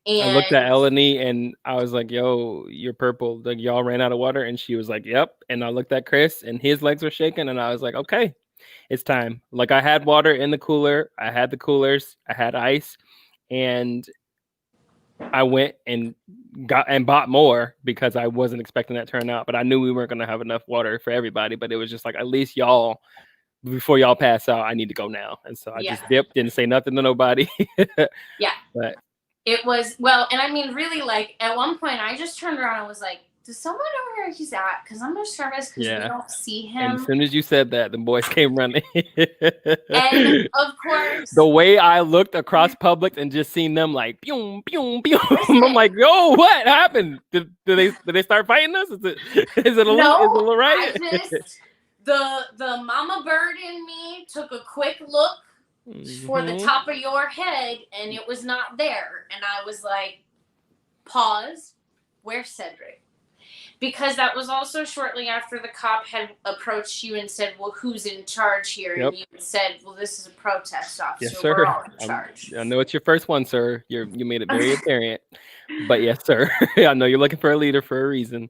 Speaker 11: And
Speaker 6: I looked at Eleni and I was like, yo, you're purple. Like, y'all ran out of water. And she was like, yep. And I looked at Chris and his legs were shaking. And I was like, okay, it's time. Like, I had water in the cooler. I had the coolers. I had ice. And I went and bought more because I wasn't expecting that turnout. But I knew we weren't going to have enough water for everybody. But it was just like, at least y'all, before y'all pass out, I need to go now. And so I just dipped, didn't say nothing to nobody.
Speaker 11: Yeah.
Speaker 6: But
Speaker 11: it was, well, and I mean, really, like, at one point, I just turned around and was like, does someone know where he's at? Because I'm just nervous because we don't see him.
Speaker 6: And as soon as you said that, the boys came running.
Speaker 11: And of course,
Speaker 6: the way I looked across Publix and just seen them like, pew, pew, pew. I'm like, yo, what happened? Did they start fighting us? Is it a little riot?
Speaker 11: The mama bird in me took a quick look for the top of your head, and it was not there. And I was like, pause, where's Cedric? Because that was also shortly after the cop had approached you and said, well, who's in charge here?
Speaker 6: Yep.
Speaker 11: And you said, well, this is a protest officer.
Speaker 6: Yes, sir.
Speaker 11: We're all in charge.
Speaker 6: I know it's your first one, sir. You made it very apparent. But yes, sir. I know you're looking for a leader for a reason.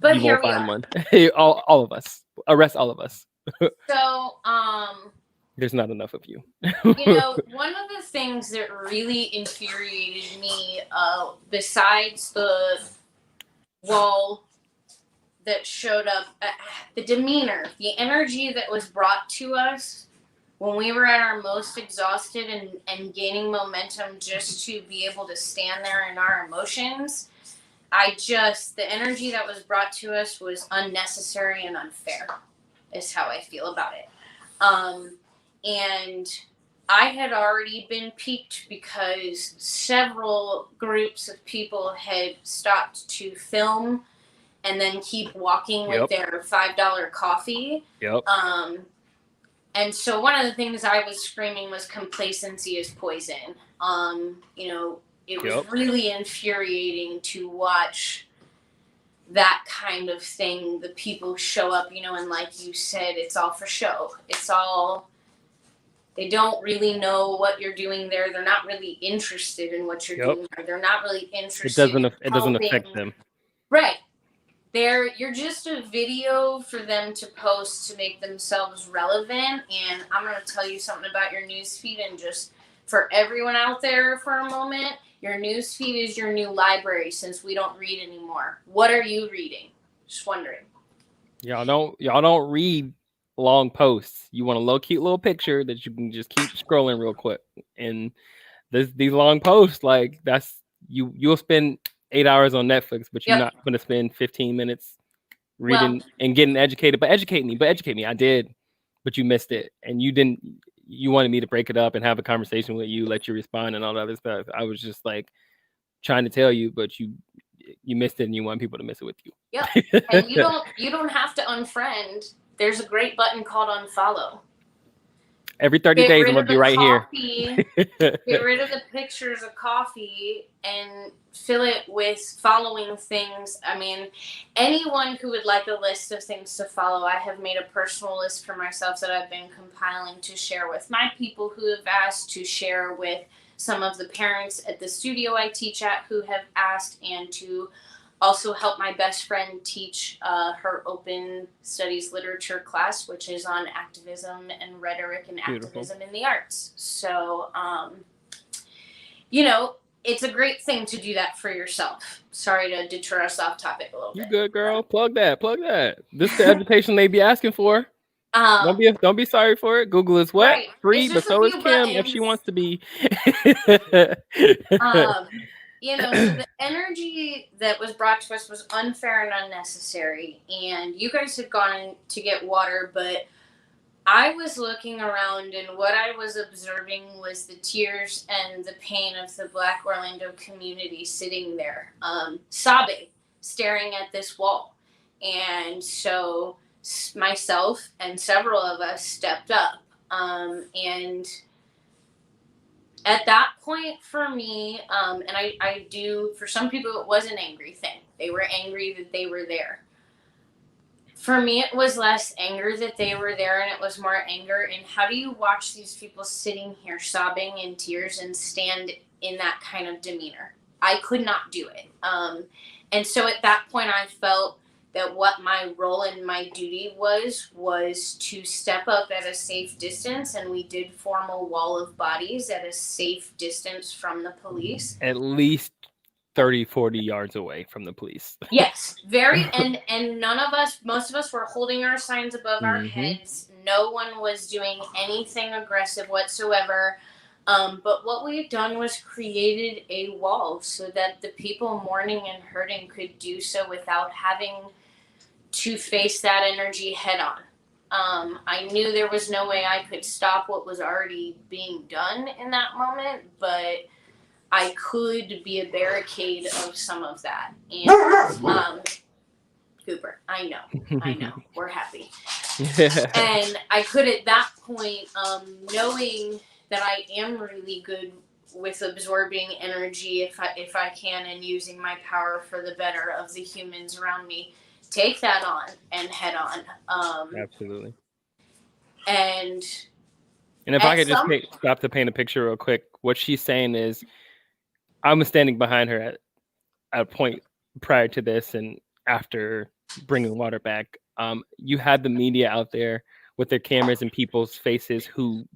Speaker 11: But
Speaker 6: you
Speaker 11: here
Speaker 6: won't
Speaker 11: we
Speaker 6: find
Speaker 11: are.
Speaker 6: one. all of us. Arrest all of us.
Speaker 11: So,
Speaker 6: There's not enough of you.
Speaker 11: you know, one of the things that really infuriated me, besides the wall that showed up, the demeanor, the energy that was brought to us when we were at our most exhausted and gaining momentum just to be able to stand there in our emotions, the energy that was brought to us was unnecessary and unfair, is how I feel about it. And I had already been piqued because several groups of people had stopped to film and then keep walking with their $5 coffee.
Speaker 6: Yep.
Speaker 11: And so one of the things I was screaming was complacency is poison. You know, it was really infuriating to watch that kind of thing. The people show up, you know, and like you said, it's all for show. They don't really know what you're doing there. They're not really interested in what you're doing there. They're not really interested.
Speaker 6: It doesn't affect them.
Speaker 11: Right. You're just a video for them to post to make themselves relevant. And I'm going to tell you something about your newsfeed, and just for everyone out there for a moment, your newsfeed is your new library since we don't read anymore. What are you reading? Just wondering.
Speaker 6: Y'all don't read long posts. You want a cute little picture that you can just keep scrolling real quick. And these long posts, like, that's you'll spend 8 hours on Netflix, but you're not going to spend 15 minutes reading and getting educated. But educate me. I did, but you missed it, and you didn't. You wanted me to break it up and have a conversation with you, let you respond, and all that other stuff. I was just like trying to tell you, but you missed it, and you want people to miss it with you.
Speaker 11: Yeah, and you don't have to unfriend. There's a great button called unfollow.
Speaker 6: Every 30 days, I'm gonna be right here.
Speaker 11: Get rid of the pictures of coffee and fill it with following things. I mean, anyone who would like a list of things to follow, I have made a personal list for myself that I've been compiling to share with my people who have asked, to share with some of the parents at the studio I teach at who have asked, and to also help my best friend teach her open studies literature class, which is on activism and rhetoric and activism in the arts. So, you know, it's a great thing to do that for yourself. Sorry to deter us off topic a little bit.
Speaker 6: You good, girl. Plug that. This is the education they be asking for. Don't be sorry for it. Google is what?
Speaker 11: Right.
Speaker 6: Free, but so is Kim
Speaker 11: buttons.
Speaker 6: if she wants to be.
Speaker 11: You know, so the energy that was brought to us was unfair and unnecessary. And you guys had gone to get water, but I was looking around, and what I was observing was the tears and the pain of the Black Orlando community sitting there, sobbing, staring at this wall. And so myself and several of us stepped up. And at that point for me, and I do, for some people it was an angry thing. They were angry that they were there. for me, it was less anger that they were there, and it was more anger. And how do you watch these people sitting here sobbing in tears and stand in that kind of demeanor? I could not do it. And so at that point, I felt that what my role and my duty was to step up at a safe distance, and we did form a wall of bodies at a safe distance from the police.
Speaker 6: At least 30, 40 yards away from the police.
Speaker 11: Yes, very, and none of us, most of us were holding our signs above our heads. No one was doing anything aggressive whatsoever. But what we had done was created a wall so that the people mourning and hurting could do so without having to face that energy head on. I knew there was no way I could stop what was already being done in that moment, but I could be a barricade of some of that. And Cooper, I know, we're happy. And I could at that point, knowing that I am really good with absorbing energy if I can, and using my power for the better of the humans around me, take that on and head on.
Speaker 6: Absolutely.
Speaker 11: And
Speaker 6: if I could just stop to paint a picture real quick, what she's saying is, I was standing behind her at a point prior to this and after bringing water back. You had the media out there with their cameras in people's faces who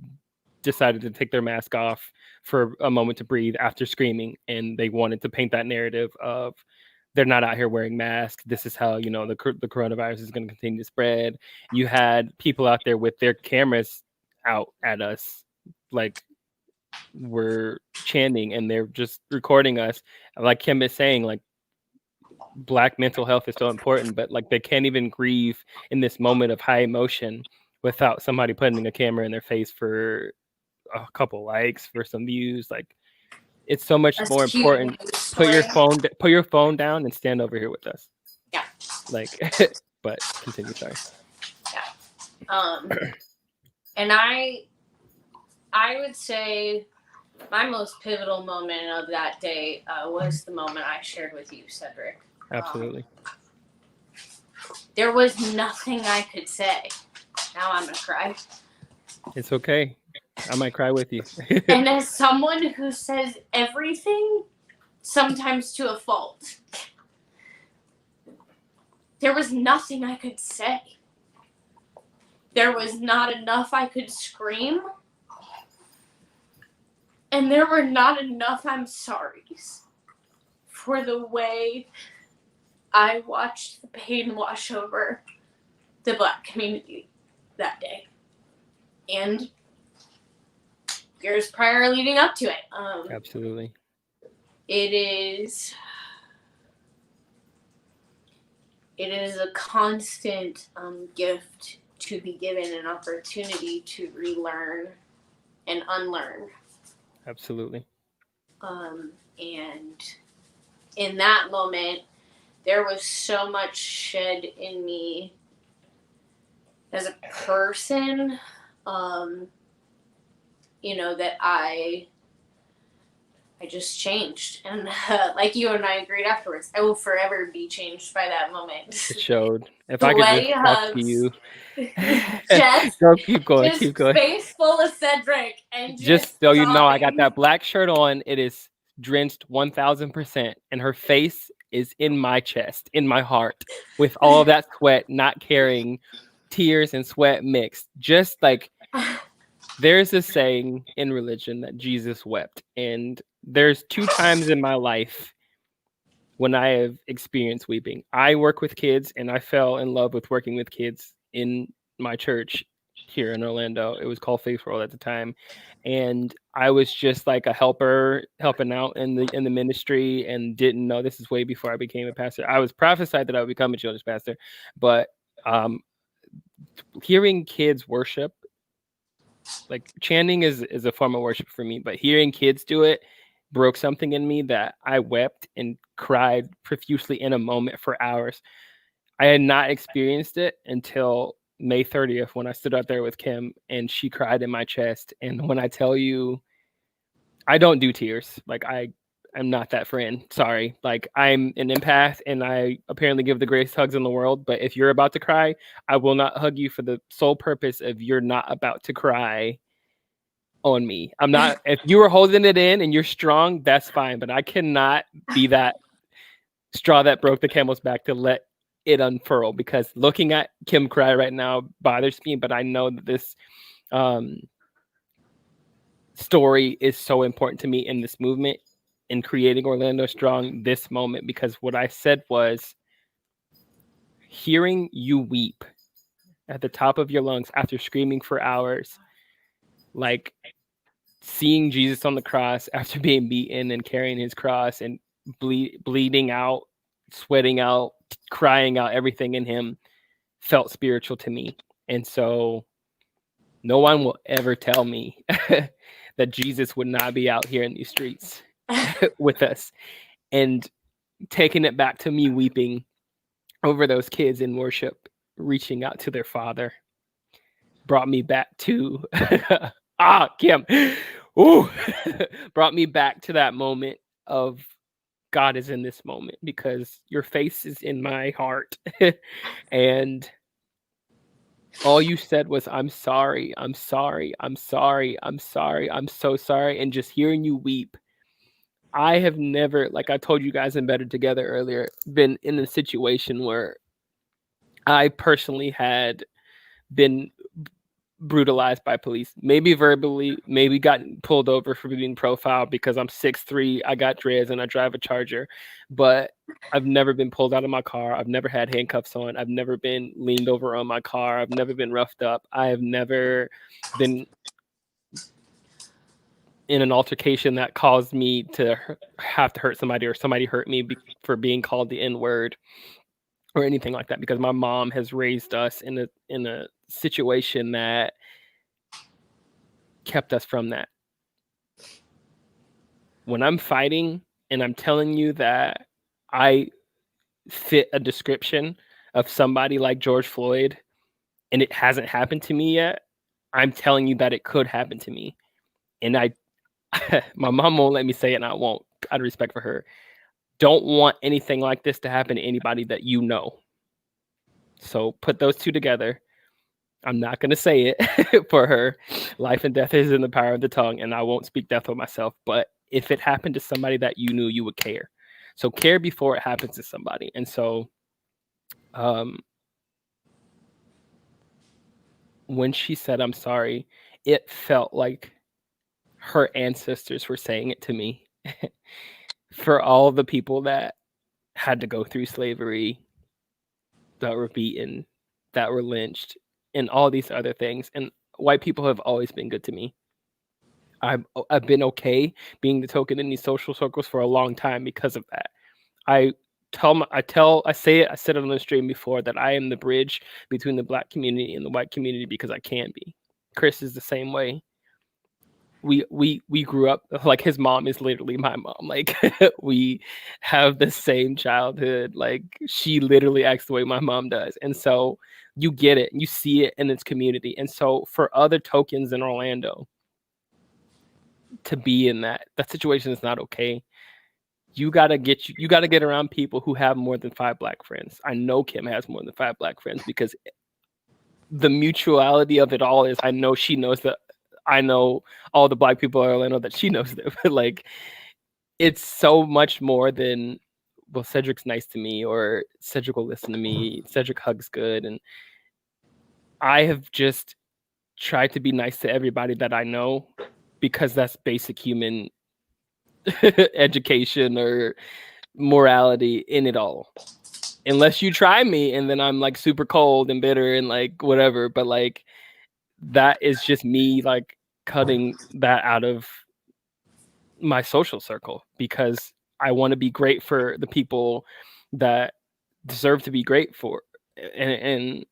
Speaker 6: decided to take their mask off for a moment to breathe after screaming, and they wanted to paint that narrative of they're not out here wearing masks. This is how, the coronavirus is going to continue to spread. You had people out there with their cameras out at us, like we're chanting, and they're just recording us. Like Kim is saying, like, Black mental health is so important, but like they can't even grieve in this moment of high emotion without somebody putting a camera in their face for a couple likes, for some views. Like, it's so much more important. Put your phone down and stand over here with us.
Speaker 11: Yeah.
Speaker 6: Like, but continue. Sorry.
Speaker 11: Yeah. And I would say my most pivotal moment of that day was the moment I shared with you, Cedric.
Speaker 6: Absolutely.
Speaker 11: There was nothing I could say. Now I'm gonna cry.
Speaker 6: It's okay. I might cry with you.
Speaker 11: And as someone who says everything, sometimes to a fault, there was nothing I could say. There was not enough I could scream. And there were not enough I'm sorry's for the way I watched the pain wash over the Black community that day. And years prior leading up to it.
Speaker 6: Absolutely.
Speaker 11: It is a constant gift to be given an opportunity to relearn and unlearn.
Speaker 6: Absolutely.
Speaker 11: And in that moment, there was so much shed in me as a person, that I just changed. And like you and I agreed afterwards, I will forever be changed by that moment.
Speaker 6: It showed. If I could just talk to you.
Speaker 11: Just,
Speaker 6: keep going.
Speaker 11: Face full of Cedric. And
Speaker 6: just so you know, I got that black shirt on. It is drenched 1000%. And her face is in my chest, in my heart, with all of that sweat, not caring, tears and sweat mixed. Just like, there's a saying in religion that Jesus wept. And there's 2 times in my life when I have experienced weeping. I work with kids, and I fell in love with working with kids in my church here in Orlando. It was called Faith World at the time. And I was just like a helper, helping out in the ministry, and didn't know, this is way before I became a pastor. I was prophesied that I would become a children's pastor, but hearing kids worship, like chanting is a form of worship for me, but hearing kids do it broke something in me that I wept and cried profusely in a moment for hours. I had not experienced it until May 30th when I stood out there with Kim and she cried in my chest. And when I tell you, I don't do tears. Like I'm not that friend. Sorry. Like, I'm an empath and I apparently give the greatest hugs in the world. But if you're about to cry, I will not hug you for the sole purpose of you're not about to cry on me. I'm not, if you were holding it in and you're strong, that's fine. But I cannot be that straw that broke the camel's back to let it unfurl, because looking at Kim cry right now bothers me. But I know that this story is so important to me in this movement, in creating Orlando Strong this moment, because what I said was, hearing you weep at the top of your lungs after screaming for hours, like seeing Jesus on the cross after being beaten and carrying his cross and bleeding out, sweating out, crying out everything in him, felt spiritual to me. And so no one will ever tell me that Jesus would not be out here in these streets with us. And taking it back to me weeping over those kids in worship, reaching out to their father, brought me back to Kim. Ooh, brought me back to that moment of God is in this moment, because your face is in my heart. And all you said was, I'm sorry, I'm sorry, I'm sorry, I'm sorry, I'm so sorry. And just hearing you weep, I have never, like I told you guys in Better Together earlier, been in a situation where I personally had been brutalized by police, maybe verbally, maybe got pulled over for being profiled because I'm 6'3", I got dreads and I drive a Charger, but I've never been pulled out of my car. I've never had handcuffs on. I've never been leaned over on my car. I've never been roughed up. I have never been in an altercation that caused me to have to hurt somebody, or somebody hurt me for being called the N-word or anything like that, because my mom has raised us in a situation that kept us from that. When I'm fighting and I'm telling you that I fit a description of somebody like George Floyd and it hasn't happened to me yet, I'm telling you that it could happen to me. And my mom won't let me say it, and I won't, out of respect for her. Don't want anything like this to happen to anybody that you know. So put those two together. I'm not going to say it for her. Life and death is in the power of the tongue, and I won't speak death for myself. But if it happened to somebody that you knew, you would care. So care before it happens to somebody. And so when she said, I'm sorry, it felt like her ancestors were saying it to me. For all the people that had to go through slavery, that were beaten, that were lynched, and all these other things. And white people have always been good to me. I've been okay being the token in these social circles for a long time because of that. I say it, I said it on the stream before, that I am the bridge between the Black community and the white community, because I can be. Chris is the same way. We grew up, like, his mom is literally my mom. Like, we have the same childhood. Like, she literally acts the way my mom does. And so you get it, you see it in its community. And so for other tokens in Orlando to be in that situation is not okay. You gotta get around people who have more than 5 Black friends. I know Kim has more than 5 Black friends, because the mutuality of it all is, I know she knows that I know all the Black people in Orlando, that she knows them. Like, it's so much more than, well, Cedric's nice to me, or Cedric will listen to me. Cedric hugs good. And I have just tried to be nice to everybody that I know, because that's basic human education or morality in it all. Unless you try me, and then I'm like super cold and bitter and like whatever. But like, that is just me, like, cutting that out of my social circle, because I want to be great for the people that deserve to be great for, and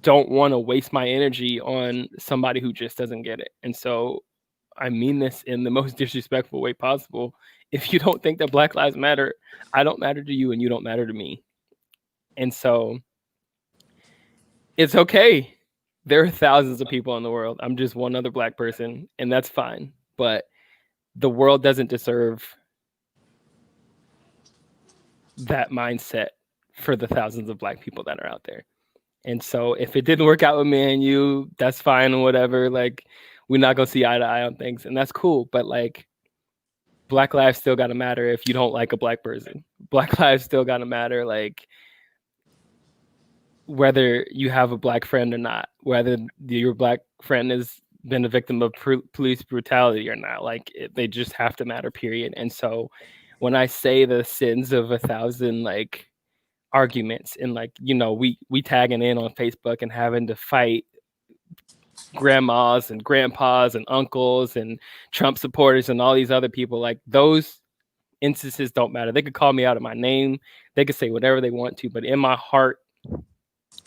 Speaker 6: don't want to waste my energy on somebody who just doesn't get it. And so I mean this in the most disrespectful way possible. If you don't think that Black Lives Matter, I don't matter to you, and you don't matter to me. And so it's okay. There are thousands of people in the world. I'm just one other Black person, and that's fine. But the world doesn't deserve that mindset for the thousands of Black people that are out there. And so if it didn't work out with me and you, that's fine or whatever. Like, we're not gonna see eye to eye on things, and that's cool. But like, Black lives still gotta matter if you don't like a Black person. Black lives still gotta matter, like, whether you have a Black friend or not, whether your Black friend has been a victim of police brutality or not. Like, they just have to matter, period. And so when I say the sins of 1,000 like arguments, and like, you know, we tagging in on Facebook and having to fight grandmas and grandpas and uncles and Trump supporters and all these other people, like, those instances don't matter. They could call me out of my name, they could say whatever they want to, but in my heart,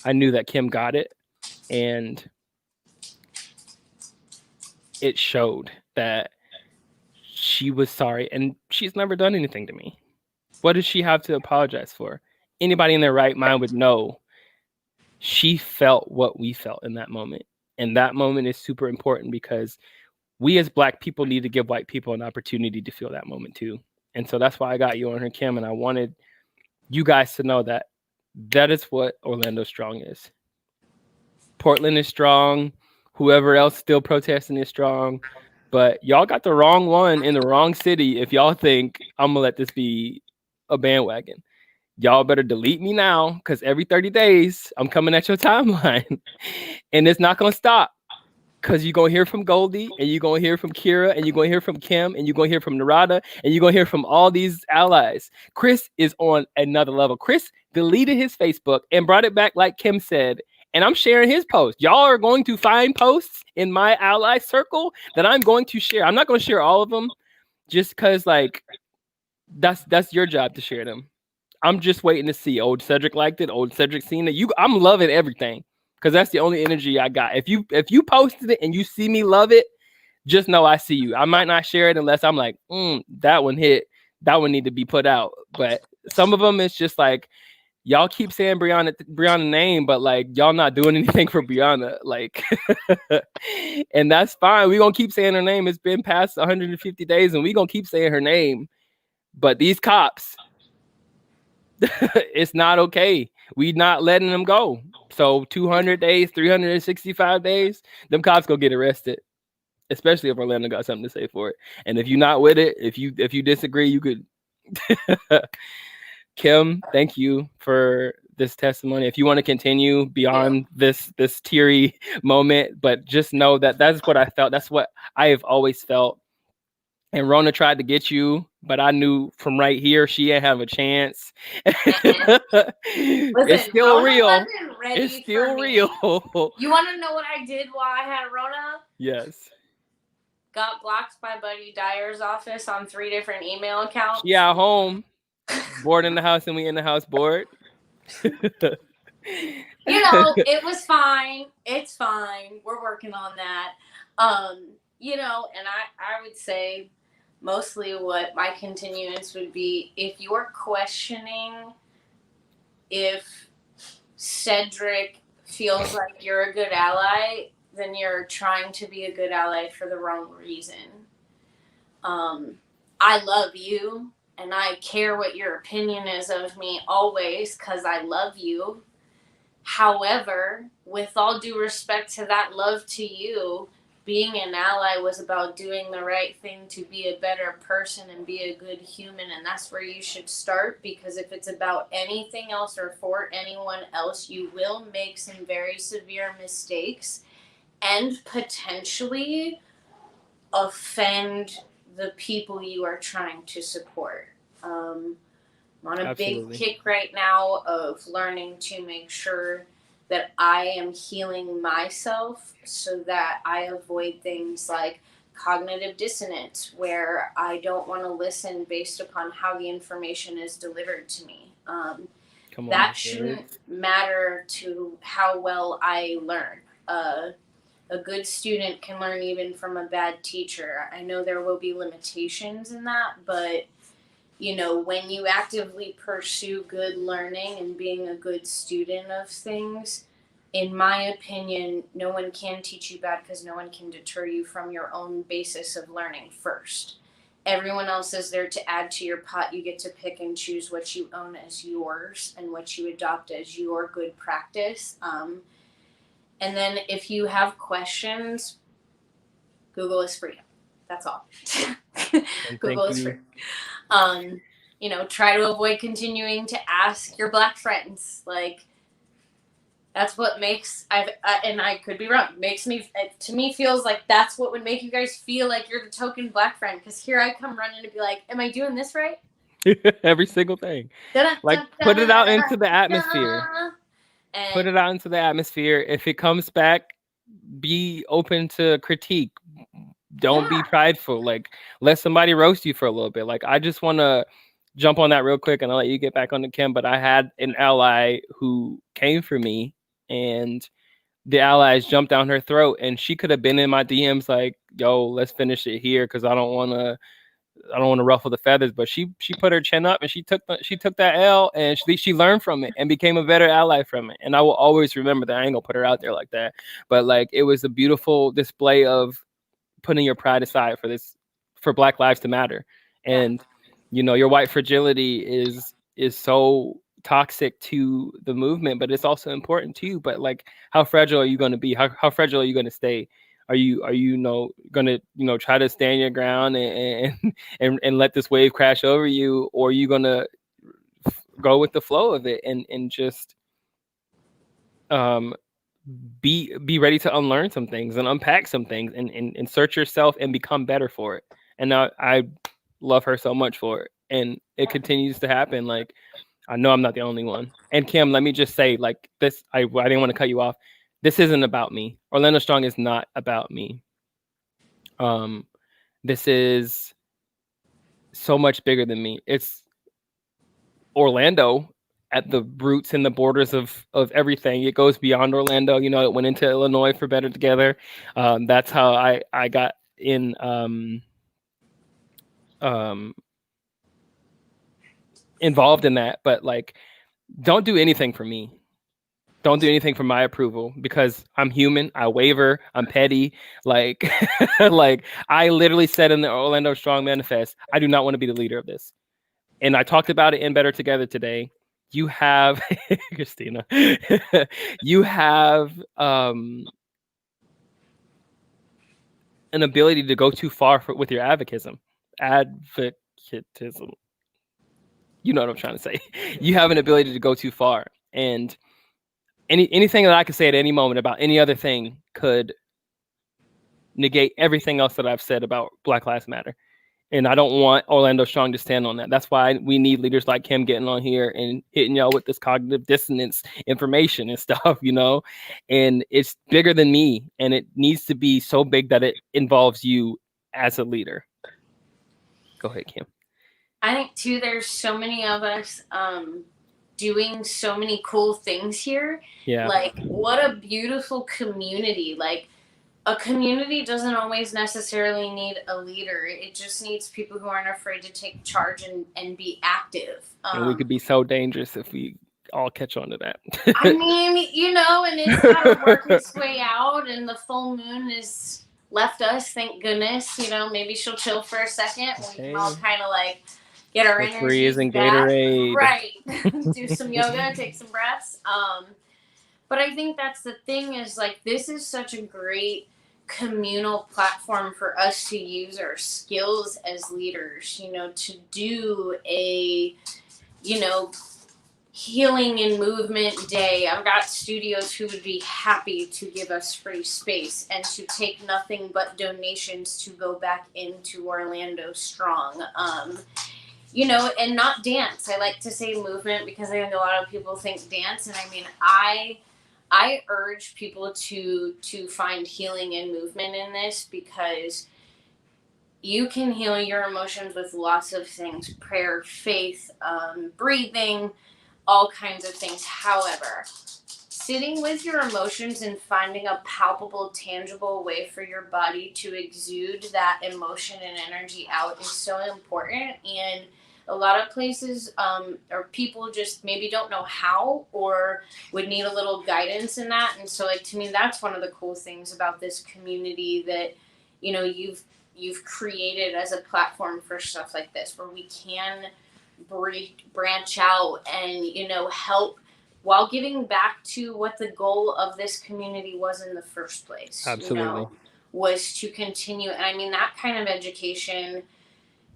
Speaker 6: I knew that Kim got it, and it showed that she was sorry, and she's never done anything to me. What does she have to apologize for? Anybody in their right mind would know she felt what we felt in that moment. And that moment is super important because we as Black people need to give white people an opportunity to feel that moment too. And so that's why I got you on her, Kim, and I wanted you guys to know that that is what Orlando Strong is. Portland is strong. Whoever else still protesting is strong. But y'all got the wrong one in the wrong city if y'all think I'm going to let this be a bandwagon. Y'all better delete me now, because every 30 days, I'm coming at your timeline. And it's not going to stop, because you're going to hear from Goldie, and you're going to hear from Kira, and you're going to hear from Kim, and you're going to hear from Narada, and you're going to hear from all these allies. Chris is on another level. Chris deleted his Facebook and brought it back like Kim said, and I'm sharing his post. Y'all are going to find posts in my ally circle that I'm going to share. I'm not going to share all of them just because, like, that's your job to share them. I'm just waiting to see. Old Cedric liked it. Old Cedric seen it. I'm loving everything because that's the only energy I got. If you posted it and you see me love it, just know I see you. I might not share it unless I'm like, that one hit. That one need to be put out. But some of them, it's just like, y'all keep saying Brianna name, but like, y'all not doing anything for Brianna. Like, and that's fine. We're going to keep saying her name. It's been past 150 days and we're going to keep saying her name. But these cops, it's not okay. We not letting them go. So 200 days, 365 days, them cops go get arrested. Especially if Orlando got something to say for it. And if you're not with it, if you disagree, you could. Kim, thank you for this testimony. If you want to continue beyond this teary moment, but just know that that's what I felt. That's what I have always felt. And Rona tried to get you, but I knew from right here she ain't have a chance. It's still
Speaker 11: Rona
Speaker 6: real.
Speaker 11: wasn't ready
Speaker 6: It's still
Speaker 11: for me.
Speaker 6: real.
Speaker 11: You want to know what I did while I had Rona?
Speaker 6: Yes.
Speaker 11: Got blocked by Buddy Dyer's office on 3 different email accounts.
Speaker 6: Yeah, home. Bored in the house and we in the house bored.
Speaker 11: You know, it was fine. It's fine. We're working on that. You know, and I would say mostly what my continuance would be, if you're questioning if Cedric feels like you're a good ally, then you're trying to be a good ally for the wrong reason. I love you and I care what your opinion is of me always because I love you. However, with all due respect to that love to you, being an ally was about doing the right thing to be a better person and be a good human, and that's where you should start, because if it's about anything else or for anyone else, you will make some very severe mistakes and potentially offend the people you are trying to support. I'm on a big kick right now of learning to make sure that I am healing myself so that I avoid things like cognitive dissonance, where I don't want to listen based upon how the information is delivered to me. That shouldn't matter to how well I learn. A good student can learn even from a bad teacher. I know there will be limitations in that, but you know, when you actively pursue good learning and being a good student of things, in my opinion, no one can teach you bad because no one can deter you from your own basis of learning first. Everyone else is there to add to your pot. You get to pick and choose what you own as yours and what you adopt as your good practice. And then if you have questions, Google is free. That's all. Google is free. Try to avoid continuing to ask your Black friends. Like, that's what makes and I could be wrong. To me feels like that's what would make you guys feel like you're the token Black friend. Because here I come running to be like, am I doing this right?
Speaker 6: Every single thing. Like, put it out into the atmosphere. Put it out into the atmosphere. If it comes back, be open to critique. Don't be prideful. Like, let somebody roast you for a little bit. Like, I just want to jump on that real quick, and I'll let you get back on the Kim. But I had an ally who came for me, and the allies jumped down her throat, and she could have been in my DMs like, "Yo, let's finish it here," because I don't want to ruffle the feathers. But she put her chin up, and she took that L, and she learned from it and became a better ally from it. And I will always remember that. I ain't gonna put her out there like that, but like, it was a beautiful display of putting your pride aside for Black lives to matter. And your white fragility is so toxic to the movement, but it's also important to you. But like, how fragile are you going to be? How fragile are you going to stay? Are you going to try to stand your ground and let this wave crash over you, or are you going to go with the flow of it and just be ready to unlearn some things and unpack some things and search yourself and become better for it? And now I love her so much for it, and it continues to happen. Like, I know I'm not the only one. And Kim, let me just say, like, this, I didn't want to cut you off. This isn't about me. Orlando Strong is not about me. This is so much bigger than me. It's Orlando at the roots and the borders of everything. It goes beyond Orlando. It went into Illinois for Better Together. That's how I got in involved in that. But like, don't do anything for me. Don't do anything for my approval, because I'm human. I waver. I'm petty. Like, like, I literally said in the Orlando Strong Manifest, I do not want to be the leader of this. And I talked about it in Better Together today. You have Christina. You have an ability to go too far with your advocatism. You know what I'm trying to say. You have an ability to go too far, and anything that I could say at any moment about any other thing could negate everything else that I've said about Black Lives Matter. And I don't want Orlando Strong to stand on that. That's why we need leaders like Kim getting on here and hitting y'all with this cognitive dissonance information and stuff, and it's bigger than me, and it needs to be so big that it involves you as a leader. Go ahead, Kim.
Speaker 11: I think too, there's so many of us doing so many cool things here.
Speaker 6: Yeah.
Speaker 11: Like, what a beautiful community. Like, a community doesn't always necessarily need a leader. It just needs people who aren't afraid to take charge and be active.
Speaker 6: And we could be so dangerous if we all catch on to that.
Speaker 11: I mean, and it's got to work its way out, and the full moon has left us, thank goodness. Maybe she'll chill for a second. We can all kind of like get our energy
Speaker 6: and
Speaker 11: back.
Speaker 6: Gatorade.
Speaker 11: Right. Do some yoga, take some breaths. But I think that's the thing, is like, this is such a great communal platform for us to use our skills as leaders, to do a, healing and movement day. I've got studios who would be happy to give us free space and to take nothing but donations to go back into Orlando Strong. And not dance. I like to say movement because I think a lot of people think dance. And I mean, I urge people to find healing and movement in this, because you can heal your emotions with lots of things: prayer, faith, breathing, all kinds of things. However, sitting with your emotions and finding a palpable, tangible way for your body to exude that emotion and energy out is so important. And a lot of places or people just maybe don't know how, or would need a little guidance in that. And so, like, to me, that's one of the cool things about this community, that you've you've created as a platform for stuff like this, where we can branch out and, you know, help while giving back to what the goal of this community was in the first place.
Speaker 6: Absolutely.
Speaker 11: You know, was to continue. And I mean, that kind of education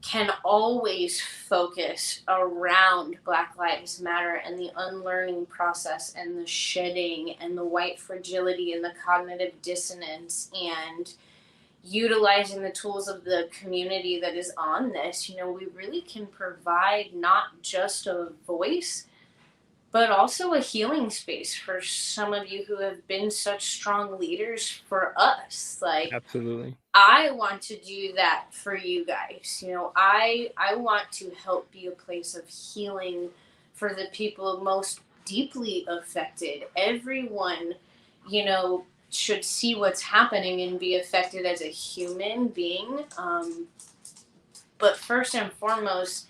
Speaker 11: can always focus around Black Lives Matter and the unlearning process and the shedding and the white fragility and the cognitive dissonance and utilizing the tools of the community that is on this. You know, we really can provide not just a voice, but also a healing space for some of you who have been such strong leaders for us. Like,
Speaker 6: absolutely.
Speaker 11: I want to do that for you guys. You know, I want to help be a place of healing for the people most deeply affected. Everyone, you know, should see what's happening and be affected as a human being. But first and foremost,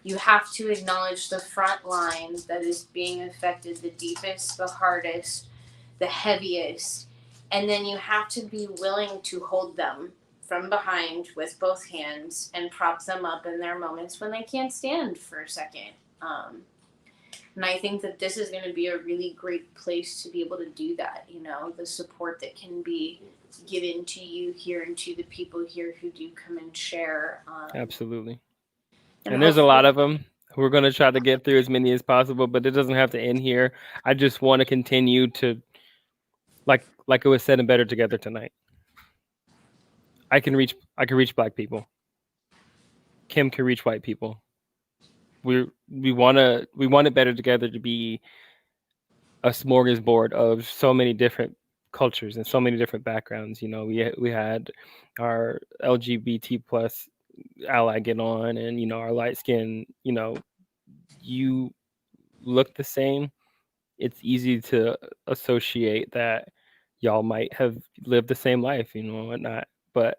Speaker 11: you have to acknowledge the front line that is being affected the deepest, the hardest, the heaviest. And then you have to be willing to hold them from behind with both hands and prop them up in their moments when they can't stand for a second. And I think that this is going to be a really great place to be able to do that. You know, the support that can be given to you here and to the people here who do come and share.
Speaker 6: Absolutely. And there's a lot of them. We're going to try to get through as many as possible, but it doesn't have to end here. I just want to continue to, like it was said in Better Together tonight. I can reach Black people. Kim can reach white people. We want it Better Together to be a smorgasbord of so many different cultures and so many different backgrounds. You know, we had our LGBT plus ally get on, and, you know, our light skin, you know, you look the same. It's easy to associate that y'all might have lived the same life, you know, whatnot. But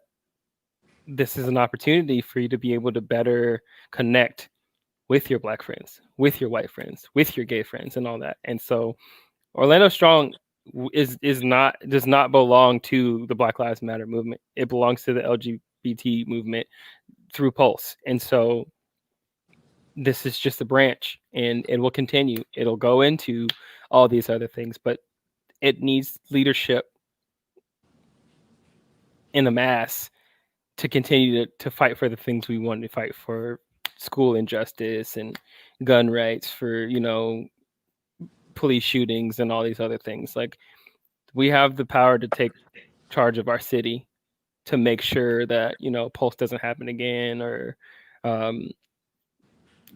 Speaker 6: this is an opportunity for you to be able to better connect with your Black friends, with your white friends, with your gay friends, and all that. And so Orlando Strong does not belong to the Black Lives Matter movement. It belongs to the LGBT movement through Pulse. And so this is just a branch, and it will continue. It'll go into all these other things, but it needs leadership in the mass to continue to fight for the things we want to fight for: school injustice and gun rights, for, you know, police shootings and all these other things. Like, we have the power to take charge of our city to make sure that, you know, Pulse doesn't happen again, or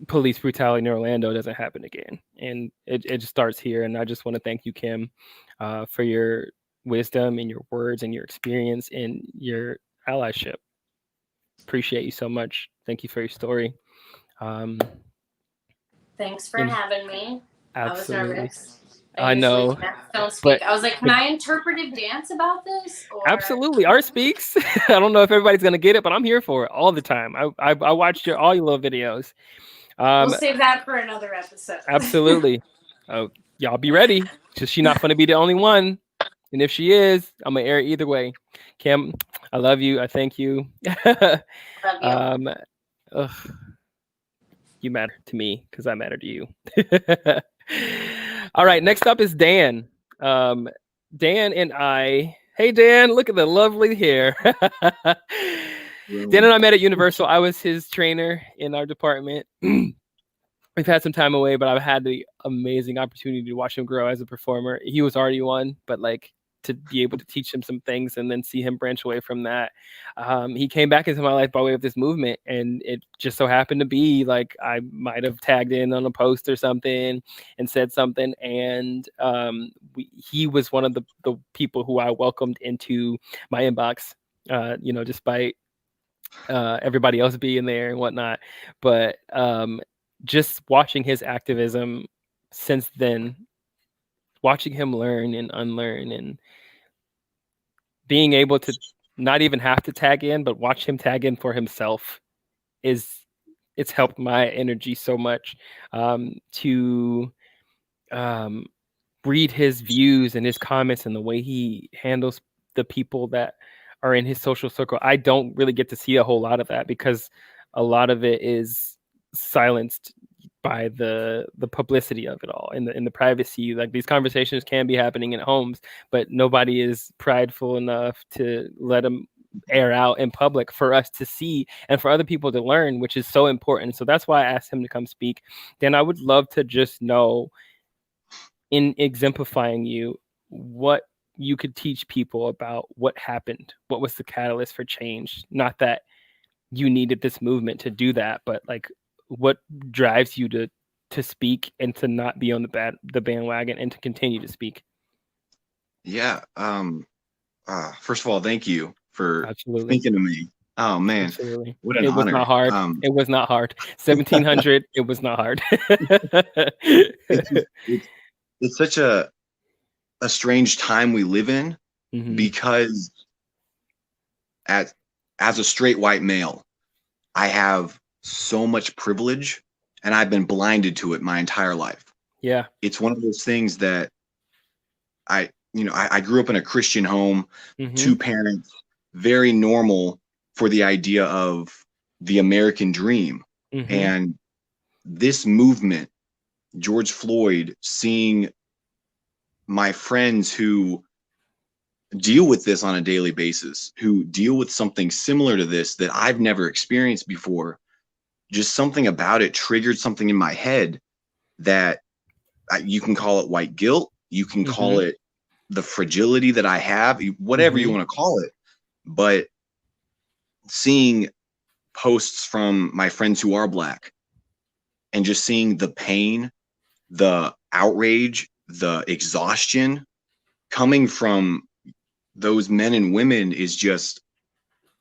Speaker 6: police brutality in Orlando doesn't happen again. And it just starts here. And I just want to thank you, Kim, for your wisdom and your words and your experience and your allyship. Appreciate you so much. Thank you for your story.
Speaker 11: Thanks for having me.
Speaker 6: Absolutely.
Speaker 11: I was nervous.
Speaker 6: I know.
Speaker 11: Don't speak. I was like, can I interpretive dance about this? Or...
Speaker 6: Absolutely. Art speaks. I don't know if everybody's going to get it, but I'm here for it all the time. I watched all your little videos.
Speaker 11: We'll save that for another episode.
Speaker 6: Absolutely. Oh, y'all be ready. She's not going to be the only one. And if she is, I'm going to air it either way. Kim, I love you. I thank you.
Speaker 11: Love you.
Speaker 6: You matter to me because I matter to you. All right. Next up is Dan. Dan and I. Hey, Dan, look at the lovely hair. Dan and I met at Universal. I was his trainer in our department. We've had some time away, but I've had the amazing opportunity to watch him grow as a performer. He was already one, but like, to be able to teach him some things and then see him branch away from that. He came back into my life by way of this movement, and it just so happened to be like I might have tagged in on a post or something and said something, and he was one of the people who I welcomed into my inbox, you know, despite everybody else being there and whatnot. But just watching his activism since then, watching him learn and unlearn, and being able to not even have to tag in, but watch him tag in for himself, it's helped my energy so much to read his views and his comments and the way he handles the people that are in his social circle, I don't really get to see a whole lot of that because a lot of it is silenced by the publicity of it all and the privacy. Like these conversations can be happening in homes, but nobody is prideful enough to let them air out in public for us to see and for other people to learn, which is so important. So that's why I asked him to come speak. Dan, I would love to just know, in exemplifying you, what you could teach people about what happened, what was the catalyst for change. Not that you needed this movement to do that, but like what drives you to speak and to not be on the bandwagon and to continue to speak.
Speaker 12: Yeah. First of all, thank you for
Speaker 6: Absolutely.
Speaker 12: thinking of me. Oh man,
Speaker 6: Absolutely.
Speaker 12: what an
Speaker 6: It
Speaker 12: honor.
Speaker 6: was not hard. It was not hard. 1700. It was not hard.
Speaker 12: It's such a strange time we live in because as a straight white male, I have so much privilege and I've been blinded to it my entire life.
Speaker 6: Yeah.
Speaker 12: It's one of those things that I grew up in a Christian home, 2 parents, very normal for the idea of the American dream. And this movement, George Floyd, seeing my friends who deal with this on a daily basis, who deal with something similar to this that I've never experienced before, just something about it triggered something in my head that you can call it white guilt, you can call it the fragility that I have, whatever you want to call it. But seeing posts from my friends who are Black and just seeing the pain, the outrage, the exhaustion coming from those men and women is just,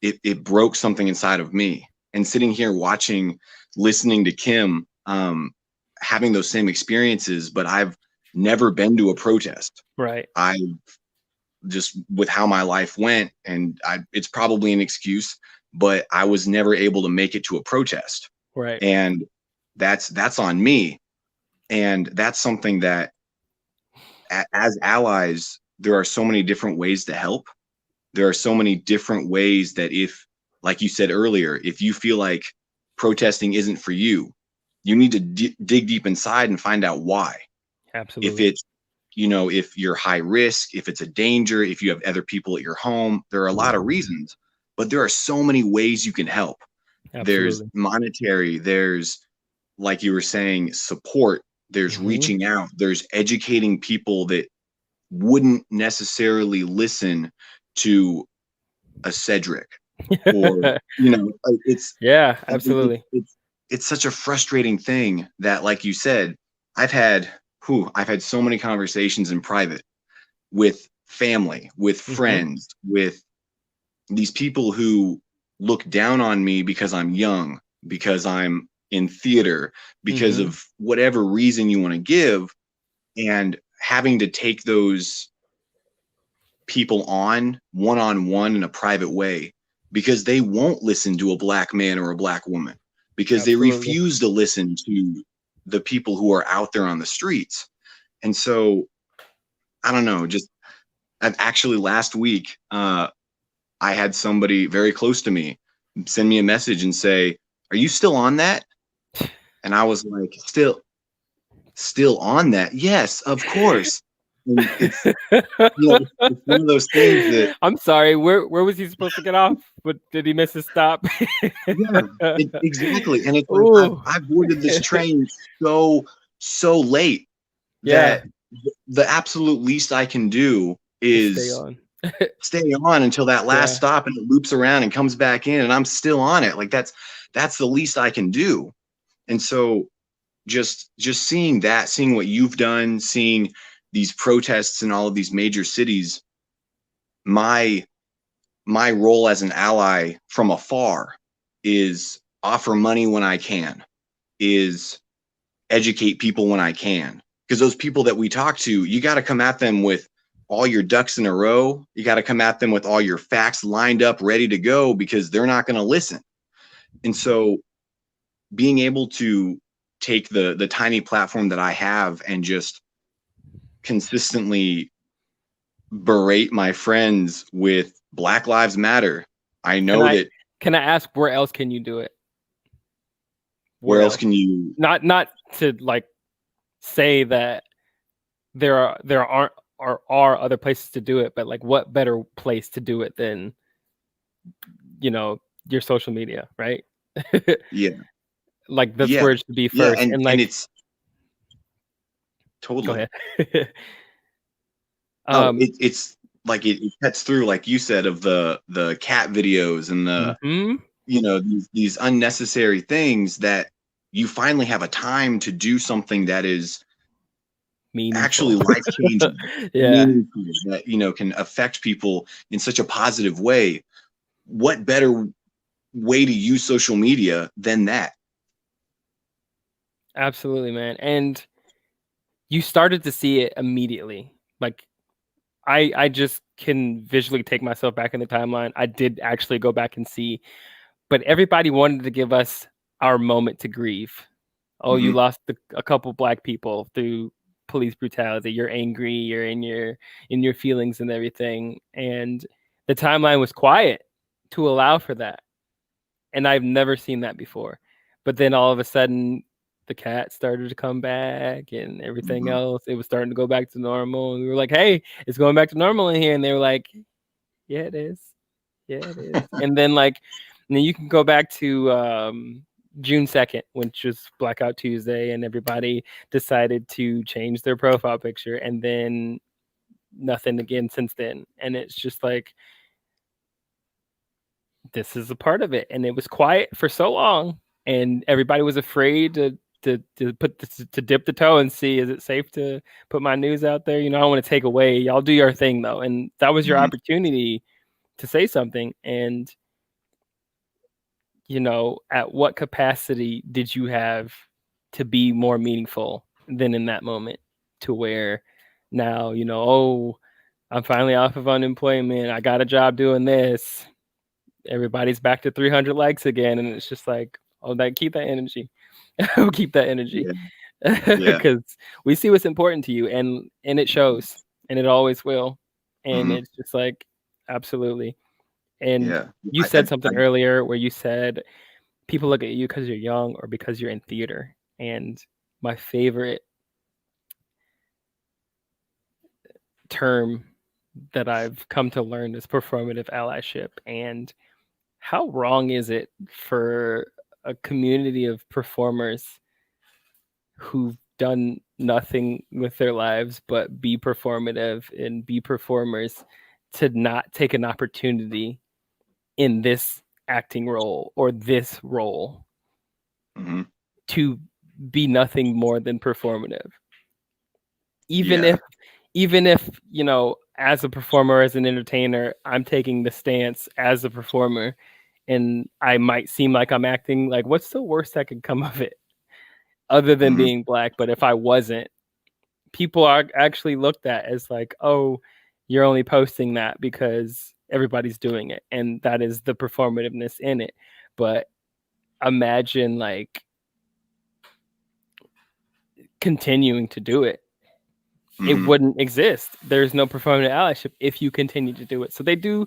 Speaker 12: it broke something inside of me. And sitting here watching, listening to Kim, having those same experiences, but I've never been to a protest.
Speaker 6: Right.
Speaker 12: I just, with how my life went, and it's probably an excuse, but I was never able to make it to a protest.
Speaker 6: Right.
Speaker 12: And that's on me. And that's something that as allies, there are so many different ways to help. There are so many different ways that if, like you said earlier, if you feel like protesting isn't for you, you need to dig deep inside and find out why.
Speaker 6: Absolutely.
Speaker 12: If it's, if you're high risk, if it's a danger, if you have other people at your home, there are a lot of reasons, but there are so many ways you can help.
Speaker 6: Absolutely.
Speaker 12: There's monetary, there's, like you were saying, support, there's reaching out, there's educating people that wouldn't necessarily listen to a Cedric or, it's,
Speaker 6: yeah, absolutely.
Speaker 12: It's such a frustrating thing that, like you said, I've had so many conversations in private with family, with friends, with these people who look down on me because I'm young, because I'm in theater, because of whatever reason you want to give, and having to take those people on one-on-one in a private way because they won't listen to a Black man or a Black woman, because they refuse to listen to the people who are out there on the streets. And so, I don't know, actually last week, I had somebody very close to me send me a message and say, "Are you still on that?" And I was like, still on that? Yes, of course. And it's, it's one of those things that,
Speaker 6: I'm sorry, where was he supposed to get off? But did he miss his stop?
Speaker 12: Exactly. And it's like, I've boarded this train so late that the absolute least I can do is stay on until that last stop, and it loops around and comes back in, and I'm still on it. Like that's the least I can do. And so just seeing what you've done, seeing these protests in all of these major cities, my role as an ally from afar is offer money when I can, is educate people when I can. Because those people that we talk to, you got to come at them with all your ducks in a row. You got to come at them with all your facts lined up, ready to go, because they're not going to listen. And so being able to take the tiny platform that I have and just consistently berate my friends with Black Lives Matter. I know that.
Speaker 6: Can I ask, where else can you do it?
Speaker 12: Where else can you?
Speaker 6: Not to like say that there are other places to do it, but like, what better place to do it than, you know, your social media, right?
Speaker 12: Yeah.
Speaker 6: Like, that's where it should be first.
Speaker 12: Yeah, and
Speaker 6: like,
Speaker 12: it's totally.
Speaker 6: Go ahead.
Speaker 12: It's like it cuts through, like you said, of the cat videos and the you know, these unnecessary things, that you finally have a time to do something that is
Speaker 6: meaningful.
Speaker 12: Actually life changing, meaningful, that, you know, can affect people in such a positive way. What better way to use social media than that?
Speaker 6: Absolutely, man. And you started to see it immediately. Like, I just can visually take myself back in the timeline. I did actually go back and see, but everybody wanted to give us our moment to grieve. Oh, you lost a couple Black people through police brutality. You're angry. You're in your feelings and everything. And the timeline was quiet to allow for that. And I've never seen that before. But then all of a sudden, the cat started to come back and everything else. It was starting to go back to normal. And we were like, hey, it's going back to normal in here. And they were like, yeah, it is. Yeah, it is. And then you can go back to June 2nd, which was Blackout Tuesday, and everybody decided to change their profile picture, and then nothing again since then. And it's just like, this is a part of it. And it was quiet for so long, and everybody was afraid to dip the toe and see, is it safe to put my news out there? You know, I don't want to take away. Y'all do your thing though. And that was your opportunity to say something. And, you know, at what capacity did you have to be more meaningful than in that moment, to where now, you know, oh, I'm finally off of unemployment. I got a job doing this. Everybody's back to 300 likes again. And it's just like, oh, keep that energy. Keep that energy. Because we see what's important to you, and it shows, and it always will. And it's just like, absolutely. And you said something earlier where you said people look at you because you're young or because you're in theater. And my favorite term that I've come to learn is performative allyship. And how wrong is it for a community of performers who've done nothing with their lives but be performative and be performers to not take an opportunity in this acting role or this role to be nothing more than performative? Even if, you know, as a performer, as an entertainer, I'm taking the stance as a performer and I might seem like I'm acting, like, what's the worst that could come of it other than being Black? But if I wasn't, people are actually looked at as like, oh, you're only posting that because everybody's doing it, and that is the performativeness in it. But imagine like continuing to do it. It wouldn't exist. There's no performative allyship if you continue to do it. So they do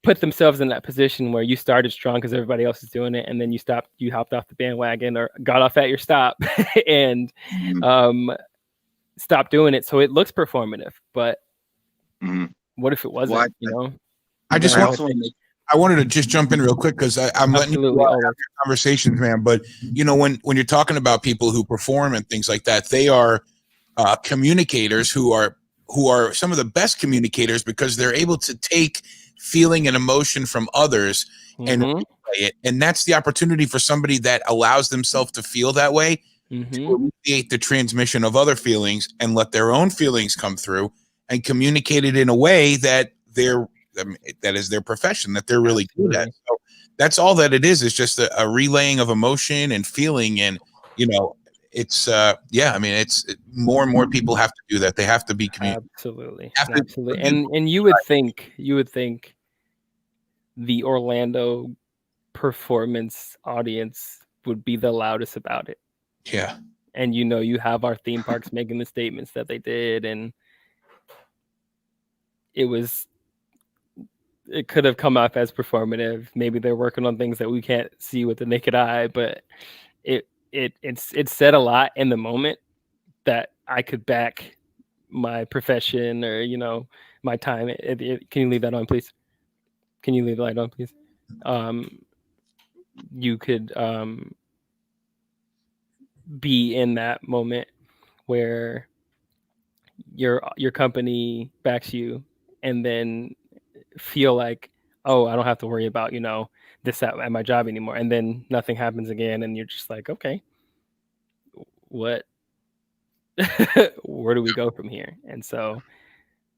Speaker 6: put themselves in that position where you started strong because everybody else is doing it, and then you hopped off the bandwagon or got off at your stop and stopped doing it. So it looks performative, but what if it wasn't?
Speaker 9: Well,
Speaker 6: you know,
Speaker 9: I wanted to just jump in real quick because I'm letting you have your conversations, man. But you know, when you're talking about people who perform and things like that, they are communicators who are some of the best communicators because they're able to take feeling and emotion from others and replay it. And that's the opportunity for somebody that allows themselves to feel that way to alleviate the transmission of other feelings and let their own feelings come through and communicate it in a way that that is their profession, that they're really good at. So that's all that it is just a relaying of emotion and feeling. And, you know, it's I mean, it's more and more people have to do that. They have to be
Speaker 6: absolutely. And you would think the Orlando performance audience would be the loudest about it.
Speaker 9: Yeah.
Speaker 6: And you know, you have our theme parks making the statements that they did, and it was it could have come off as performative. Maybe they're working on things that we can't see with the naked eye, but it said a lot in the moment that I could back my profession or, you know, my time. Can you leave that on, please? Can you leave the light on, please? You could be in that moment where your company backs you, and then feel like, oh, I don't have to worry about, you know, this at my job anymore, and then nothing happens again, and you're just like, okay, what? Where do we go from here? And so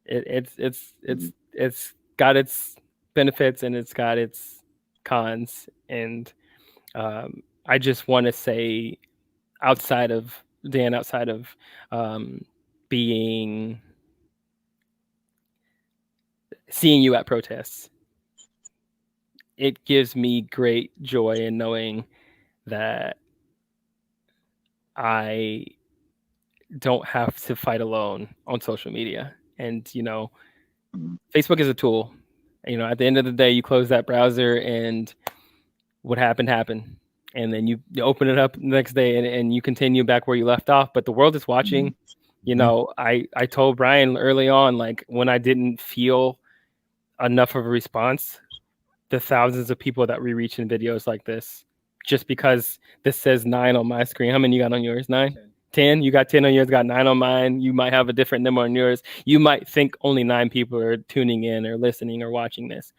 Speaker 6: it's got its benefits and it's got its cons, and I just want to say, outside of being seeing you at protests, it gives me great joy in knowing that I don't have to fight alone on social media. And, you know, Facebook is a tool. You know, at the end of the day, you close that browser and what happened happened. And then you open it up the next day and you continue back where you left off. But the world is watching. You know, I told Brian early on, like, when I didn't feel enough of a response, the thousands of people that we reach in videos like this, just because this says 9 on my screen. How many you got on yours? 9? 10? You got 10 on yours, got 9 on mine. You might have a different number on yours. You might think only 9 people are tuning in or listening or watching this.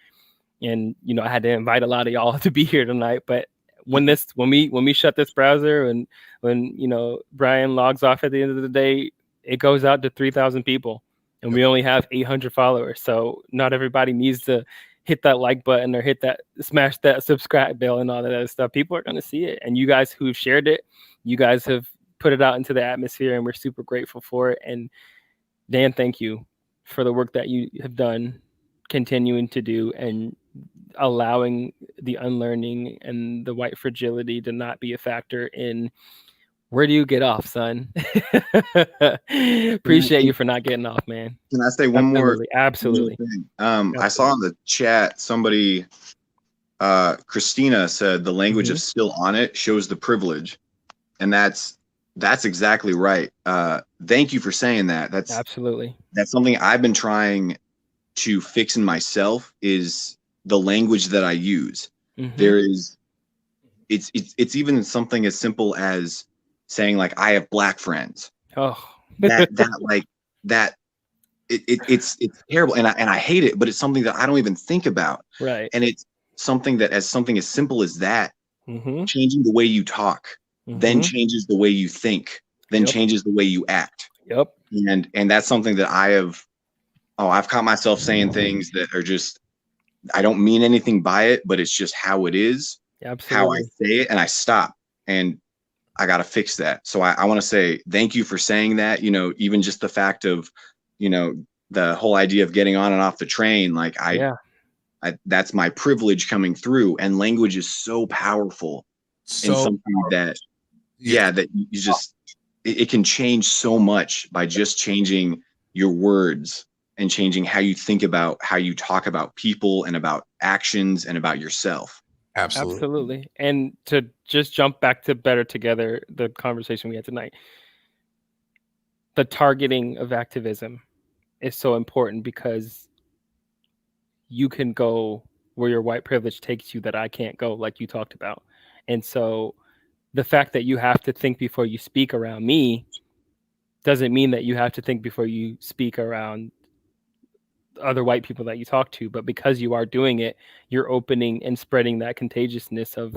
Speaker 6: And, you know, I had to invite a lot of y'all to be here tonight. But when we shut this browser and when, you know, Brian logs off at the end of the day, it goes out to 3,000 people and we only have 800 followers. So not everybody needs to hit that like button or smash that subscribe bell and all that other stuff. People are going to see it. And you guys who've shared it, you guys have put it out into the atmosphere and we're super grateful for it. And Dan, thank you for the work that you have done, continuing to do, and allowing the unlearning and the white fragility to not be a factor in where do you get off, son. Appreciate you for not getting off, man.
Speaker 12: Can I say one more?
Speaker 6: Absolutely.
Speaker 12: Thing? I saw in the chat somebody, Christina said the language of still on it shows the privilege, and that's exactly right. Thank you for saying that. That's something I've been trying to fix in myself, is the language that I use. There is, it's even something as simple as saying, like, I have black friends. It's terrible, and I hate it, but it's something that I don't even think about.
Speaker 6: Right.
Speaker 12: And it's something as simple as that, changing the way you talk, then changes the way you think, then changes the way you act. And that's something that I've caught myself saying things that are just, I don't mean anything by it, but it's just how it is, how I say it, and I stop, and I got to fix that. So I want to say thank you for saying that. You know, even just the fact of, you know, the whole idea of getting on and off the train, like that's my privilege coming through, and language is so powerful. And something that, that you just, it can change so much by just changing your words and changing how you think about, how you talk about people and about actions and about yourself.
Speaker 6: Absolutely. And to just jump back to Better Together, the conversation we had tonight, the targeting of activism is so important, because you can go where your white privilege takes you that I can't go, like you talked about. And so the fact that you have to think before you speak around me doesn't mean that you have to think before you speak around other white people that you talk to, but because you are doing it, you're opening and spreading that contagiousness of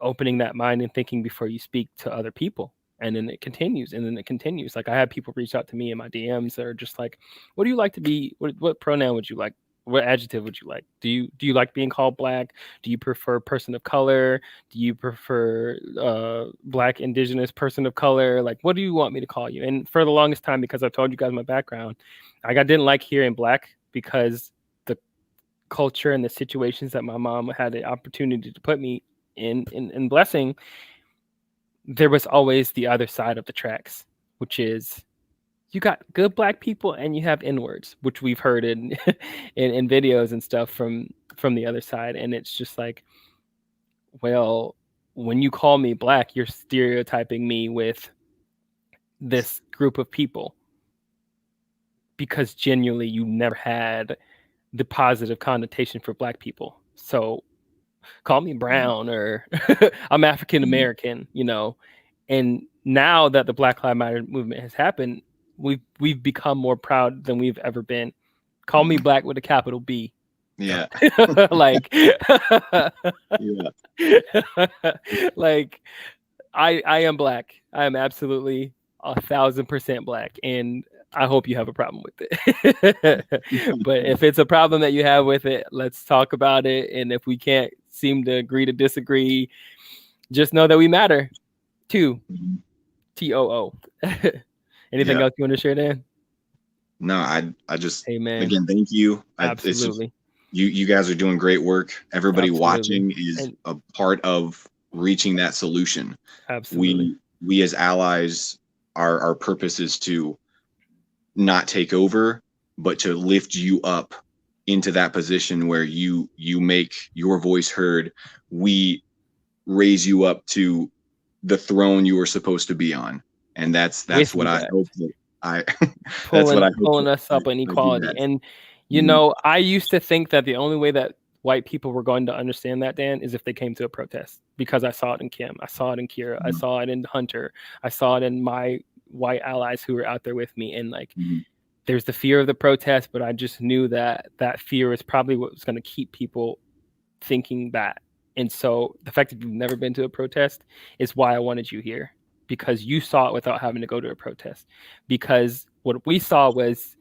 Speaker 6: opening that mind and thinking before you speak to other people. And then it continues, and then it continues. Like, I have people reach out to me in my DMs that are just like, what do you like to be? What pronoun would you like? What adjective would you like? Do you like being called black? Do you prefer person of color? Do you prefer black, indigenous, person of color? Like, what do you want me to call you? And for the longest time, because I've told you guys my background, I didn't like hearing black, because the culture and the situations that my mom had the opportunity to put me in blessing, there was always the other side of the tracks, which is you got good black people and you have N-words, which we've heard in in videos and stuff from the other side. And it's just like, well, when you call me black, you're stereotyping me with this group of people because genuinely you never had the positive connotation for black people. So call me brown or I'm African American, you know. And now that the Black Lives Matter movement has happened, we've become more proud than we've ever been. Call me black with a capital B.
Speaker 12: Yeah.
Speaker 6: Like
Speaker 12: Yeah.
Speaker 6: like I am black. I am absolutely 1,000% black, and I hope you have a problem with it. But if it's a problem that you have with it, let's talk about it. And if we can't seem to agree to disagree, just know that we matter too. TOO. Anything else you want to share, Dan?
Speaker 12: No, I just,
Speaker 6: hey, man.
Speaker 12: Again, thank you.
Speaker 6: Absolutely.
Speaker 12: You guys are doing great work. Everybody
Speaker 6: Absolutely.
Speaker 12: watching is a part of reaching that solution.
Speaker 6: Absolutely.
Speaker 12: We as allies, our purpose is to not take over, but to lift you up into that position where you make your voice heard. We raise you up to the throne you were supposed to be on, and that's what I hope that
Speaker 6: pulling us up in equality. And you know, I used to think that the only way that white people were going to understand that, Dan, is if they came to a protest, because I saw it in Kim, I saw it in Kira, I saw it in Hunter, I saw it in my white allies who were out there with me. And like, there's the fear of the protest, but I just knew that that fear is probably what was going to keep people thinking that. And so the fact that you've never been to a protest is why I wanted you here, because you saw it without having to go to a protest. Because what we saw was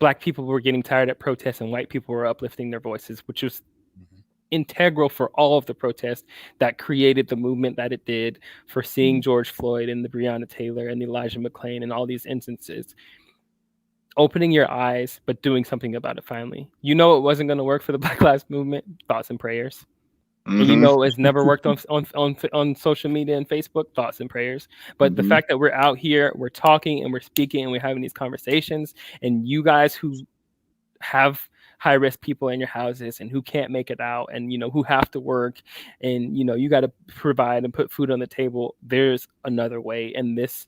Speaker 6: Black people were getting tired at protests and white people were uplifting their voices, which was integral for all of the protests that created the movement that it did, for seeing George Floyd and the Breonna Taylor and the Elijah McClain and all these instances. Opening your eyes, but doing something about it finally. You know it wasn't going to work for the Black Lives Movement. Thoughts and prayers. And you know it's never worked on social media and Facebook. Thoughts and prayers. But the fact that we're out here, we're talking and we're speaking and we're having these conversations, and you guys who have high risk people in your houses and who can't make it out, and you know who have to work, and you know you got to provide and put food on the table. There's another way, and this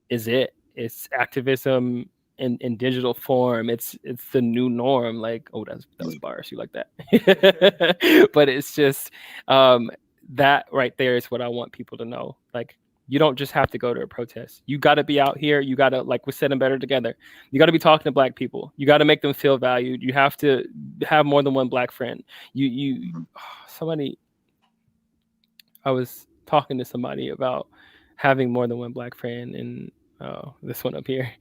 Speaker 6: is it. It's activism in digital form. It's the new norm. Like, oh, that was bars. You like that? But it's just that right there is what I want people to know. Like, you don't just have to go to a protest. You got to be out here. You got to, like we said in Better Together, you got to be talking to Black people. You got to make them feel valued. You have to have more than one Black friend. I was talking to somebody about having more than one Black friend, and this one up here.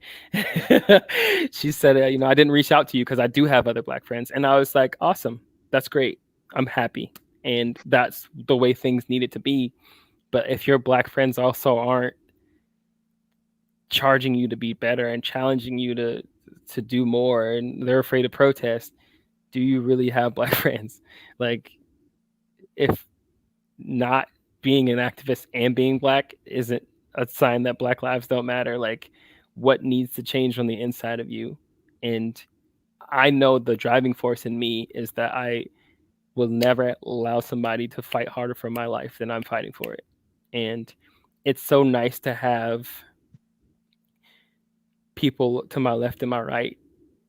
Speaker 6: She said, I didn't reach out to you because I do have other Black friends. And I was like, awesome. That's great. I'm happy. And that's the way things needed to be. But if your Black friends also aren't charging you to be better and challenging you to do more, and they're afraid to protest, do you really have Black friends? Like, if not being an activist and being Black isn't a sign that Black lives don't matter, like, what needs to change on the inside of you? And I know the driving force in me is that I will never allow somebody to fight harder for my life than I'm fighting for it. And it's so nice to have people to my left and my right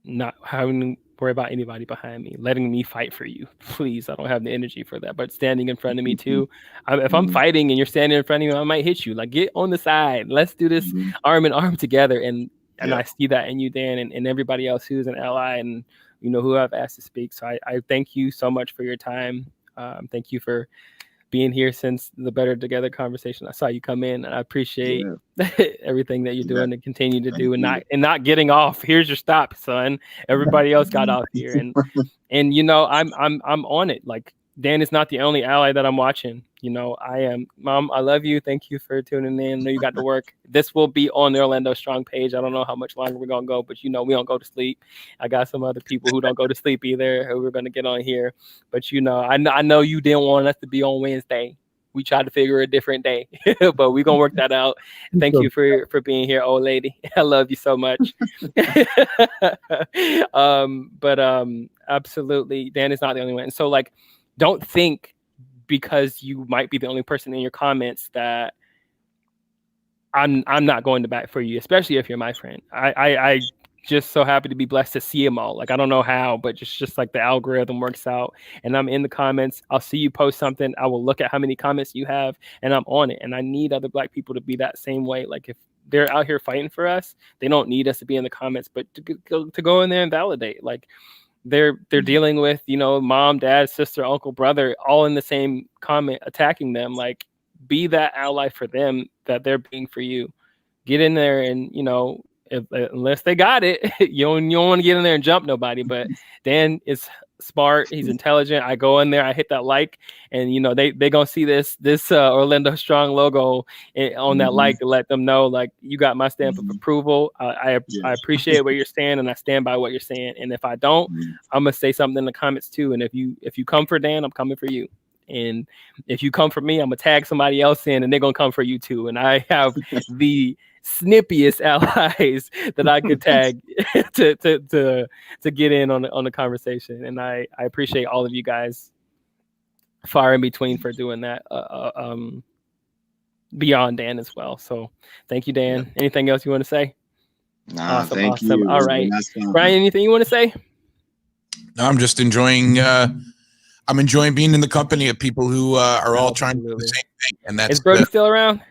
Speaker 6: not having to worry about anybody behind me, letting me fight for you. Please, I don't have the energy for that. But standing in front of me too. If I'm fighting and you're standing in front of me, I might hit you. Like, get on the side. Let's do this arm in arm together. And I see that in you, Dan, and everybody else who's an ally and who I've asked to speak. So I thank you so much for your time. Thank you for being here since the Better Together conversation. I saw you come in, and I appreciate everything that you're doing and continue to do, and not getting off. Here's your stop, son. Everybody else got off here, and I'm on it. Like, Dan is not the only ally that I'm watching. I am. Mom, I love you. Thank you for tuning in. I know you got to work. This will be on the Orlando Strong page. I don't know how much longer we're gonna go, but we don't go to sleep. I got some other people who don't go to sleep either, who we're gonna get on here. But I know you didn't want us to be on Wednesday. we tried to figure a different day, but we're gonna work that out. Thank you for being here, old lady. I love you so much. Absolutely, Dan is not the only one. And so like, don't think because you might be the only person in your comments that I'm not going to bat for you, especially if you're my friend. I just so happy to be blessed to see them all. Like, I don't know how, but just like the algorithm works out, and I'm in the comments. I'll see you post something. I will look at how many comments you have, and I'm on it. And I need other Black people to be that same way. Like, if they're out here fighting for us, they don't need us to be in the comments, but to go in there and validate. Like, they're dealing with, you know, mom, dad, sister, uncle, brother, all in the same comment attacking them. Like, be that ally for them that they're being for you. Get in there and, you know, unless they got it, you don't want to get in there and jump nobody. But Dan is smart. He's intelligent. I go in there, I hit that like, and you know they gonna see this Orlando Strong logo on that like to let them know, like, you got my stamp of approval. I appreciate where you're saying, and I stand by what you're saying. And if I don't, I'm gonna say something in the comments too. And if you come for Dan, I'm coming for you. And if you come for me, I'm gonna tag somebody else in, and they're gonna come for you too. And I have the snippiest allies that I could tag to get in on the conversation. And I appreciate all of you guys far in between for doing that beyond Dan as well. So thank you, Dan. Anything else you want to say?
Speaker 12: Nah, thank you.
Speaker 6: All right, Brian, anything you want to say?
Speaker 9: No, I'm just enjoying I'm enjoying being in the company of people who are all trying to do the same thing. And that's
Speaker 6: Is Brody still around?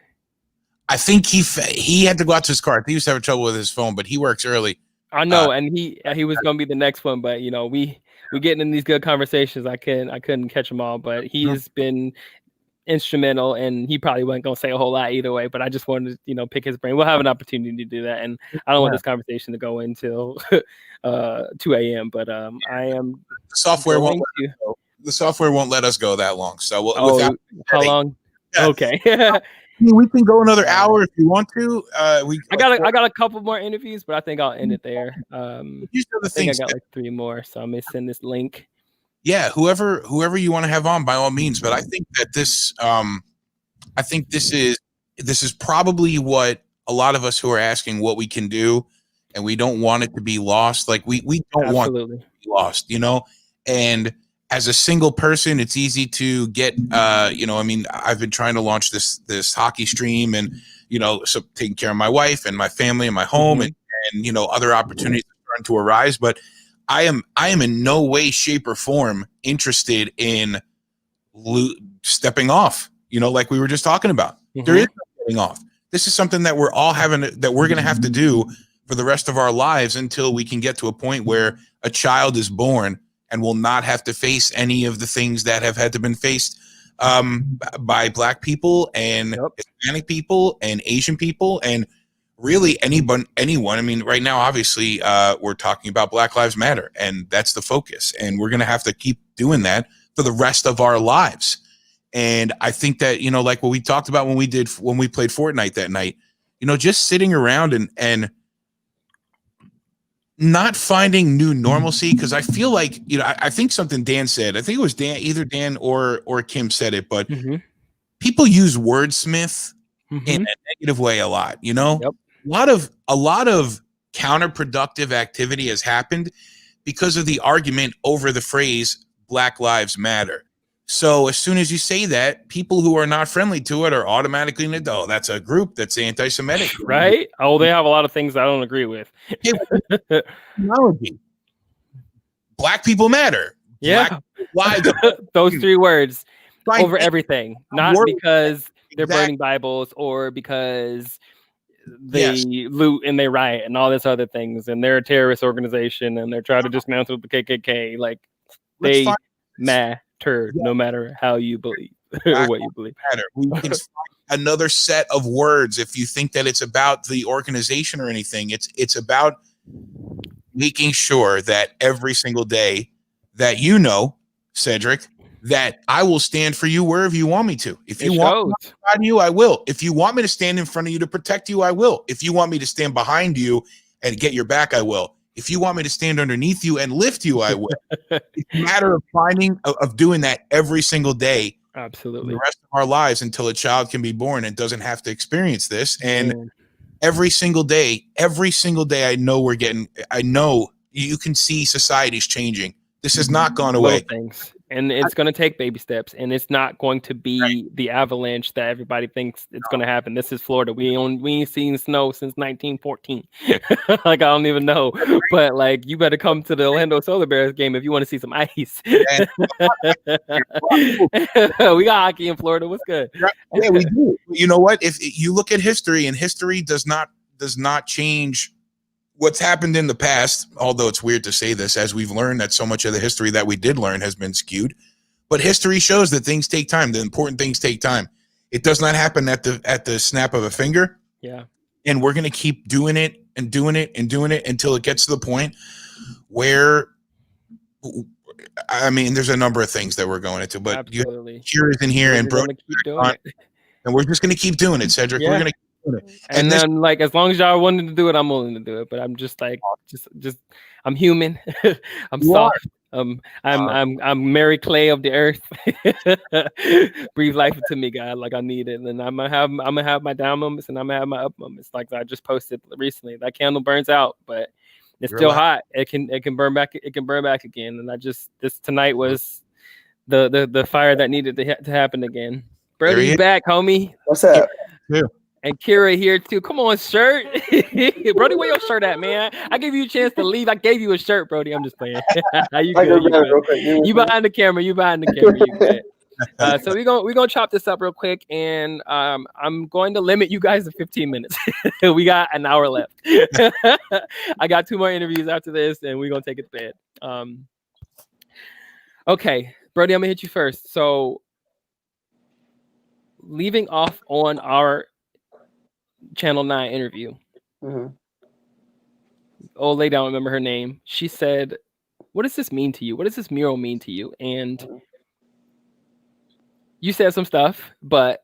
Speaker 9: I think he had to go out to his car. He used to have trouble with his phone, but he works early.
Speaker 6: I know, and he was gonna be the next one, but you know, we're getting in these good conversations. I couldn't catch them all, but he's been instrumental, and he probably wasn't gonna say a whole lot either way. But I just wanted to, you know, pick his brain. We'll have an opportunity to do that, and I don't want this conversation to go until 2 a.m. But I am.
Speaker 9: The software won't. The software won't let us go that long. So we'll.
Speaker 6: How long?
Speaker 9: Yeah.
Speaker 6: Okay.
Speaker 9: We can go another hour if you want to.
Speaker 6: I got a couple more interviews, but I think I'll end it there. I think I got like 3 more, so I'm gonna send this link.
Speaker 9: Yeah, whoever you want to have on, by all means. But I think that this is probably what a lot of us who are asking what we can do, and we don't want it to be lost. Like we don't want it to be lost, you know. And as a single person, it's easy to get, you know, I mean, I've been trying to launch this hockey stream, and, you know, so taking care of my wife and my family and my home, and you know, other opportunities are starting to arise. But I am in no way, shape, or form interested in stepping off. You know, like we were just talking about. There is no stepping off. This is something that we're all having that we're going to have to do for the rest of our lives until we can get to a point where a child is born and will not have to face any of the things that have had to been faced by Black people and Hispanic people and Asian people and really anyone. I mean, right now, obviously, we're talking about Black Lives Matter, and that's the focus. And we're going to have to keep doing that for the rest of our lives. And I think that, you know, like what we talked about when we played Fortnite that night, you know, just sitting around and not finding new normalcy, because I feel like, you know, I think something Dan said, I think it was either Dan or Kim said it, but people use wordsmith in a negative way a lot, you know. A lot of counterproductive activity has happened because of the argument over the phrase Black Lives Matter. So as soon as you say that, people who are not friendly to it are automatically in it. Oh, that's a group that's anti-Semitic,
Speaker 6: right? Oh, they have a lot of things I don't agree with.
Speaker 9: Black people matter.
Speaker 6: Yeah,
Speaker 9: Black lives.
Speaker 6: Those 3 words
Speaker 9: Right.
Speaker 6: over everything, not because they're
Speaker 9: Exactly.
Speaker 6: burning Bibles or because they loot and they riot and all this other things, and they're a terrorist organization and they're trying to dismantle the KKK. Like, they matter no matter how you believe or what you believe.
Speaker 9: We can find another set of words if you think that it's about the organization or anything. It's about making sure that every single day that, you know, Cedric, that I will stand for you wherever you want me to. If you want me to fight you, I will. If you want me to stand in front of you to protect you, I will. If you want me to stand behind you and get your back, I will. If you want me to stand underneath you and lift you, I will. It's a matter of doing that every single day
Speaker 6: Absolutely.
Speaker 9: the rest of our lives until a child can be born and doesn't have to experience this. And
Speaker 6: Man.
Speaker 9: every single day, I know you can see society's changing. This has not gone
Speaker 6: Little
Speaker 9: away.
Speaker 6: things. And it's going to take baby steps, and it's not going to be the avalanche that everybody thinks it's going to happen. This is Florida. We ain't seen snow since 1914. Like, I don't even know, but like, you better come to the Orlando Solar Bears game if you want to see some ice. We got hockey in Florida. What's good?
Speaker 9: Yeah, we do. You know what? If you look at history, and history does not change what's happened in the past, although it's weird to say this, as we've learned that so much of the history that we did learn has been skewed. But history shows that things take time. The important things take time. It does not happen at the snap of a finger.
Speaker 6: Yeah.
Speaker 9: And we're going to keep doing it and doing it and doing it until it gets to the point where, I mean, there's a number of things that we're going into, but here is in here, and bro, and we're just going to keep doing it, Cedric.
Speaker 6: Yeah.
Speaker 9: We're going to keep doing it.
Speaker 6: And then, like, as long as y'all wanted to do it, I'm willing to do it. But I'm just like, just I'm human. I'm soft. I'm Mary Clay of the earth. Breathe life into me, God, like I need it. And I'm gonna have my down moments, and I'm gonna have my up moments. Like I just posted recently, that candle burns out, but it's still hot. It can burn back. It can burn back again. And this tonight was the fire that needed to happen again. Brody, you back, homie?
Speaker 10: What's up?
Speaker 9: Yeah.
Speaker 6: And Kira here too. Come on, shirt. Brody, where your shirt at, man? I gave you a chance to leave. I gave you a shirt, Brody. I'm just playing. You good? You behind the camera. You behind the camera. You good? So we're gonna chop this up real quick, and I'm going to limit you guys to 15 minutes. We got an hour left. I got 2 more interviews after this, and we're gonna take it to bed. Okay, Brody, I'm gonna hit you first. So leaving off on our Channel 9 interview. Old lady, I don't remember her name. She said, "What does this mean to you? What does this mural mean to you?" And you said some stuff, but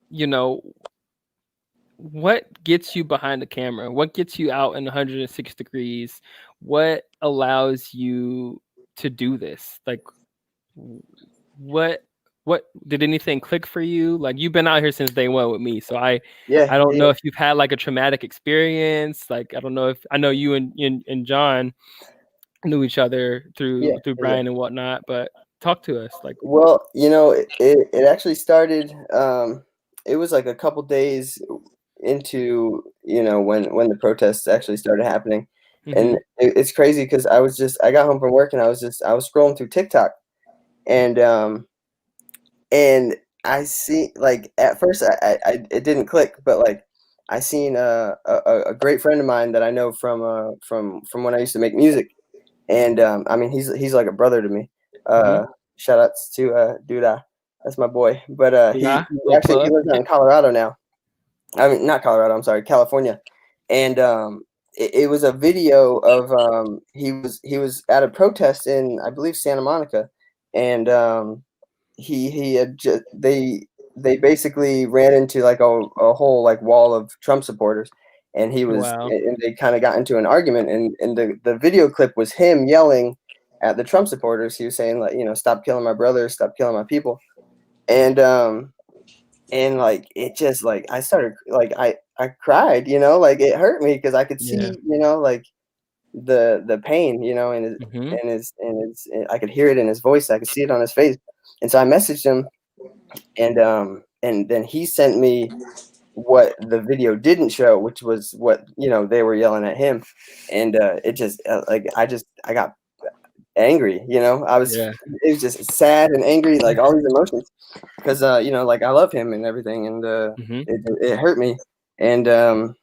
Speaker 6: you know, what gets you behind the camera? What gets you out in 106 degrees? What allows you to do this? Like, what did anything click for you? Like, you've been out here since day one with me, so I don't know if you've had like a traumatic experience. Like, I don't know if I know you and John knew each other through Brian and whatnot, but talk to us. Like,
Speaker 10: well, you know, it actually started. It was like a couple days into, you know, when the protests actually started happening, and it's crazy because I got home from work and I was scrolling through TikTok, and I see, like, at first I it didn't click, but like I seen a great friend of mine that I know from when I used to make music, and I mean he's like a brother to me. Shout outs to Duda, that's my boy. But he lives in Colorado now. I mean, not Colorado. I'm sorry, California. And it was a video of he was at a protest in, I believe, Santa Monica, and he had just they basically ran into like a whole like wall of Trump supporters, and he was and they kind of got into an argument, and the video clip was him yelling at the Trump supporters. He was saying, like, you know, stop killing my brothers, stop killing my people, and like it just, like, I started, like, I cried, you know, like it hurt me because I could see, you know, like the pain, you know, and I could hear it in his voice, I could see it on his face. And so I messaged him, and then he sent me what the video didn't show, which was what, you know, they were yelling at him. And it just I got angry, you know. It was just sad and angry, like all these emotions, because you know, like I love him and everything, and it hurt me. And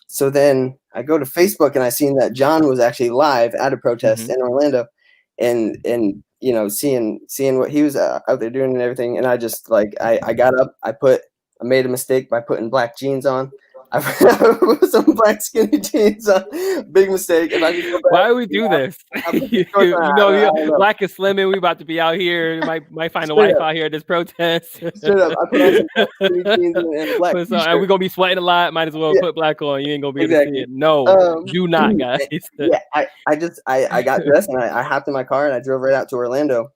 Speaker 10: so then I go to Facebook and I seen that John was actually live at a protest in Orlando, and you know, seeing what he was out there doing and everything. And I just, like, I got up, I made a mistake by putting black jeans on. I put some black skinny jeans on. Big mistake. If I could go back,
Speaker 6: why do we do this? You know, Black is slimming. We about to be out here. Might find a wife out here at this protest.
Speaker 10: Straight up, I put on some skinny jeans and black
Speaker 6: and we're gonna be sweating a lot. Might as well put black on. You ain't gonna be able to see it. No, do not, guys.
Speaker 10: Yeah, I got dressed and I hopped in my car and I drove right out to Orlando.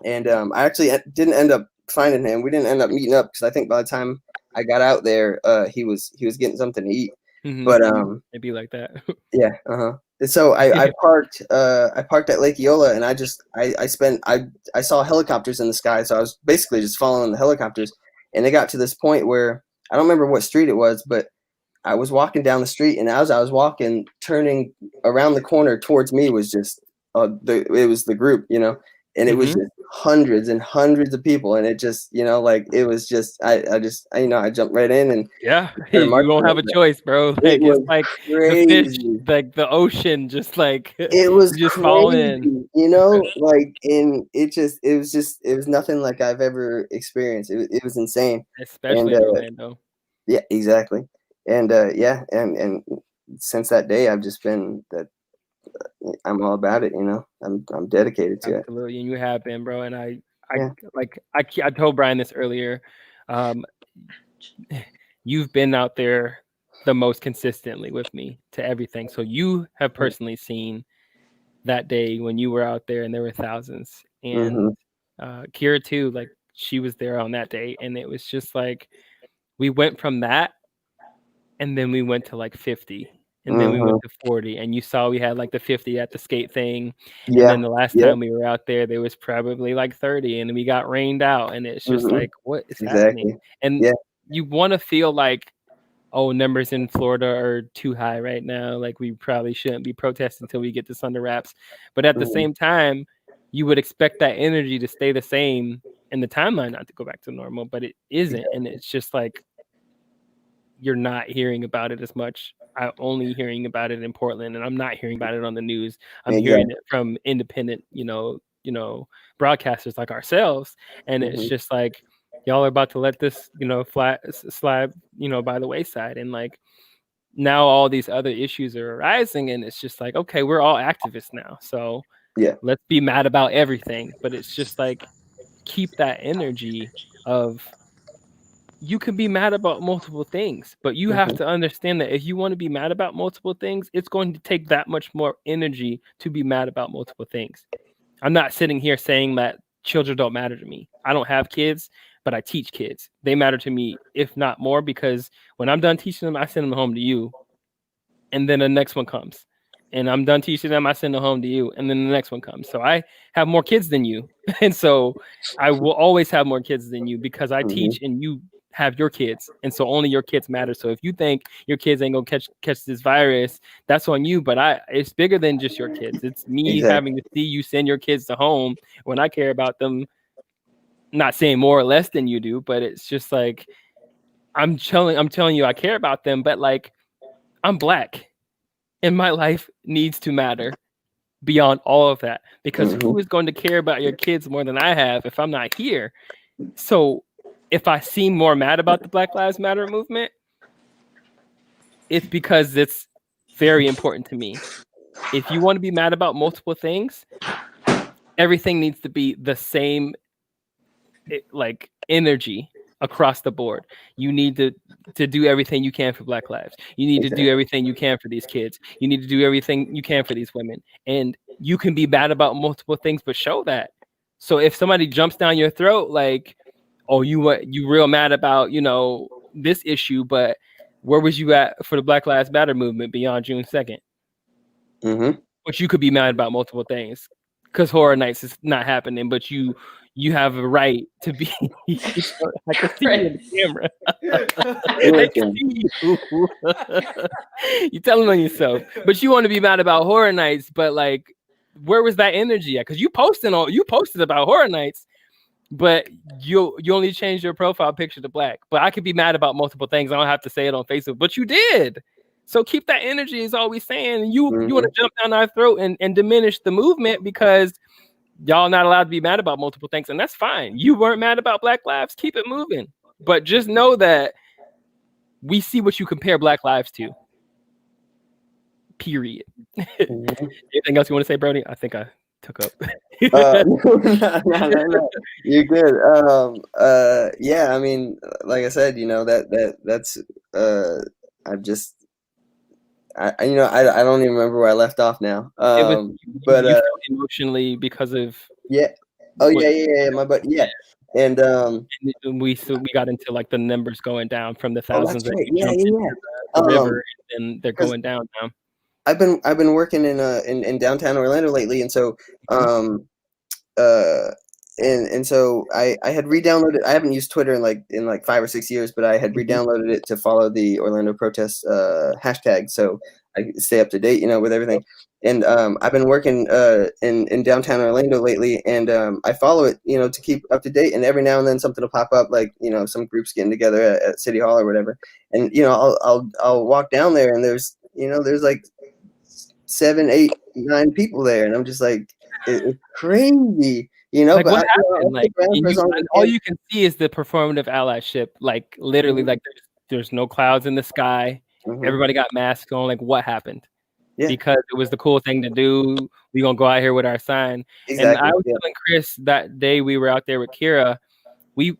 Speaker 10: And I actually didn't end up finding him. We didn't end up meeting up because I think by the time I got out there, he was getting something to eat. But
Speaker 6: it'd be like that.
Speaker 10: yeah, And so I parked at Lake Eola, and I saw helicopters in the sky, so I was basically just following the helicopters, and it got to this point where I don't remember what street it was, but I was walking down the street, and as I was walking, turning around the corner towards me was just it was the group, and it was just hundreds and hundreds of people, and it just, like, it was just I jumped right in, and
Speaker 6: you don't have a choice, bro. Like, it's like
Speaker 10: crazy.
Speaker 6: the fish, like the ocean, just like
Speaker 10: it was
Speaker 6: just
Speaker 10: crazy,
Speaker 6: falling in.
Speaker 10: like, and it was nothing like I've ever experienced. It was insane,
Speaker 6: especially in Orlando.
Speaker 10: Yeah, exactly. And and since that day, I've just been that. I'm all about it, I'm dedicated to it.
Speaker 6: Absolutely, and you have been, bro. And I told Brian this earlier. You've been out there the most consistently with me to everything. So you have personally seen that day when you were out there and there were thousands. And Kira too, like, she was there on that day, and it was just like we went from that, and then we went to like 50. And then we went to 40, and you saw we had like the 50 at the skate thing. And then the last time we were out there was probably like 30, and we got rained out. And it's just like, what is happening? And you want to feel like, oh, numbers in Florida are too high right now. Like, we probably shouldn't be protesting until we get this under wraps. But at the same time, you would expect that energy to stay the same and the timeline not to go back to normal, but it isn't. And it's just like, you're not hearing about it as much. I'm only hearing about it in Portland, and I'm not hearing about it on the news. I'm hearing it from independent, broadcasters like ourselves. And it's just like, y'all are about to let this, slide, by the wayside. And like, now all these other issues are arising, and it's just like, okay, we're all activists now. So let's be mad about everything. But it's just like, keep that energy of, you can be mad about multiple things, but you have to understand that if you want to be mad about multiple things, it's going to take that much more energy to be mad about multiple things. I'm not sitting here saying that children don't matter to me. I don't have kids, but I teach kids. They matter to me, if not more, because when I'm done teaching them, I send them home to you. And then the next one comes. And I'm done teaching them, I send them home to you. And then the next one comes. So I have more kids than you. And so I will always have more kids than you, because I teach and you have your kids, and so only your kids matter. So if you think your kids ain't gonna catch this virus, that's on you. But it's bigger than just your kids. It's me having to see you send your kids to home when I care about them. Not saying more or less than you do, but it's just like, I'm telling you I care about them, but like, I'm Black, and my life needs to matter beyond all of that, because who is going to care about your kids more than I have if I'm not here? So if I seem more mad about the Black Lives Matter movement, it's because it's very important to me. If you want to be mad about multiple things, everything needs to be the same, like, energy across the board. You need to do everything you can for Black lives. You need to do everything you can for these kids. You need to do everything you can for these women. And you can be mad about multiple things, but show that. So if somebody jumps down your throat, like, oh, you real mad about, this issue, but where was you at for the Black Lives Matter movement beyond June 2nd? But you could be mad about multiple things, because Horror Nights is not happening, but you have a right to be. I can see you in the camera. I can see you. You're telling on yourself, but you want to be mad about Horror Nights, but like, where was that energy at? Because you posted about Horror Nights, but you only changed your profile picture to Black. But I could be mad about multiple things. I don't have to say it on Facebook, but you did. So keep that energy, is all we saying. You want to jump down our throat and diminish the movement because y'all not allowed to be mad about multiple things, and that's fine. You weren't mad about Black lives, keep it moving. But just know that we see what you compare Black lives to. Period. Anything else you want to say, Brody? I think I took up.
Speaker 10: No. You're good. Yeah, I mean, like I said, that's I don't even remember where I left off now.
Speaker 6: It was,
Speaker 10: but
Speaker 6: you felt emotionally because of
Speaker 10: Oh yeah, my buddy, yeah. And
Speaker 6: And we got into like the numbers going down from the
Speaker 10: oh,
Speaker 6: thousands
Speaker 10: that's
Speaker 6: that
Speaker 10: right.
Speaker 6: you
Speaker 10: Yeah,
Speaker 6: jumped into the river, and they're
Speaker 10: 'cause
Speaker 6: going down now.
Speaker 10: I've been working in downtown Orlando lately, and so and so I had re-downloaded. I haven't used Twitter in like 5 or 6 years, but I had re-downloaded it to follow the Orlando protest hashtag, so I could stay up to date, with everything. And I've been working in downtown Orlando lately, and I follow it, to keep up to date. And every now and then something will pop up, like some groups getting together at City Hall or whatever. And I'll walk down there, and there's like 7, 8, 9 people there, and I'm just like, it's crazy.
Speaker 6: Like
Speaker 10: But
Speaker 6: what happened? Like all you can see is the performative allyship. Like literally, like there's no clouds in the sky. Everybody got masks on. Like what happened?
Speaker 10: Yeah.
Speaker 6: Because it was the cool thing to do. We gonna go out here with our sign.
Speaker 10: Exactly,
Speaker 6: And I was telling Chris that day we were out there with Kira. We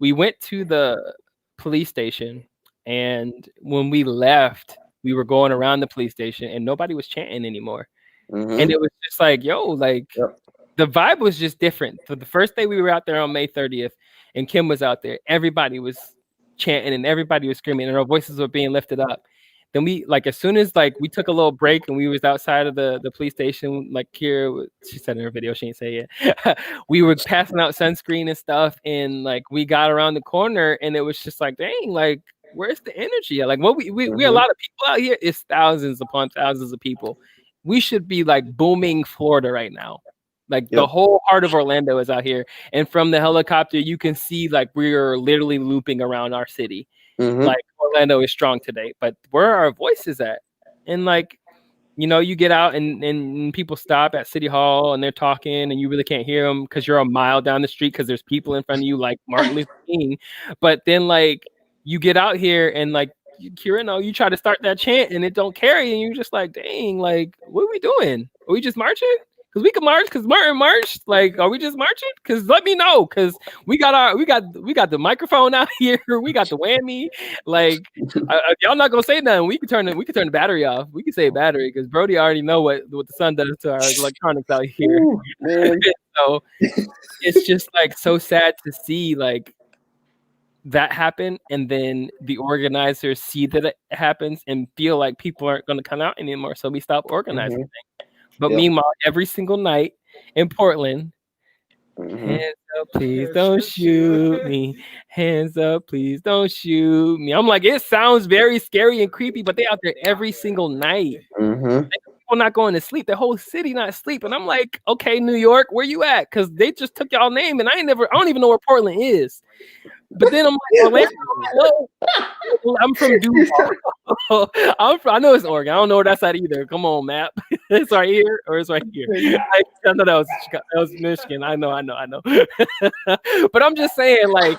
Speaker 6: went to the police station, and when we left, we were going around the police station, and nobody was chanting anymore. And it was just like, yo, like. The vibe was just different. So the first day we were out there on May 30th and Kim was out there, everybody was chanting and everybody was screaming and our voices were being lifted up. Then we, like, as soon as like we took a little break and we was outside of the police station, like Kira, she said in her video, she didn't say it. We were passing out sunscreen and stuff, and like we got around the corner and it was just like, dang, like where's the energy? Like what we a lot of people out here. It's thousands upon thousands of people. We should be like booming Florida right now. Like the whole heart of Orlando is out here. And from the helicopter, you can see like we're literally looping around our city. Like Orlando is strong today, but where are our voices at? And like, you get out and people stop at City Hall and they're talking and you really can't hear them because you're a mile down the street because there's people in front of you like Martin Luther King. But then like you get out here and like, Kira, you try to start that chant and it don't carry and you're just like, dang, like, what are we doing? Are we just marching? Because we can march, because Martin marched. Like, are we just marching? Because let me know, because we got the microphone out here. We got the whammy. Like, y'all not gonna say nothing. We can turn the battery off. We can say battery because Brody already know what the sun does to our electronics out here. So it's just like so sad to see like that happen, and then the organizers see that it happens and feel like people aren't going to come out anymore, so we stop organizing. But meanwhile, every single night in Portland, hands up, please don't shoot me. Hands up, please don't shoot me. I'm like, it sounds very scary and creepy, but they out there every single night. People not going to sleep. The whole city not asleep. And I'm like, okay, New York, where you at? Because they just took y'all name, and I don't even know where Portland is. But then I'm like, Orlando, hello. I'm from Duval. I know it's Oregon. I don't know where that's at either. Come on, map. It's right here or it's right here. I know that was Michigan. I know. But I'm just saying, like,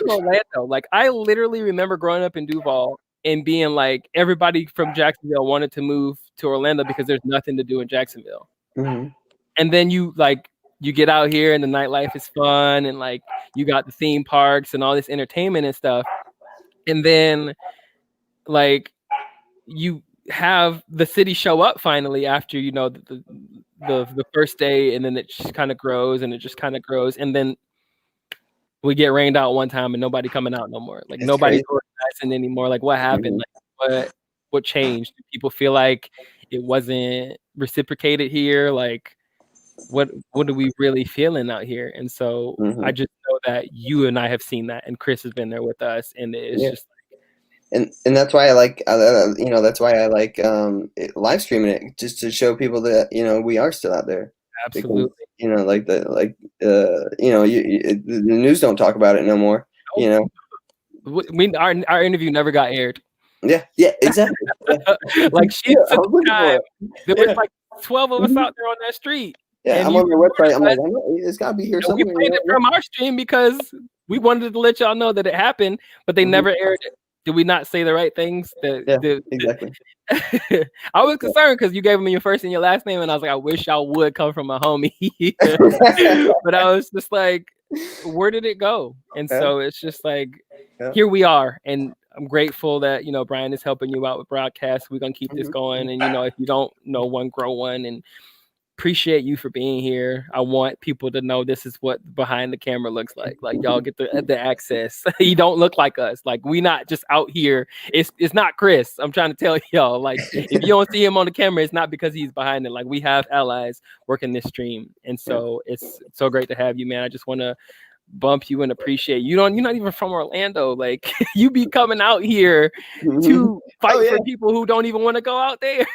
Speaker 6: Orlando. Like, I literally remember growing up in Duval and being like, everybody from Jacksonville wanted to move to Orlando because there's nothing to do in Jacksonville. And then you get out here and the nightlife is fun and like you got the theme parks and all this entertainment and stuff. And then like you have the city show up finally after, the first day, and then it just kind of grows and it just kind of grows. And then we get rained out one time and nobody coming out no more. Like nobody's organizing anymore. Like what happened? Like what changed? Do people feel like it wasn't reciprocated here? Like, what are we really feeling out here? And so I just know that you and I have seen that, and Chris has been there with us, and it's just
Speaker 10: and that's why I like that's why I like live streaming it, just to show people that we are still out there.
Speaker 6: Absolutely.
Speaker 10: Because, the news don't talk about it no more.
Speaker 6: Our interview never got aired.
Speaker 10: Yeah, exactly.
Speaker 6: Like she took time. There was like 12 of us out there on that street.
Speaker 10: Yeah, I'm on their website. I'm like, it's got to be here somewhere.
Speaker 6: We played it from our stream because we wanted to let y'all know that it happened, but they never aired it. Did we not say the right things?
Speaker 10: Exactly.
Speaker 6: I was concerned because you gave me your first and your last name, and I was like, I wish y'all would come from a homie. But I was just like, where did it go? And so it's just like, here we are. And I'm grateful that, Brian is helping you out with broadcasts. We're going to keep this going. And, if you don't know one, grow one. And appreciate you for being here. I want people to know this is what behind the camera looks like. Like y'all get the access. You don't look like us. Like we not just out here. It's not Chris. I'm trying to tell y'all. Like if you don't see him on the camera, it's not because he's behind it. Like we have allies working this stream, and so it's so great to have you, man. I just want to bump you and appreciate you. You're not even from Orlando. Like you be coming out here to fight for people who don't even want to go out there.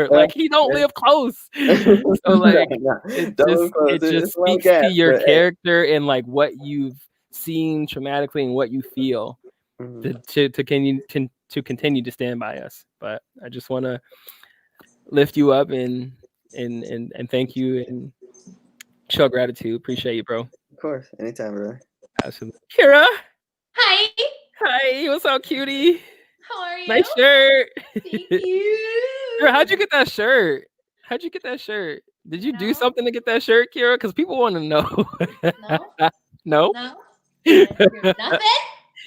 Speaker 6: Like he don't live close. So like it just speaks to your character and like what you've seen traumatically and what you feel to continue to stand by us. But I just want to lift you up and thank you and show gratitude. Appreciate you, bro.
Speaker 10: Of course, anytime, brother.
Speaker 6: Absolutely. Kira.
Speaker 11: Hi.
Speaker 6: Hi. What's up, cutie?
Speaker 11: How are you?
Speaker 6: Nice shirt.
Speaker 11: Thank you.
Speaker 6: Kira, how'd you get that shirt? Did you do something to get that shirt, Kira? Because people want to know. No.
Speaker 11: Nothing.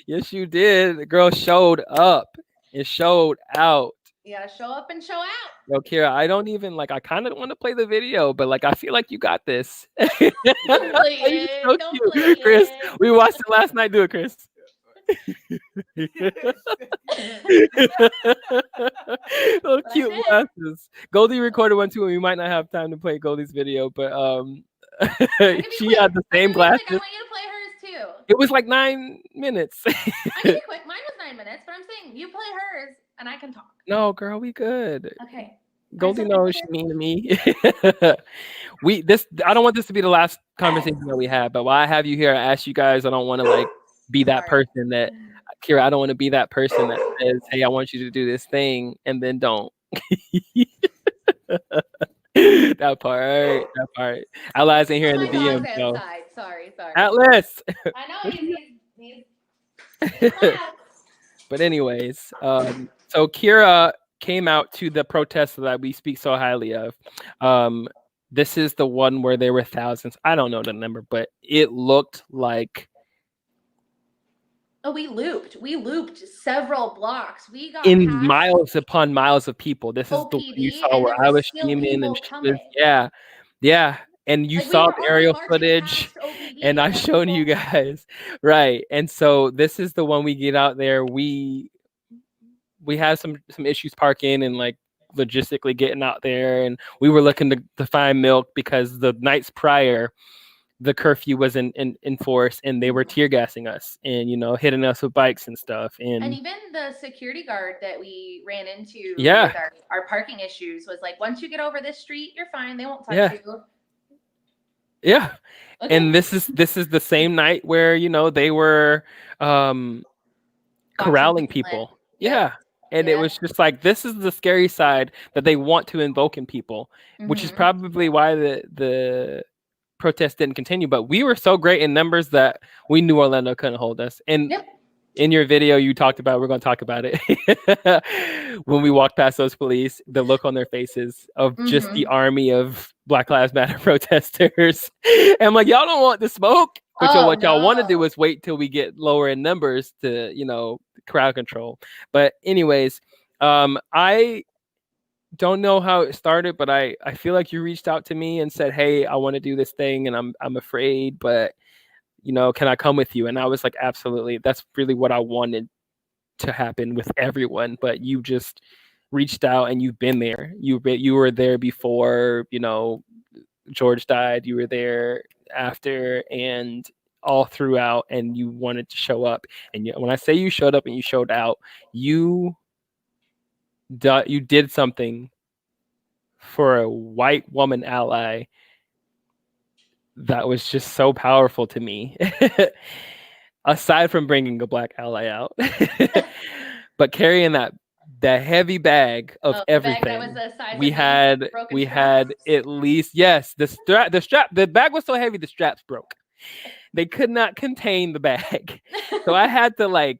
Speaker 6: Yes, you did. The girl showed up. It showed out.
Speaker 11: Yeah, show up and show out.
Speaker 6: Yo, Kira, I don't even I kind of want to play the video, but I feel like you got this.
Speaker 11: Don't play it.
Speaker 6: So
Speaker 11: Don't
Speaker 6: cute.
Speaker 11: play
Speaker 6: Chris,
Speaker 11: it.
Speaker 6: we watched it last night. Do it, Chris. Those cute glasses. Goldie recorded one too, and we might not have time to play Goldie's video, but she had the same glasses.
Speaker 11: I want you to play hers too.
Speaker 6: It was like 9 minutes.
Speaker 11: I can be quick. Mine was 9 minutes, but I'm saying you play hers and I can talk.
Speaker 6: No, girl, we good.
Speaker 11: Okay.
Speaker 6: Goldie knows she's mean to me. I don't want this to be the last conversation that we have, but while I have you here, I ask you guys, I don't want to be that person that Kira, I don't want to be that person that says, hey, I want you to do this thing and then don't. That part. Allies in here in the DM. So.
Speaker 11: Sorry.
Speaker 6: Atlas.
Speaker 11: I know he's
Speaker 6: But anyways, so Kira came out to the protest that we speak so highly of. This is the one where there were thousands. I don't know the number, but it looked like.
Speaker 11: Oh, we looped several blocks. We got
Speaker 6: in
Speaker 11: past
Speaker 6: miles upon miles of people. This is the one you saw where I was streaming and she was, yeah. And you saw the aerial footage and I showed you guys. Right. And so this is the one we get out there. We had some issues parking and logistically getting out there, and we were looking to find milk because the nights prior the curfew was in force and they were tear gassing us and hitting us with bikes and stuff, and
Speaker 11: even the security guard that we ran into
Speaker 6: with
Speaker 11: our parking issues was like, once you get over this street you're fine, they won't touch you.
Speaker 6: Okay. And this is the same night where they were corralling people. And it was just this is the scary side that they want to invoke in people, which is probably why the protest didn't continue. But we were so great in numbers that we knew Orlando couldn't hold us. And in your video, you talked about, we're going to talk about it, when we walked past those police, the look on their faces of just the army of Black Lives Matter protesters. And I'm like, y'all don't want the smoke. But what y'all want to do is wait till we get lower in numbers to, crowd control. But anyways, I don't know how it started, but I feel like you reached out to me and said, hey, I want to do this thing and I'm afraid, but can I come with you? And I was like, absolutely. That's really what I wanted to happen with everyone. But you just reached out and you've been there. You were there before, George died. You were there after and all throughout, and you wanted to show up. And when I say you showed up and you showed out, you did something for a white woman ally that was just so powerful to me. Aside from bringing a Black ally out, but carrying that heavy bag of everything.
Speaker 11: Bag that was the size
Speaker 6: we had at least the bag was so heavy the straps broke. They could not contain the bag, so I had to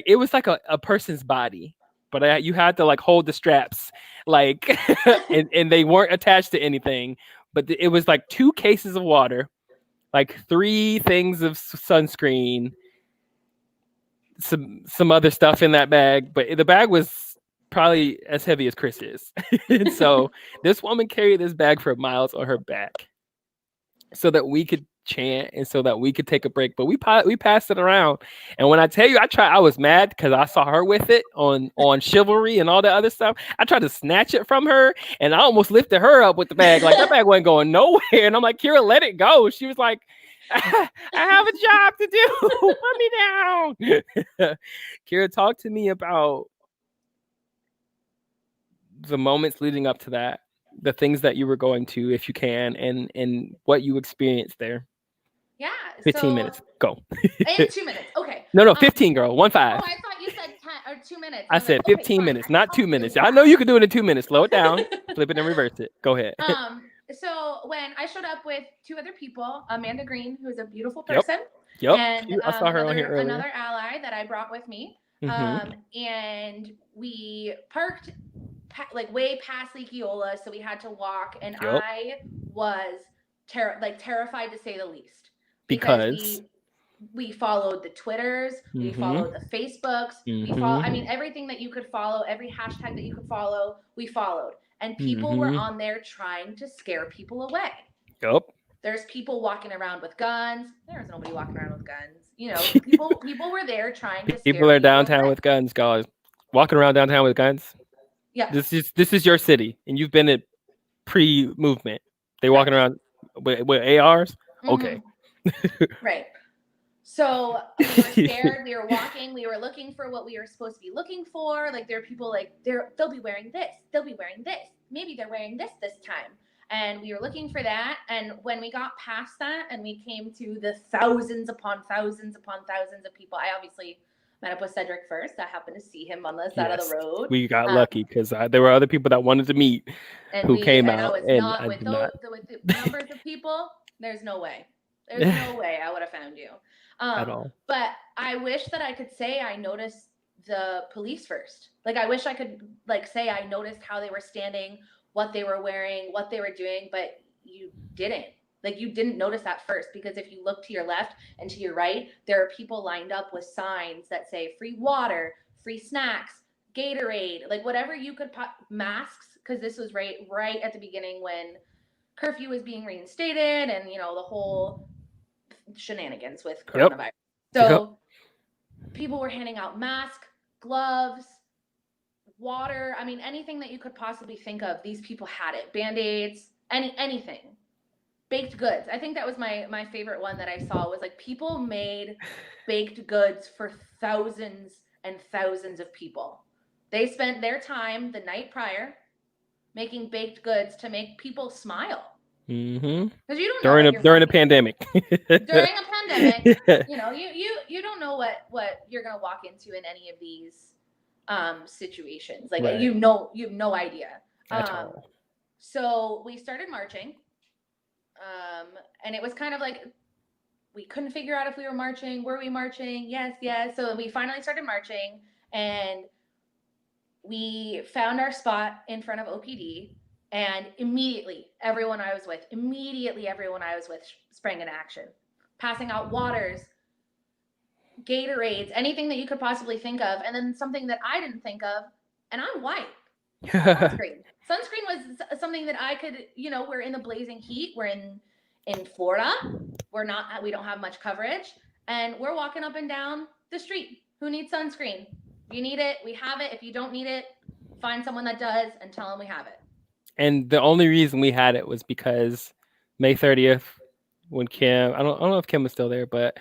Speaker 6: it was like a person's body, but you had to hold the straps and they weren't attached to anything. But it was 2 cases of water, 3 things of sunscreen, some other stuff in that bag. But the bag was probably as heavy as Chris is. And so this woman carried this bag for miles on her back so that we could chant and so that we could take a break. But we passed it around. And when I tell you, I was mad because I saw her with it on Chivalry and all that other stuff. I tried to snatch it from her and I almost lifted her up with the bag. Like that bag wasn't going nowhere. And I'm like, Kira, let it go. She was like, I have a job to do. Put me down. Kira, talk to me about the moments leading up to that, the things that you were going to, if you can, and what you experienced there.
Speaker 1: Yeah.
Speaker 6: 15 minutes. Go.
Speaker 1: In 2 minutes. Okay.
Speaker 6: No, 15, girl. 1-5.
Speaker 1: Oh, I thought you said 10 or 2 minutes.
Speaker 6: I said 15 minutes, not 2 minutes. I know you can do it in 2 minutes. Slow it down, flip it and reverse it. Go ahead.
Speaker 1: So when I showed up with 2 other people, Amanda Green, who is a beautiful person.
Speaker 6: Yep.
Speaker 1: And
Speaker 6: I saw her on here earlier.
Speaker 1: Another ally that I brought with me. And we parked like way past Lake Eola, so we had to walk, and I was terrified to say the least because we followed the Twitters, we followed the Facebooks, we followed, I mean, everything that you could follow, every hashtag that you could follow, we followed, and people were on there trying to scare people away. There's people walking around with guns. There's nobody walking around with guns. You know, people were there trying to scare
Speaker 6: people are downtown with guns, guys. Walking around downtown with guns.
Speaker 1: Yeah.
Speaker 6: This is your city, and you've been at pre-movement. They walking around with ARs. Okay.
Speaker 1: Right. So we were scared. We were walking. We were looking for what we were supposed to be looking for. Like there are people like they'll be wearing this. They'll be wearing this. Maybe they're wearing this time. And we were looking for that. And when we got past that and we came to the thousands upon thousands upon thousands of people, I obviously met up with Cedric first. I happened to see him on the side of the road.
Speaker 6: We got lucky because there were other people that wanted to meet who came out.
Speaker 1: I was not with the numbers of people. There's no way. There's no way I would have found you.
Speaker 6: At all.
Speaker 1: But I wish that I could say I noticed the police first. Like I wish I could say I noticed how they were standing, what they were wearing, what they were doing, but you didn't. Like you didn't notice that first, because if you look to your left and to your right, there are people lined up with signs that say free water, free snacks, Gatorade, like whatever you could masks, because this was right at the beginning when curfew was being reinstated and the whole shenanigans with coronavirus. So people were handing out masks, gloves, water. I mean, anything that you could possibly think of, these people had it. Band-Aids, anything. Baked goods. I think that was my favorite one that I saw was like people made baked goods for thousands and thousands of people. They spent their time the night prior making baked goods to make people smile. Because you don't know
Speaker 6: during a pandemic.
Speaker 1: During a pandemic, you don't know what you're gonna walk into in any of these situations. Like you have no idea. So we started marching. And it was kind of like we couldn't figure out if we were marching. Were we marching? Yes. So we finally started marching, and we found our spot in front of OPD, and immediately everyone I was with sprang into action, passing out waters, Gatorades, anything that you could possibly think of. And then something that I didn't think of, and I'm white. Sunscreen was something that I could, we're in the blazing heat. We're in Florida. We don't have much coverage, and we're walking up and down the street. Who needs sunscreen? If you need it, we have it. If you don't need it, find someone that does and tell them we have it.
Speaker 6: And the only reason we had it was because May 30th, when Kim, I don't know if Kim was still there, but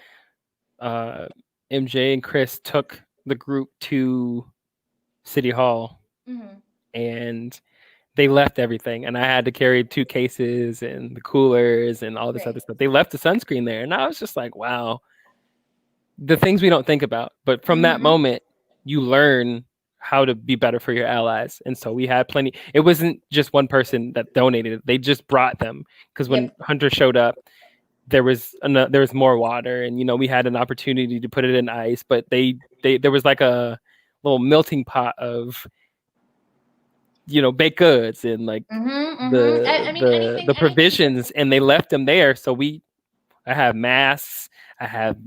Speaker 6: MJ and Chris took the group to City Hall, and they left everything, and I had to carry 2 cases and the coolers and all this other stuff. They left the sunscreen there, and I was just like, wow, the things we don't think about. But from that moment, you learn how to be better for your allies. And so we had plenty. It wasn't just one person that donated it. They just brought them, because when Hunter showed up, there was more water, and we had an opportunity to put it in ice, but there was like a little melting pot of baked goods and like the provisions, and they left them there. So I have masks, I have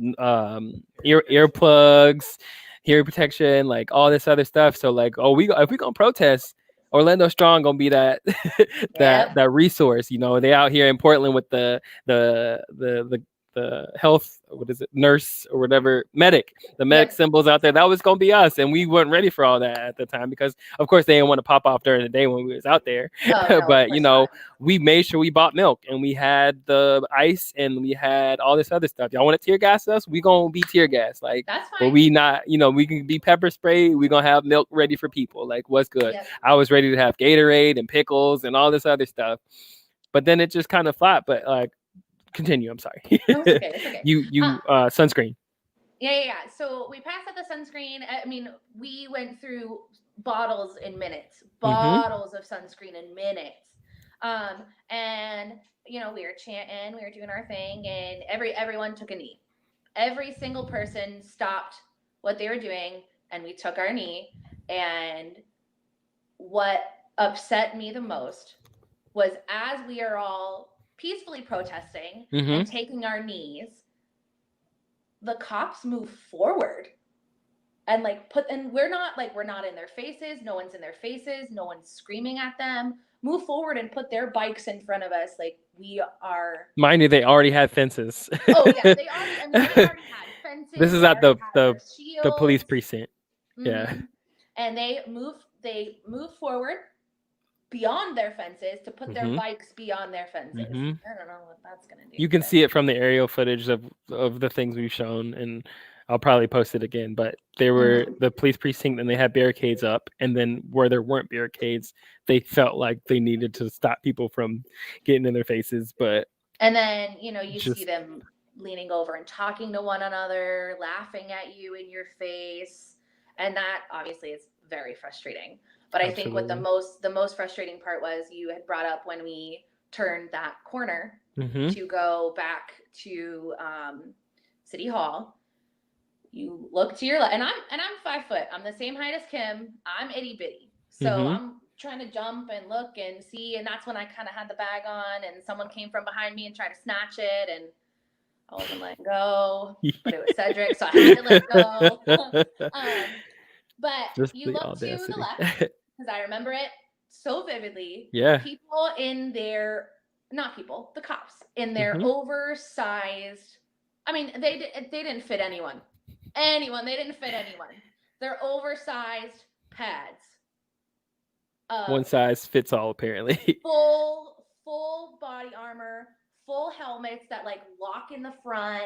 Speaker 6: earplugs, hearing protection, like all this other stuff. So like, if we gonna protest, Orlando Strong gonna be that that resource. You know, they out here in Portland with the health, what is it, nurse or whatever, medic, the medic symbols out there. That was gonna be us, and we weren't ready for all that at the time because, of course, they didn't want to pop off during the day when we was out there. But you know, we made sure we bought milk and we had the ice and we had all this other stuff. Y'all want to tear gas us? We gonna be tear gas, like, but we not, you know, we can be pepper spray. We gonna have milk ready for people. Like, what's good? I was ready to have Gatorade and pickles and all this other stuff, but then it just kind of flopped. But like, continue. I'm sorry.
Speaker 1: No, it's okay. It's okay.
Speaker 6: You sunscreen.
Speaker 1: Yeah. So we passed out the sunscreen. I mean, we went through bottles in minutes, bottles of sunscreen in minutes. And you know, we were chanting, we were doing our thing, and everyone took a knee. Every single person stopped what they were doing, and we took our knee. And what upset me the most was, as we are all peacefully protesting and taking our knees, the cops move forward and we're not in their faces. No one's in their faces. No one's screaming at them. Move forward and put their bikes in front of us. Like, we are.
Speaker 6: Mind you, they already had fences.
Speaker 1: Oh yeah, they already had fences.
Speaker 6: This is at the police precinct. Yeah.
Speaker 1: And they move forward beyond their fences to put their bikes beyond their fences. I don't know what that's gonna do.
Speaker 6: You can see it from the aerial footage of the things we've shown, and I'll probably post it again. But there were the police precinct, and they had barricades up, and then where there weren't barricades, they felt like they needed to stop people from getting in their faces.
Speaker 1: And then, you know, you see them leaning over and talking to one another, laughing at you in your face, and that obviously is very frustrating. But I think what the most frustrating part was, you had brought up when we turned that corner to go back to City Hall. You look to your left, and I'm 5 foot. I'm the same height as Kim. I'm itty bitty, so I'm trying to jump and look and see. And that's when I kind of had the bag on, and someone came from behind me and tried to snatch it, and I wasn't letting go. But it was Cedric, so I had to let go. But you look to the left, because I remember it so vividly.
Speaker 6: Yeah.
Speaker 1: People in their, the cops in their oversized, I mean, they didn't fit anyone. They didn't fit anyone. They're oversized pads.
Speaker 6: One size fits all, apparently.
Speaker 1: Full body armor, full helmets that like lock in the front.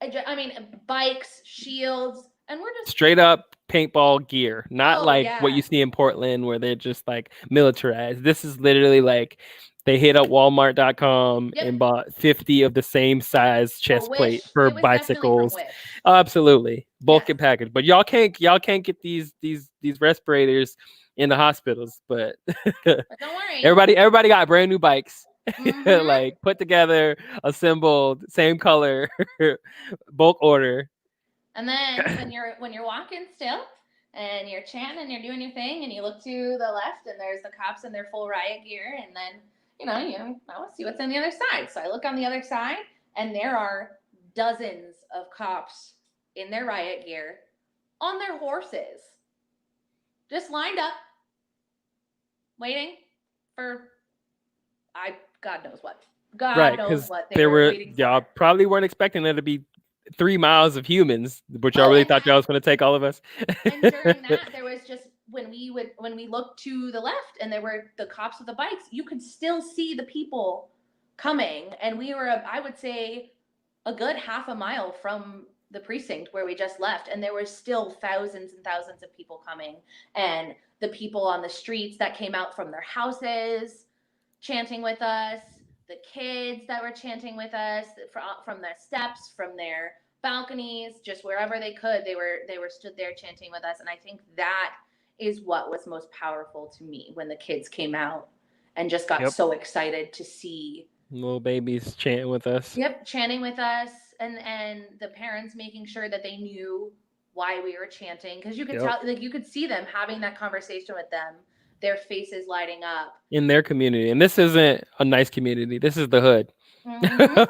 Speaker 1: I mean, bikes, shields. And we're just
Speaker 6: straight up paintball gear, not what you see in Portland where they're just like militarized. This is literally like they hit up Walmart.com and bought 50 of the same size chest plate for bicycles. Oh, absolutely, bulk and package. But y'all can't get these respirators in the hospitals. But
Speaker 1: don't worry,
Speaker 6: everybody got brand new bikes. Like put together, assembled, same color, bulk order.
Speaker 1: And then when you're walking still and you're chanting and you're doing your thing and you look to the left and there's the cops in their full riot gear, and then I want to see what's on the other side. So I look on the other side and there are dozens of cops in their riot gear on their horses, just lined up, waiting for God knows what. God knows what they were waiting for.
Speaker 6: Y'all probably weren't expecting there to be 3 miles of humans, but y'all really thought y'all was going to take all of us.
Speaker 1: And during that, there was just when we looked to the left and there were the cops with the bikes, you could still see the people coming, and we were I would say a good half a mile from the precinct where we just left, and there were still thousands and thousands of people coming, and the people on the streets that came out from their houses chanting with us. The kids that were chanting with us from their steps, from their balconies, just wherever they could, they were stood there chanting with us. And I think that is what was most powerful to me, when the kids came out and just got so excited to see
Speaker 6: little babies chanting with us.
Speaker 1: Chanting with us, and the parents making sure that they knew why we were chanting, because you could tell, like you could see them having that conversation with them. Their faces lighting up
Speaker 6: in their community. And this isn't a nice community. This is the hood.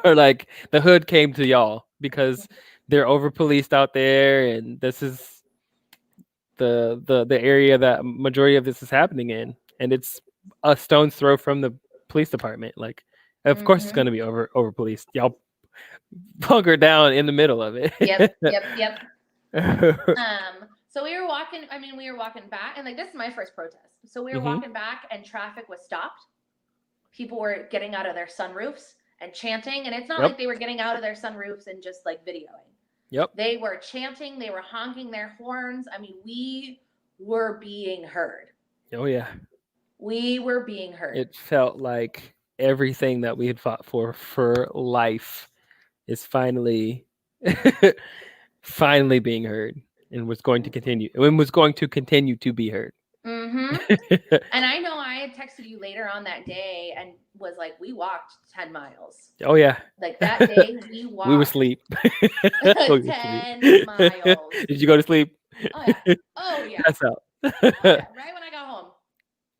Speaker 6: Like the hood came to y'all because they're over policed out there. And this is the area that majority of this is happening in, and it's a stone's throw from the police department. Like, of course, it's going to be over policed. Y'all bunker down in the middle of it.
Speaker 1: Yep. So we were walking. I mean, we were walking back, and like this is my first protest. So we were walking back, and traffic was stopped. People were getting out of their sunroofs and chanting, and it's not like they were getting out of their sunroofs and just like videoing.
Speaker 6: Yep.
Speaker 1: They were chanting. They were honking their horns. I mean, we were being heard.
Speaker 6: Oh yeah.
Speaker 1: We were being heard.
Speaker 6: It felt like everything that we had fought for life is finally finally being heard, and was going to continue to be heard.
Speaker 1: And I know I had texted you later on that day and was like, we walked 10 miles.
Speaker 6: Oh yeah.
Speaker 1: Like that day we walked.
Speaker 6: We were asleep.
Speaker 1: 10 miles.
Speaker 6: Did you go to sleep?
Speaker 1: Oh yeah.
Speaker 6: That's out.
Speaker 1: Right when I got home.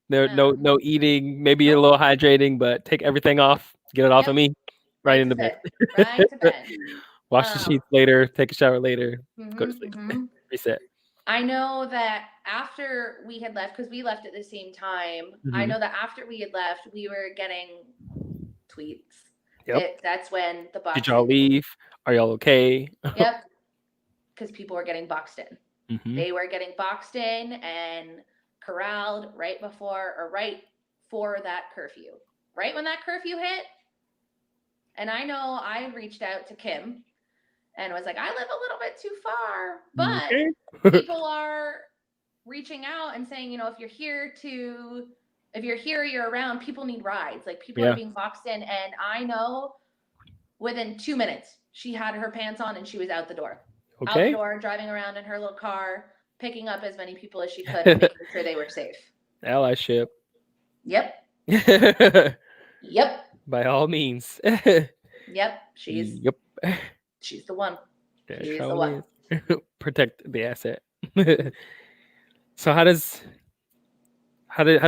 Speaker 6: There no eating, maybe a little hydrating, but take everything off. Get it off of me. Right into bed.
Speaker 1: Right to bed.
Speaker 6: Wash the sheets later, take a shower later, go to sleep. Reset.
Speaker 1: I know that after we had left, because we left at the same time, I know that after we had left, we were getting tweets.
Speaker 6: Yep.
Speaker 1: That's when the box.
Speaker 6: Did y'all leave? Are y'all okay?
Speaker 1: Yep. Because people were getting boxed in. They were getting boxed in and corralled right for that curfew. Right when that curfew hit. And I know I reached out to Kim and was like, I live a little bit too far, but people are reaching out and saying, you know, if you're here, you're around, people need rides. Like people are being boxed in. And I know within 2 minutes, she had her pants on and she was out the door. Out the door, driving around in her little car, picking up as many people as she could and making sure they were safe.
Speaker 6: Allyship.
Speaker 1: Yep. Yep.
Speaker 6: By all means.
Speaker 1: Yep. She's the one. She's the one.
Speaker 6: Protect the asset. So how did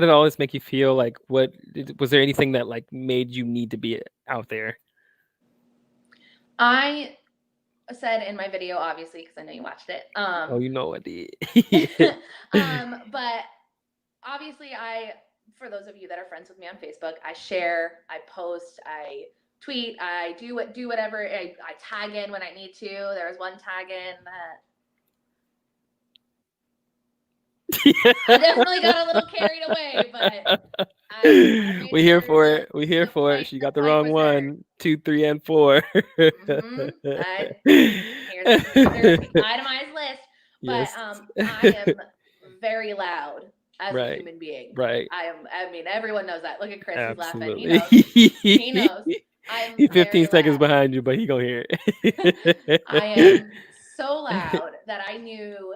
Speaker 6: all this make you feel? Like, what was there anything that like made you need to be out there?
Speaker 1: I said in my video, obviously, because I know you watched it.
Speaker 6: Oh, you know I did.
Speaker 1: But obviously, for those of you that are friends with me on Facebook, I share, I post, I tweet, I do whatever. I tag in when I need to. There was one tag in that I definitely got a little carried away, but
Speaker 6: we here for it. We here for it. She got the wrong one. 2, 3, and 4.
Speaker 1: Here's the itemized list. But I am very loud as a human being.
Speaker 6: Right.
Speaker 1: I mean, everyone knows that. Look at Chris.
Speaker 6: Absolutely.
Speaker 1: He's laughing. He knows.
Speaker 6: He's 15 seconds behind you, but he gonna hear
Speaker 1: it. I am so loud that I knew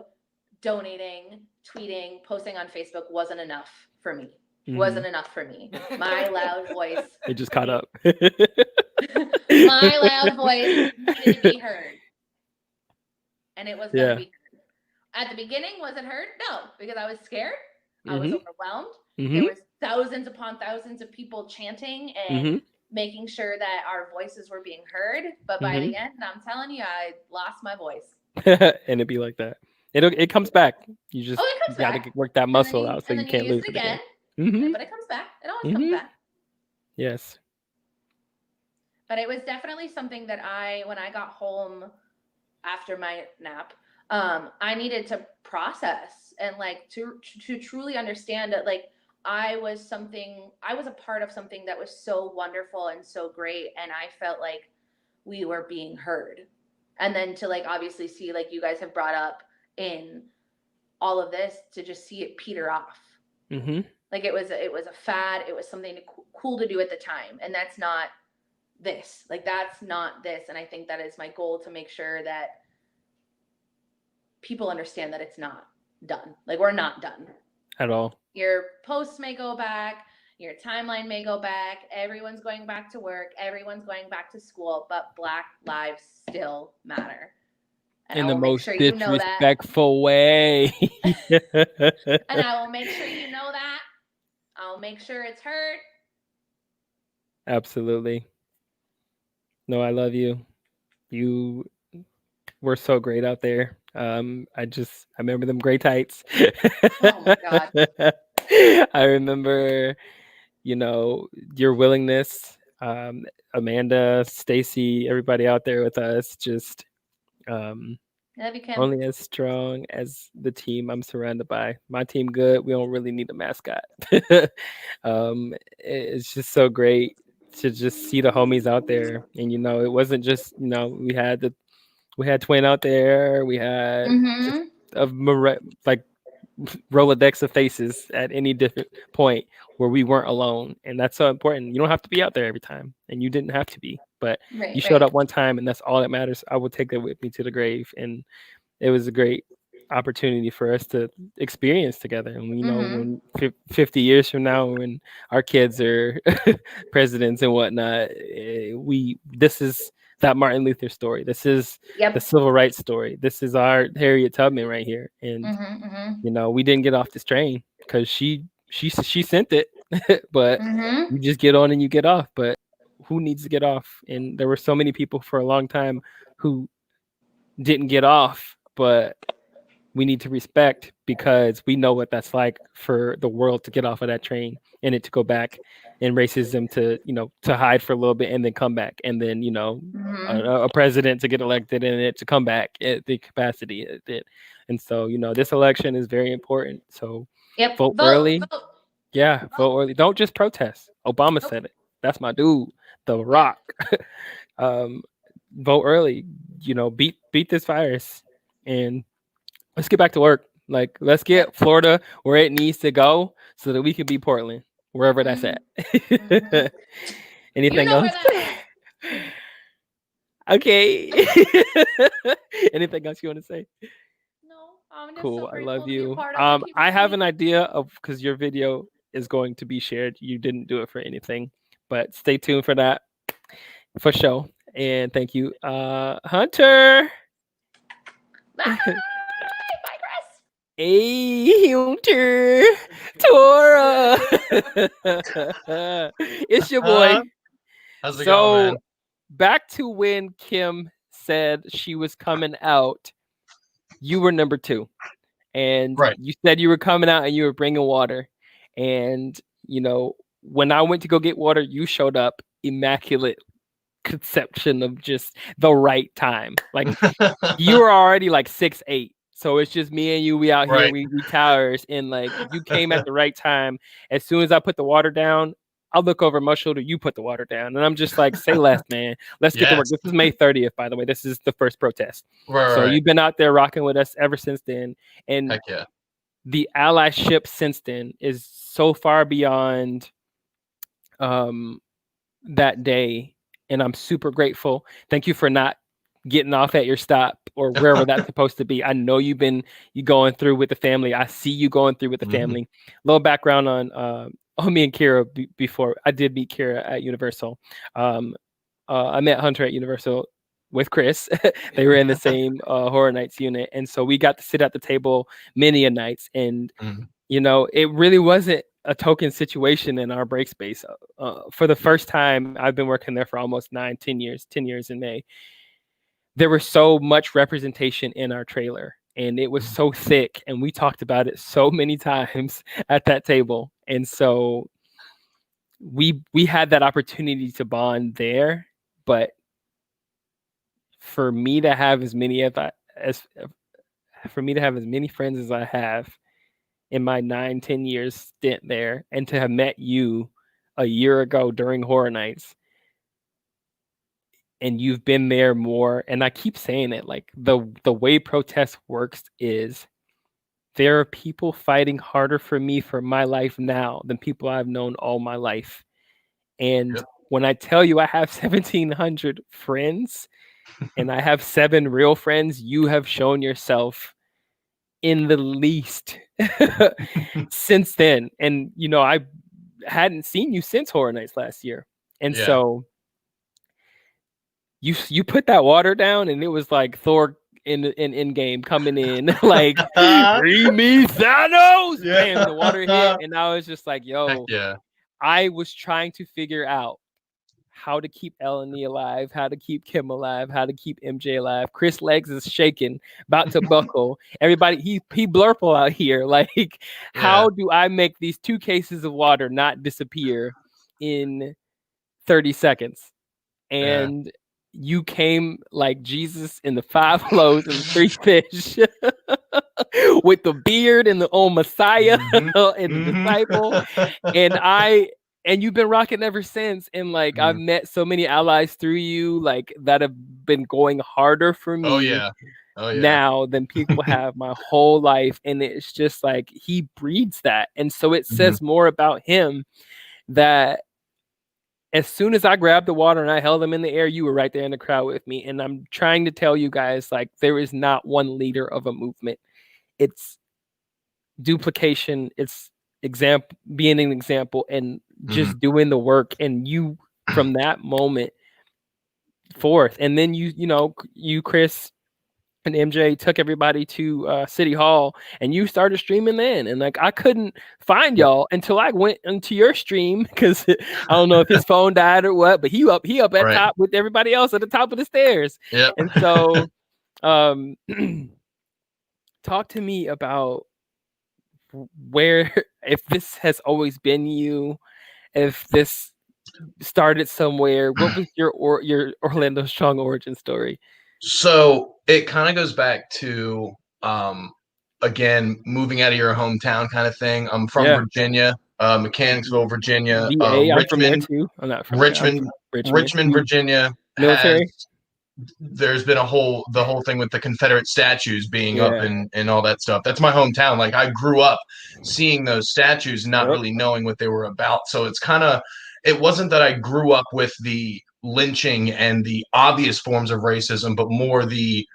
Speaker 1: donating, tweeting, posting on Facebook wasn't enough for me. Wasn't enough for me. My loud voice.
Speaker 6: It just caught up.
Speaker 1: My loud voice needed to be heard. And it was going to be heard. At the beginning, was it heard? No, because I was scared. I was overwhelmed. There was thousands upon thousands of people chanting and making sure that our voices were being heard. But by the end, I'm telling you, I lost my voice.
Speaker 6: And it'd be like that. It comes back. You just got to work that muscle out so you can't lose it again.
Speaker 1: But it comes back. It always comes back.
Speaker 6: Yes.
Speaker 1: But it was definitely something that when I got home after my nap, I needed to process and like to truly understand that like I was a part of something that was so wonderful and so great. And I felt like we were being heard. And then to like obviously see like you guys have brought up in all of this, to just see it peter off. Like it was a fad. It was something cool to do at the time. And that's not this. Like that's not this. And I think that is my goal, to make sure that people understand that it's not done. Like we're not done.
Speaker 6: At all.
Speaker 1: Your posts may go back. Your timeline may go back. Everyone's going back to work. Everyone's going back to school. But Black lives still matter. And
Speaker 6: in the most disrespectful way.
Speaker 1: And I will make sure you know that. I'll make sure it's heard.
Speaker 6: Absolutely. No, I love you. You were so great out there. I remember them gray tights.
Speaker 1: Oh my God.
Speaker 6: I remember, your willingness, Amanda, Stacy, everybody out there with us, just
Speaker 1: Love you, Kim.
Speaker 6: only as strong as the team I'm surrounded by. My team good. We don't really need a mascot. It's just so great to just see the homies out there. And it wasn't just, we had Twin out there. We had just like Rolodex of faces at any different point where we weren't alone. And that's so important. You don't have to be out there every time, and you didn't have to be, but you showed up one time, and that's all that matters. I will take that with me to the grave. And it was a great opportunity for us to experience together. And we know when 50 years from now, when our kids are presidents and whatnot, this is that Martin Luther story. This is the civil rights story. This is our Harriet Tubman right here. And we didn't get off this train because she sent it, but you just get on and you get off. But who needs to get off? And there were so many people for a long time who didn't get off, but we need to respect, because we know what that's like for the world to get off of that train and it to go back, and racism to hide for a little bit and then come back, and then a president to get elected and it to come back at the capacity it did. And so this election is very important. So vote early. Yeah, vote early. Don't just protest. Obama said it. That's my dude, The Rock. Vote early. Beat this virus, and let's get back to work. Like, let's get Florida where it needs to go so that we can be Portland, wherever that's at. Anything else? Okay. Anything else you want to say?
Speaker 11: No, I'm just
Speaker 6: Cool.
Speaker 11: so
Speaker 6: I
Speaker 11: grateful
Speaker 6: love
Speaker 11: to be
Speaker 6: you.
Speaker 11: part of the
Speaker 6: I have an
Speaker 11: community.
Speaker 6: idea of, because your video is going to be shared. You didn't do it for anything, but stay tuned for that for sure. And thank you, Hunter.
Speaker 1: Bye.
Speaker 6: Hey, Hunter, Tora. It's your boy.
Speaker 13: How's it going, man?
Speaker 6: Back to when Kim said she was coming out, you were number 2. And you said you were coming out and you were bringing water. And, when I went to go get water, you showed up, immaculate conception of just the right time. Like, you were already like 6'8". So it's just me and you. We out here, we towers, and like you came at the right time. As soon as I put the water down, I'll look over my shoulder. You put the water down, and I'm just like, say less, man. Let's get to work. This is May 30th, by the way. This is the first protest. So you've been out there rocking with us ever since then, and the allyship since then is so far beyond that day, and I'm super grateful. Thank you for not getting off at your stop or wherever that's supposed to be. I know you going through with the family. I see you going through with the family. Little background on me and Kira before. I did meet Kira at Universal. I met Hunter at Universal with Chris. They were in the same Horror Nights unit, and so we got to sit at the table many a nights. And it really wasn't a token situation in our break space. For the first time, I've been working there for almost 10 years in May. There was so much representation in our trailer, and it was so thick, and we talked about it so many times at that table. And so we had that opportunity to bond there. But for me to have as many friends as I have in my 9-10 years stint there, and to have met you a year ago during Horror Nights, and you've been there more, and I keep saying it, like the way protest works is there are people fighting harder for me for my life now than people I've known all my life. And when I tell you I have 1,700 friends and I have 7 real friends, you have shown yourself in the least since then. And I hadn't seen you since Horror Nights last year. And so you put that water down, and it was like Thor in game coming in, like, free me, Thanos. Bam, the water hit, and I was just like, yo, I was trying to figure out how to keep Eleni alive, how to keep Kim alive, how to keep MJ alive. Chris Legs is shaking, about to buckle. Everybody, he blurple out here. Like, how do I make these 2 cases of water not disappear in 30 seconds? And you came like Jesus in the 5 loaves and the 3 fish with the beard and the old Messiah and the disciple. And you've been rocking ever since. And like, I've met so many allies through you, like, that have been going harder for me now than people have my whole life. And it's just like, he breeds that. And so it says more about him that as soon as I grabbed the water and I held them in the air, you were right there in the crowd with me. And I'm trying to tell you guys, like, there is not one leader of a movement. It's duplication. It's being an example and just doing the work. And you, from that moment forth, and then you, Chris and MJ took everybody to City Hall, and you started streaming then. And like, I couldn't find y'all until I went into your stream, because I don't know if his phone died or what, but he up at top with everybody else at the top of the stairs. And so talk to me about where, if this has always been you, if this started somewhere, what was your Orlando Strong origin story?
Speaker 13: So it kind of goes back to, again, moving out of your hometown kind of thing. I'm from Virginia, Mechanicsville, Virginia.
Speaker 6: I'm from there too. I'm not from
Speaker 13: Richmond, Virginia.
Speaker 6: Military.
Speaker 13: There's been the whole thing with the Confederate statues being up and all that stuff. That's my hometown. Like, I grew up seeing those statues and not really knowing what they were about. So it wasn't that I grew up with the lynching and the obvious forms of racism, but more the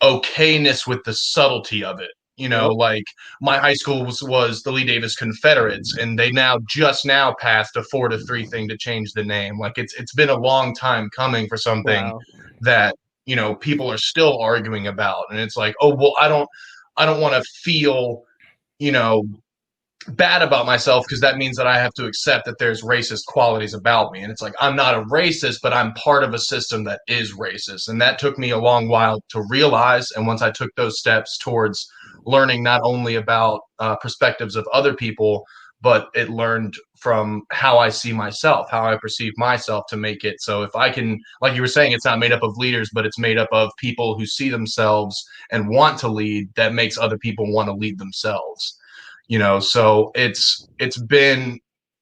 Speaker 13: okayness with the subtlety of it. Like, my high school was the Lee Davis Confederates, and they just now passed a 4-3 thing to change the name. Like, it's been a long time coming for something that people are still arguing about. And it's like, oh well, I don't want to feel bad about myself, because that means that I have to accept that there's racist qualities about me. And it's like, I'm not a racist, but I'm part of a system that is racist. And that took me a long while to realize. And once I took those steps towards learning not only about perspectives of other people, but it learned from how I see myself, how I perceive myself, to make it so if I can, like you were saying, it's not made up of leaders, but it's made up of people who see themselves and want to lead, that makes other people want to lead themselves. So it's been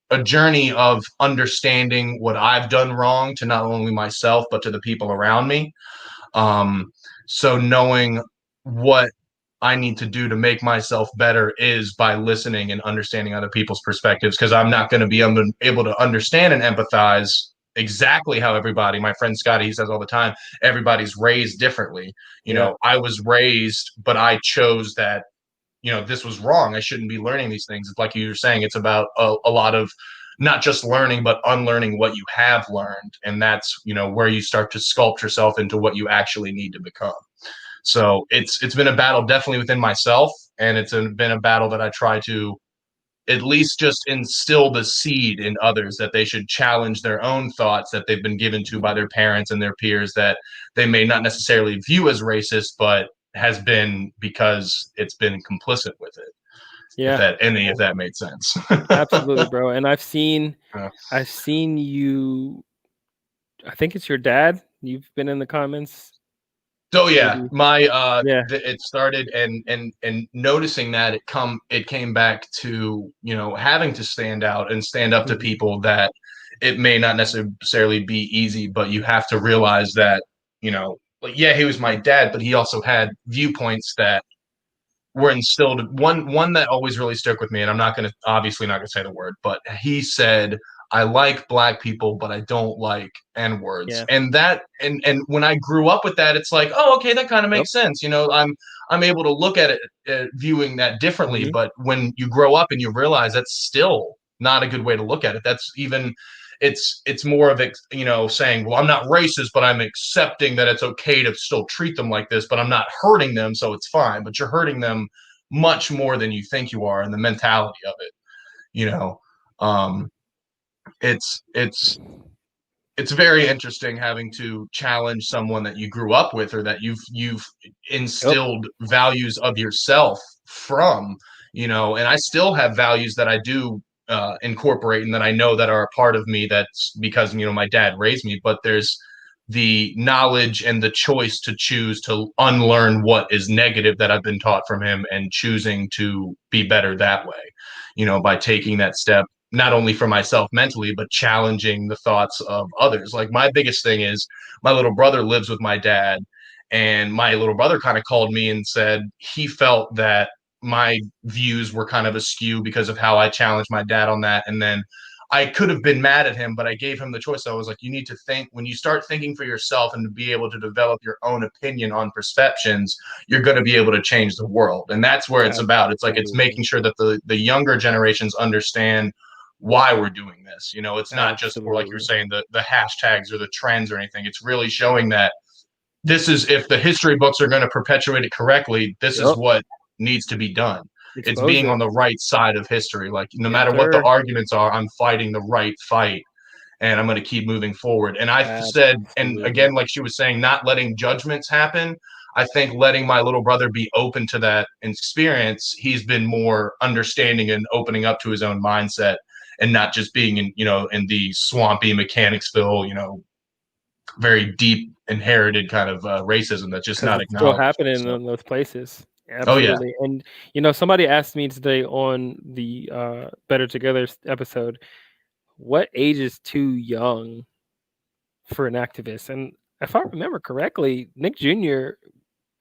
Speaker 13: a journey of understanding what I've done wrong to not only myself, but to the people around me. So knowing what I need to do to make myself better is by listening and understanding other people's perspectives, because I'm not going to be able to understand and empathize exactly how everybody, my friend Scotty, he says all the time, everybody's raised differently. I was raised, but I chose that this was wrong. I shouldn't be learning these things. It's like you were saying, it's about a lot of not just learning, but unlearning what you have learned. And that's, where you start to sculpt yourself into what you actually need to become. So it's been a battle definitely within myself. And it's been a battle that I try to at least just instill the seed in others, that they should challenge their own thoughts that they've been given to by their parents and their peers that they may not necessarily view as racist, but has been because it's been complicit with it. If that made sense.
Speaker 6: Absolutely, bro. And I've seen you, I think it's your dad. You've been in the comments.
Speaker 13: Oh yeah, it started and noticing that it came back to having to stand out and stand up to people, that it may not necessarily be easy, but you have to realize that he was my dad, but he also had viewpoints that were instilled. One that always really stuck with me, and I'm obviously not gonna say the word, but he said, I like black people, but I don't like N-words. Yeah. And that, and when I grew up with that, it's like, oh, okay, that kind of makes sense. I'm able to look at it, viewing that differently. But when you grow up and you realize that's still not a good way to look at it, that's even, it's more of it, saying, well, I'm not racist, but I'm accepting that it's okay to still treat them like this, but I'm not hurting them, so it's fine. But you're hurting them much more than you think you are, and the mentality of it, it's it's very interesting having to challenge someone that you grew up with or that you've instilled values of yourself from, you know. And I still have values that I do incorporate and that I know that are a part of me, that's because, you know, my dad raised me, but there's the knowledge and the choice to choose to unlearn what is negative that I've been taught from him and choosing to be better that way, you know, by taking that step, not only for myself mentally, but challenging the thoughts of others. Like my biggest thing is my little brother lives with my dad, and my little brother kind of called me and said he felt that my views were kind of askew because of how I challenged my dad on that. And then I could have been mad at him, but I gave him the choice. I was like, you need to think, when you start thinking for yourself and to be able to develop your own opinion on perceptions, you're going to be able to change the world. And that's where it's about. It's like, it's making sure that the younger generations understand why we're doing this. You know, it's not just for, like you're saying, the hashtags or the trends or anything. It's really showing that this is, if the history books are going to perpetuate it correctly, this is what needs to be done. It's being on the right side of history. Like, no matter what the arguments are, I'm fighting the right fight, and I'm going to keep moving forward. And I said, and again, like she was saying, not letting judgments happen. I think letting my little brother be open to that experience, he's been more understanding and opening up to his own mindset, and not just being in, you know, in the swampy Mechanicsville, you know, very deep inherited kind of racism that's just not acknowledged.
Speaker 6: Still happening in those places. Absolutely.
Speaker 13: Oh, yeah.
Speaker 6: And, you know, somebody asked me today on the Better Together episode, what age is too young for an activist? And if I remember correctly, Nick Jr.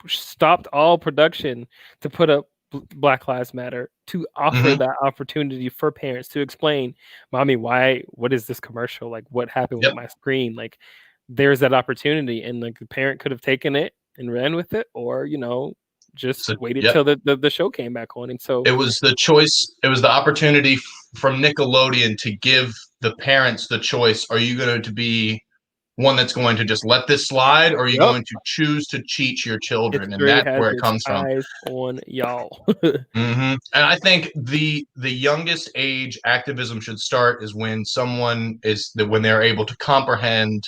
Speaker 6: stopped all production to put up Black Lives Matter, to offer that opportunity for parents to explain, Mommy, what is this commercial? Like, what happened with my screen? Like, there's that opportunity. And like the parent could have taken it and ran with it, or, you know, just waited till the show came back on. And so
Speaker 13: it was the choice. It was the opportunity from Nickelodeon to give the parents the choice. Are you going to be one that's going to just let this slide, or are you going to choose to teach your children? And that's where it comes from.
Speaker 6: Eyes on y'all.
Speaker 13: And I think the youngest age activism should start is when when they're able to comprehend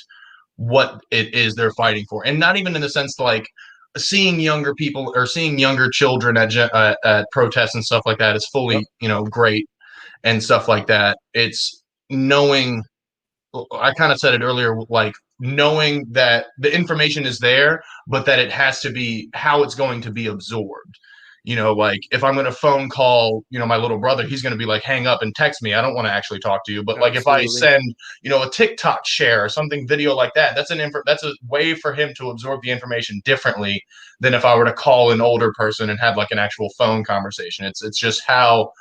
Speaker 13: what it is they're fighting for, and not even in the sense like seeing younger people or seeing younger children at protests and stuff like that is fully, you know, great and stuff like that. It's knowing, I kind of said it earlier, like knowing that the information is there, but that it has to be how it's going to be absorbed. You know, like if I'm going to phone call, you know, my little brother, he's going to be like, hang up and text me. I don't want to actually talk to you. But like if I send, you know, a TikTok share or something, video like that, that's a way for him to absorb the information differently than if I were to call an older person and have like an actual phone conversation. It's just how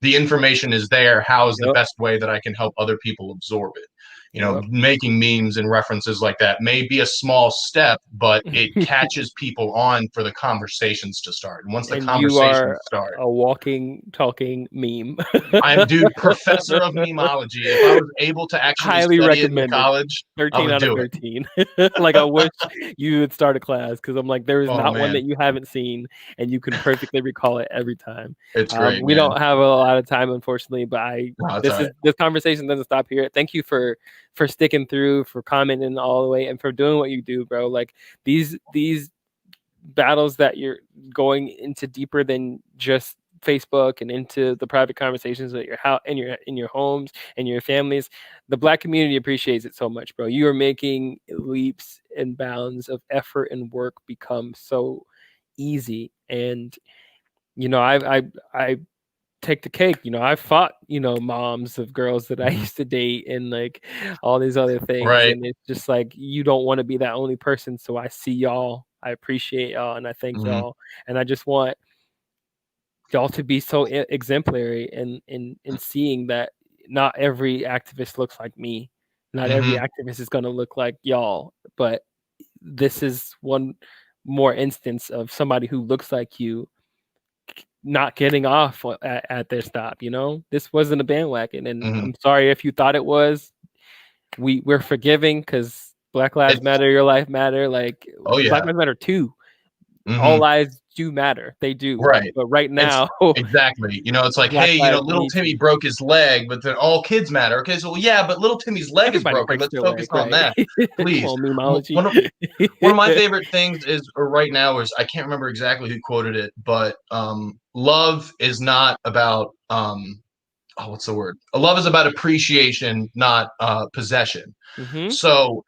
Speaker 13: the information is there. How is the best way that I can help other people absorb it? You know, making memes and references like that may be a small step, but it catches people on for the conversations to start. And once the conversations start,
Speaker 6: a walking, talking meme.
Speaker 13: I'm professor of memology. If I was able to actually
Speaker 6: highly
Speaker 13: study it in
Speaker 6: recommended.
Speaker 13: college,
Speaker 6: 13 out of 13. Like I wish you would start a class, because I'm like, there is not one that you haven't seen and you can perfectly recall it every time.
Speaker 13: It's great.
Speaker 6: We don't have a lot of time, unfortunately, but this conversation doesn't stop here. Thank you for sticking through, for commenting all the way, and for doing what you do, bro. Like these battles that you're going into deeper than just Facebook and into the private conversations at your house, in your homes and your families. The Black community appreciates it so much, bro. You are making leaps and bounds of effort and work become so easy. And you know, I take the cake. You know, I fought, you know, moms of girls that I used to date and like all these other things.
Speaker 13: Right.
Speaker 6: And it's just like, you don't want to be that only person. So I see y'all, I appreciate y'all, and I thank y'all. And I just want y'all to be so exemplary in seeing that not every activist looks like me. Not every activist is going to look like y'all, but this is one more instance of somebody who looks like you not getting off at their stop. You know, this wasn't a bandwagon, and I'm sorry if you thought it was. We're forgiving, because Black Lives Matter, your life matter. Like Black Lives Matter too. All lives do matter. They do.
Speaker 13: Right.
Speaker 6: But right now,
Speaker 13: exactly. It's like,
Speaker 6: Black
Speaker 13: hey,
Speaker 6: lives
Speaker 13: little
Speaker 6: need
Speaker 13: Timmy broke his leg, but then all kids matter. Okay, so yeah, but little Timmy's leg
Speaker 6: everybody
Speaker 13: is broken.
Speaker 6: breaks
Speaker 13: Let's
Speaker 6: their
Speaker 13: focus
Speaker 6: leg,
Speaker 13: on
Speaker 6: right?
Speaker 13: that,
Speaker 6: Come
Speaker 13: please.
Speaker 6: on, memology.
Speaker 13: One of my favorite things is, or right now, is I can't remember exactly who quoted it, but love is not about what's the word? Love is about appreciation, not possession.
Speaker 6: Mhm.
Speaker 13: So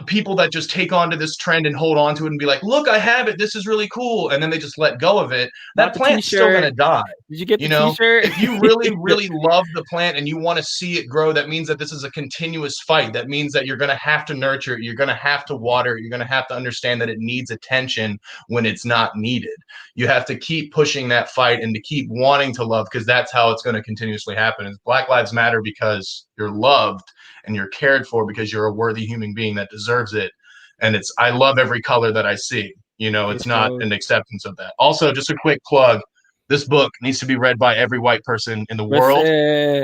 Speaker 13: people that just take on to this trend and hold on to it and be like, look, I have it. This is really cool. And then they just let go of it.
Speaker 6: Bought
Speaker 13: That
Speaker 6: the
Speaker 13: plant's still going to
Speaker 6: t-shirt.
Speaker 13: die.
Speaker 6: Did you get the t-shirt?
Speaker 13: If you really, really love the plant and you want to see it grow, that means that this is a continuous fight. That means that you're going to have to nurture it. You're going to have to water it. You're going to have to understand that it needs attention when it's not needed. You have to keep pushing that fight and to keep wanting to love, because that's how it's going to continuously happen. Is Black Lives Matter because you're loved and you're cared for, because you're a worthy human being that deserves it. And I love every color that I see. It's not an acceptance of that. Also, just a quick plug. This book needs to be read by every white person in the world.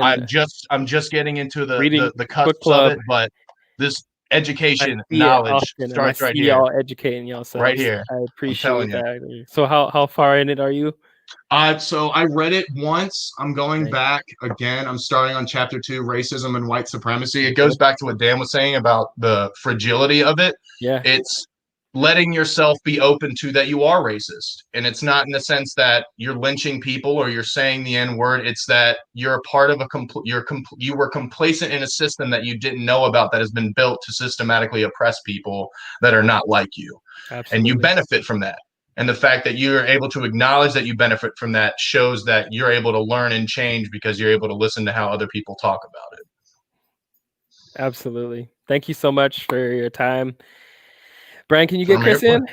Speaker 13: I'm just getting into the cusps of it, but this education knowledge starts right here.
Speaker 6: Y'all educating yourselves.
Speaker 13: Right here.
Speaker 6: I
Speaker 13: I'm
Speaker 6: appreciate
Speaker 13: telling you.
Speaker 6: that. So how far in it are you?
Speaker 13: So I read it once. I'm going back again. I'm starting on chapter 2, racism and white supremacy. It goes back to what Dan was saying about the fragility of it.
Speaker 6: Yeah.
Speaker 13: It's letting yourself be open to that you are racist. And it's not in the sense that you're lynching people or you're saying the N-word. It's that you're a part of you were complacent in a system that you didn't know about, that has been built to systematically oppress people that are not like you.
Speaker 6: Absolutely.
Speaker 13: And you benefit from that. And the fact that you're able to acknowledge that you benefit from that shows that you're able to learn and change, because you're able to listen to how other people talk about it.
Speaker 6: Absolutely. Thank you so much for your time. Brian, can you get Chris in?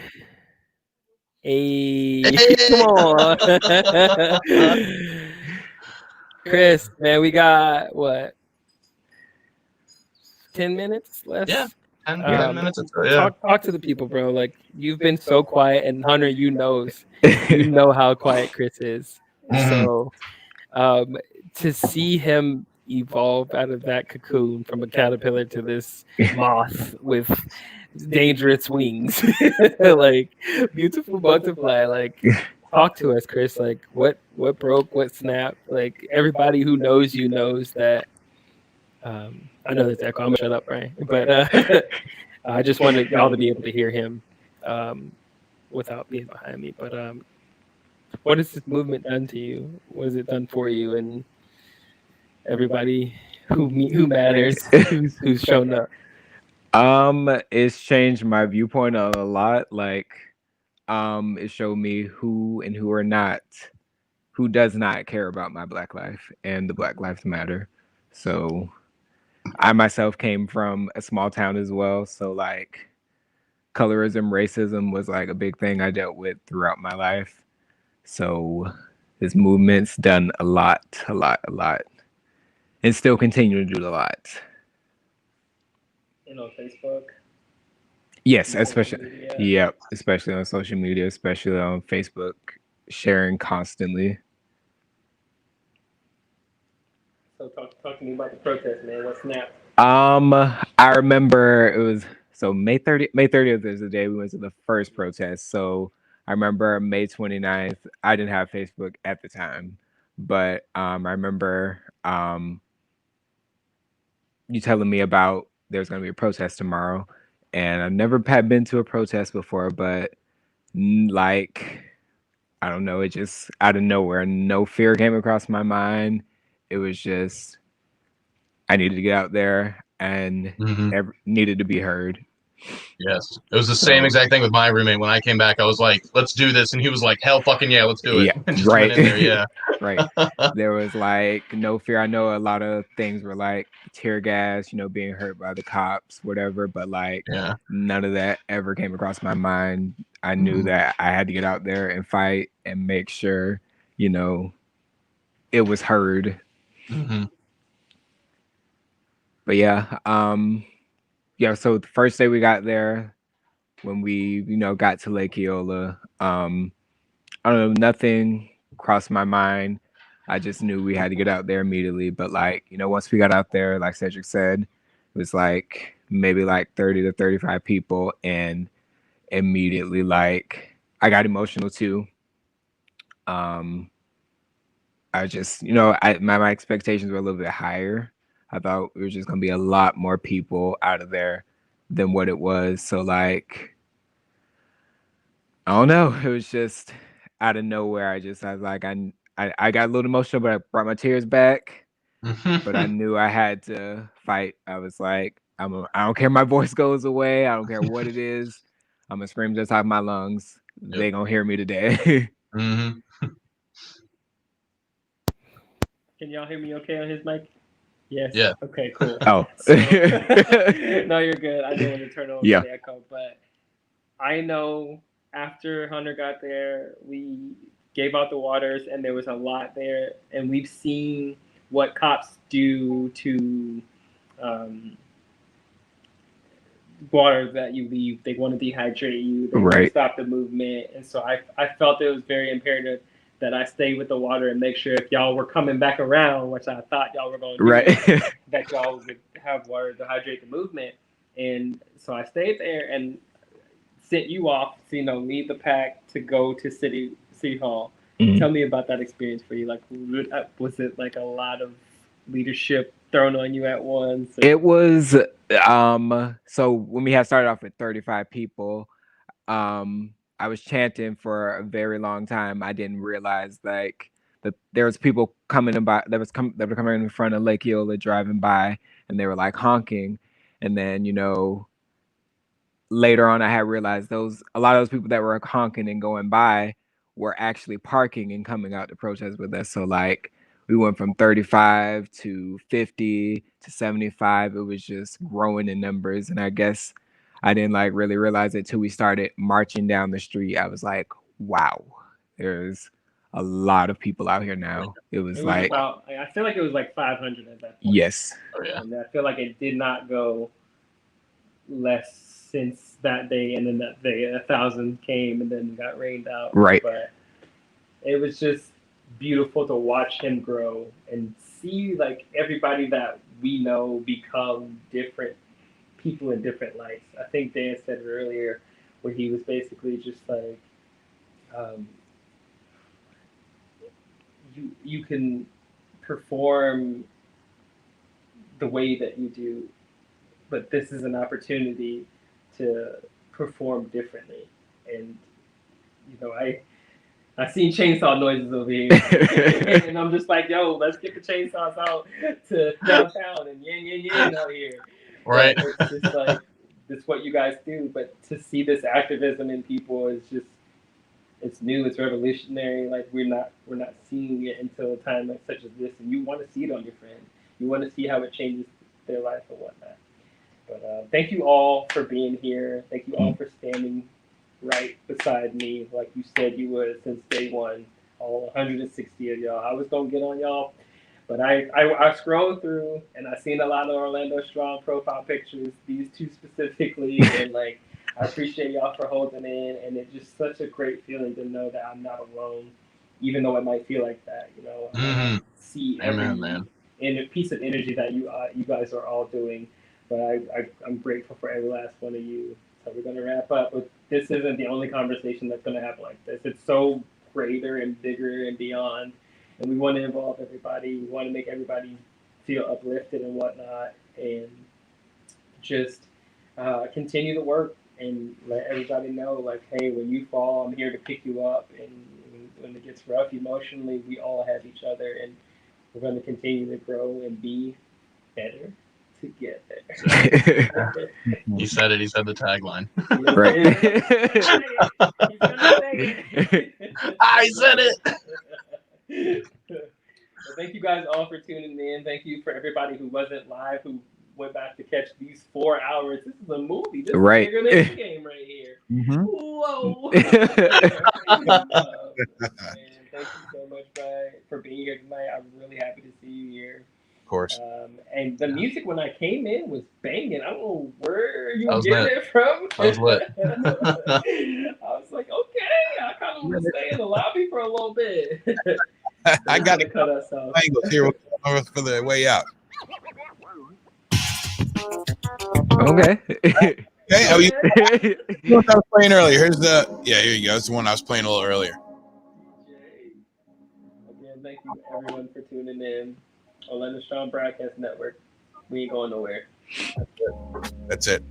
Speaker 6: Hey, come on. Chris, man, we got what? 10 minutes left?
Speaker 13: Yeah. 10 minutes.
Speaker 6: Talk to the people, bro. Like, you've been so quiet, and Hunter, you know how quiet Chris is. So to see him evolve out of that cocoon from a caterpillar to this moth with dangerous wings, like beautiful butterfly, like talk to us, Chris. Like what broke, what snapped? Like everybody who knows you knows that. I know that's echo. I'm gonna shut up, Brian. But I just wanted y'all to be able to hear him without being behind me. But what has this movement done to you? What has it done for you and everybody who matters, who's shown up?
Speaker 14: It's changed my viewpoint a lot. Like, it showed me who does not care about my Black life and the Black Lives Matter. So I myself came from a small town as well. So like colorism, racism was like a big thing I dealt with throughout my life. So this movement's done a lot, and still continue to do a lot.
Speaker 6: And on Facebook?
Speaker 14: Yes, especially, especially on social media, especially on Facebook, sharing constantly.
Speaker 6: So talk to me about the protest, man. What's next?
Speaker 14: I remember it was May 30th is the day we went to the first protest. So I remember May 29th. I didn't have Facebook at the time, but I remember you telling me about there's going to be a protest tomorrow, and I never had been to a protest before, but like, I don't know, it just out of nowhere, no fear came across my mind. It was just, I needed to get out there and needed to be heard.
Speaker 13: Yes. It was the same exact thing with my roommate. When I came back, I was like, let's do this. And he was like, hell fucking yeah, let's do it.
Speaker 14: Yeah,
Speaker 13: And just
Speaker 14: right.
Speaker 13: went in there, yeah.
Speaker 14: Right. There was like no fear. I know a lot of things were like tear gas, being hurt by the cops, whatever, but like none of that ever came across my mind. I knew that I had to get out there and fight and make sure, it was heard. But so the first day we got there, when we, got to Lake Eola, I don't know, nothing crossed my mind. I just knew we had to get out there immediately. But like, once we got out there, like Cedric said, it was like maybe like 30 to 35 people, and immediately like I got emotional too. I just, my expectations were a little bit higher. I thought it was just gonna be a lot more people out of there than what it was. So like, I don't know. It was just out of nowhere. I was like, I got a little emotional, but I brought my tears back. But I knew I had to fight. I was like, I don't care if my voice goes away. I don't care what it is. I'm gonna scream to the top of my lungs.
Speaker 13: Yep.
Speaker 14: They gonna hear me today.
Speaker 13: Mm-hmm.
Speaker 6: Can y'all hear me okay on his mic? Yes.
Speaker 13: Yeah.
Speaker 6: Okay, cool.
Speaker 14: Oh.
Speaker 6: So, no, you're good. I didn't want to turn over
Speaker 14: Yeah.
Speaker 6: the echo, but I know after Hunter got there, we gave out the waters and there was a lot there. And we've seen what cops do to water that you leave. They want to dehydrate you. They want to
Speaker 14: Right.
Speaker 6: stop the movement. And so I felt it was very imperative that I stay with the water and make sure if y'all were coming back around, which I thought y'all were going to do,
Speaker 14: Right.
Speaker 6: that y'all would have water to hydrate the movement. And so I stayed there and sent you off to, lead the pack to go to City Hall.
Speaker 14: Mhm.
Speaker 6: Tell me about that experience for you. Like, was it like a lot of leadership thrown on you at once? Or?
Speaker 14: It was so when we had started off with 35 people, I was chanting for a very long time. I didn't realize like that there was people coming by that were coming in front of Lake Eola driving by, and they were like honking. And then later on I had realized a lot of those people that were honking and going by were actually parking and coming out to protest with us. So like we went from 35 to 50 to 75. It was just growing in numbers. And I guess I didn't like really realize it till we started marching down the street. I was like, wow, there's a lot of people out here now. It was like
Speaker 6: about, I feel like it was like 500 at that point.
Speaker 14: Yes.
Speaker 13: Oh, yeah.
Speaker 6: And I feel like it did not go less since that day. And then that day, 1,000 came and then got rained out.
Speaker 14: Right.
Speaker 6: But it was just beautiful to watch him grow and see like everybody that we know become different people in different lights. I think Dan said it earlier where he was basically just like, you can perform the way that you do, but this is an opportunity to perform differently. And I seen chainsaw noises over here, and I'm just like, yo, let's get the chainsaws out to downtown and yang out here.
Speaker 13: Right.
Speaker 6: But it's just like, this is what you guys do. But to see this activism in people is just, it's new, it's revolutionary. Like we're not seeing it until a time like such as this, and you want to see it on your friend. You want to see how it changes their life and whatnot. But thank you all for being here. Thank you all for standing right beside me, like you said you would since day one. All 160 of y'all. I was gonna get on y'all, but I scrolled through and I seen a lot of Orlando Strong profile pictures, these two specifically, and like I appreciate y'all for holding in, and it's just such a great feeling to know that I'm not alone, even though it might feel like that.
Speaker 13: Mm-hmm.
Speaker 6: See
Speaker 13: Amen, man.
Speaker 6: and a piece of energy that you guys are all doing, but I'm grateful for every last one of you. So we're gonna wrap up, but this isn't the only conversation that's gonna happen like this. It's so greater and bigger and beyond, and we want to involve everybody. We want to make everybody feel uplifted and whatnot, and just continue the work and let everybody know, like, hey, when you fall, I'm here to pick you up, and when it gets rough emotionally, we all have each other, and we're going to continue to grow and be better together.
Speaker 13: He said it. He said the tagline.
Speaker 14: Right.
Speaker 6: He's gonna say it.
Speaker 13: I said it.
Speaker 6: So thank you guys all for tuning in. Thank you for everybody who wasn't live, who went back to catch these 4 hours. This is a movie. This
Speaker 14: Right.
Speaker 6: is bigger than the game right here.
Speaker 9: Mhm.
Speaker 6: Whoa. Man, thank you so much for being here tonight. I'm really happy to see you here.
Speaker 9: Of course.
Speaker 6: And the music when I came in was banging. I don't know where you
Speaker 13: That was
Speaker 6: getting
Speaker 13: lit.
Speaker 6: it from.
Speaker 13: That was lit.
Speaker 6: I was like, okay, I kind of want to stay in the lobby for a little bit.
Speaker 9: I got
Speaker 6: to cut us off.
Speaker 9: angles here for the way out.
Speaker 14: Okay.
Speaker 9: Hey, oh, the one I was playing earlier. Here you go. It's the one I was playing a little earlier.
Speaker 6: you everyone for tuning in. Orlando Strong Broadcast Network. We ain't going nowhere.
Speaker 9: That's it.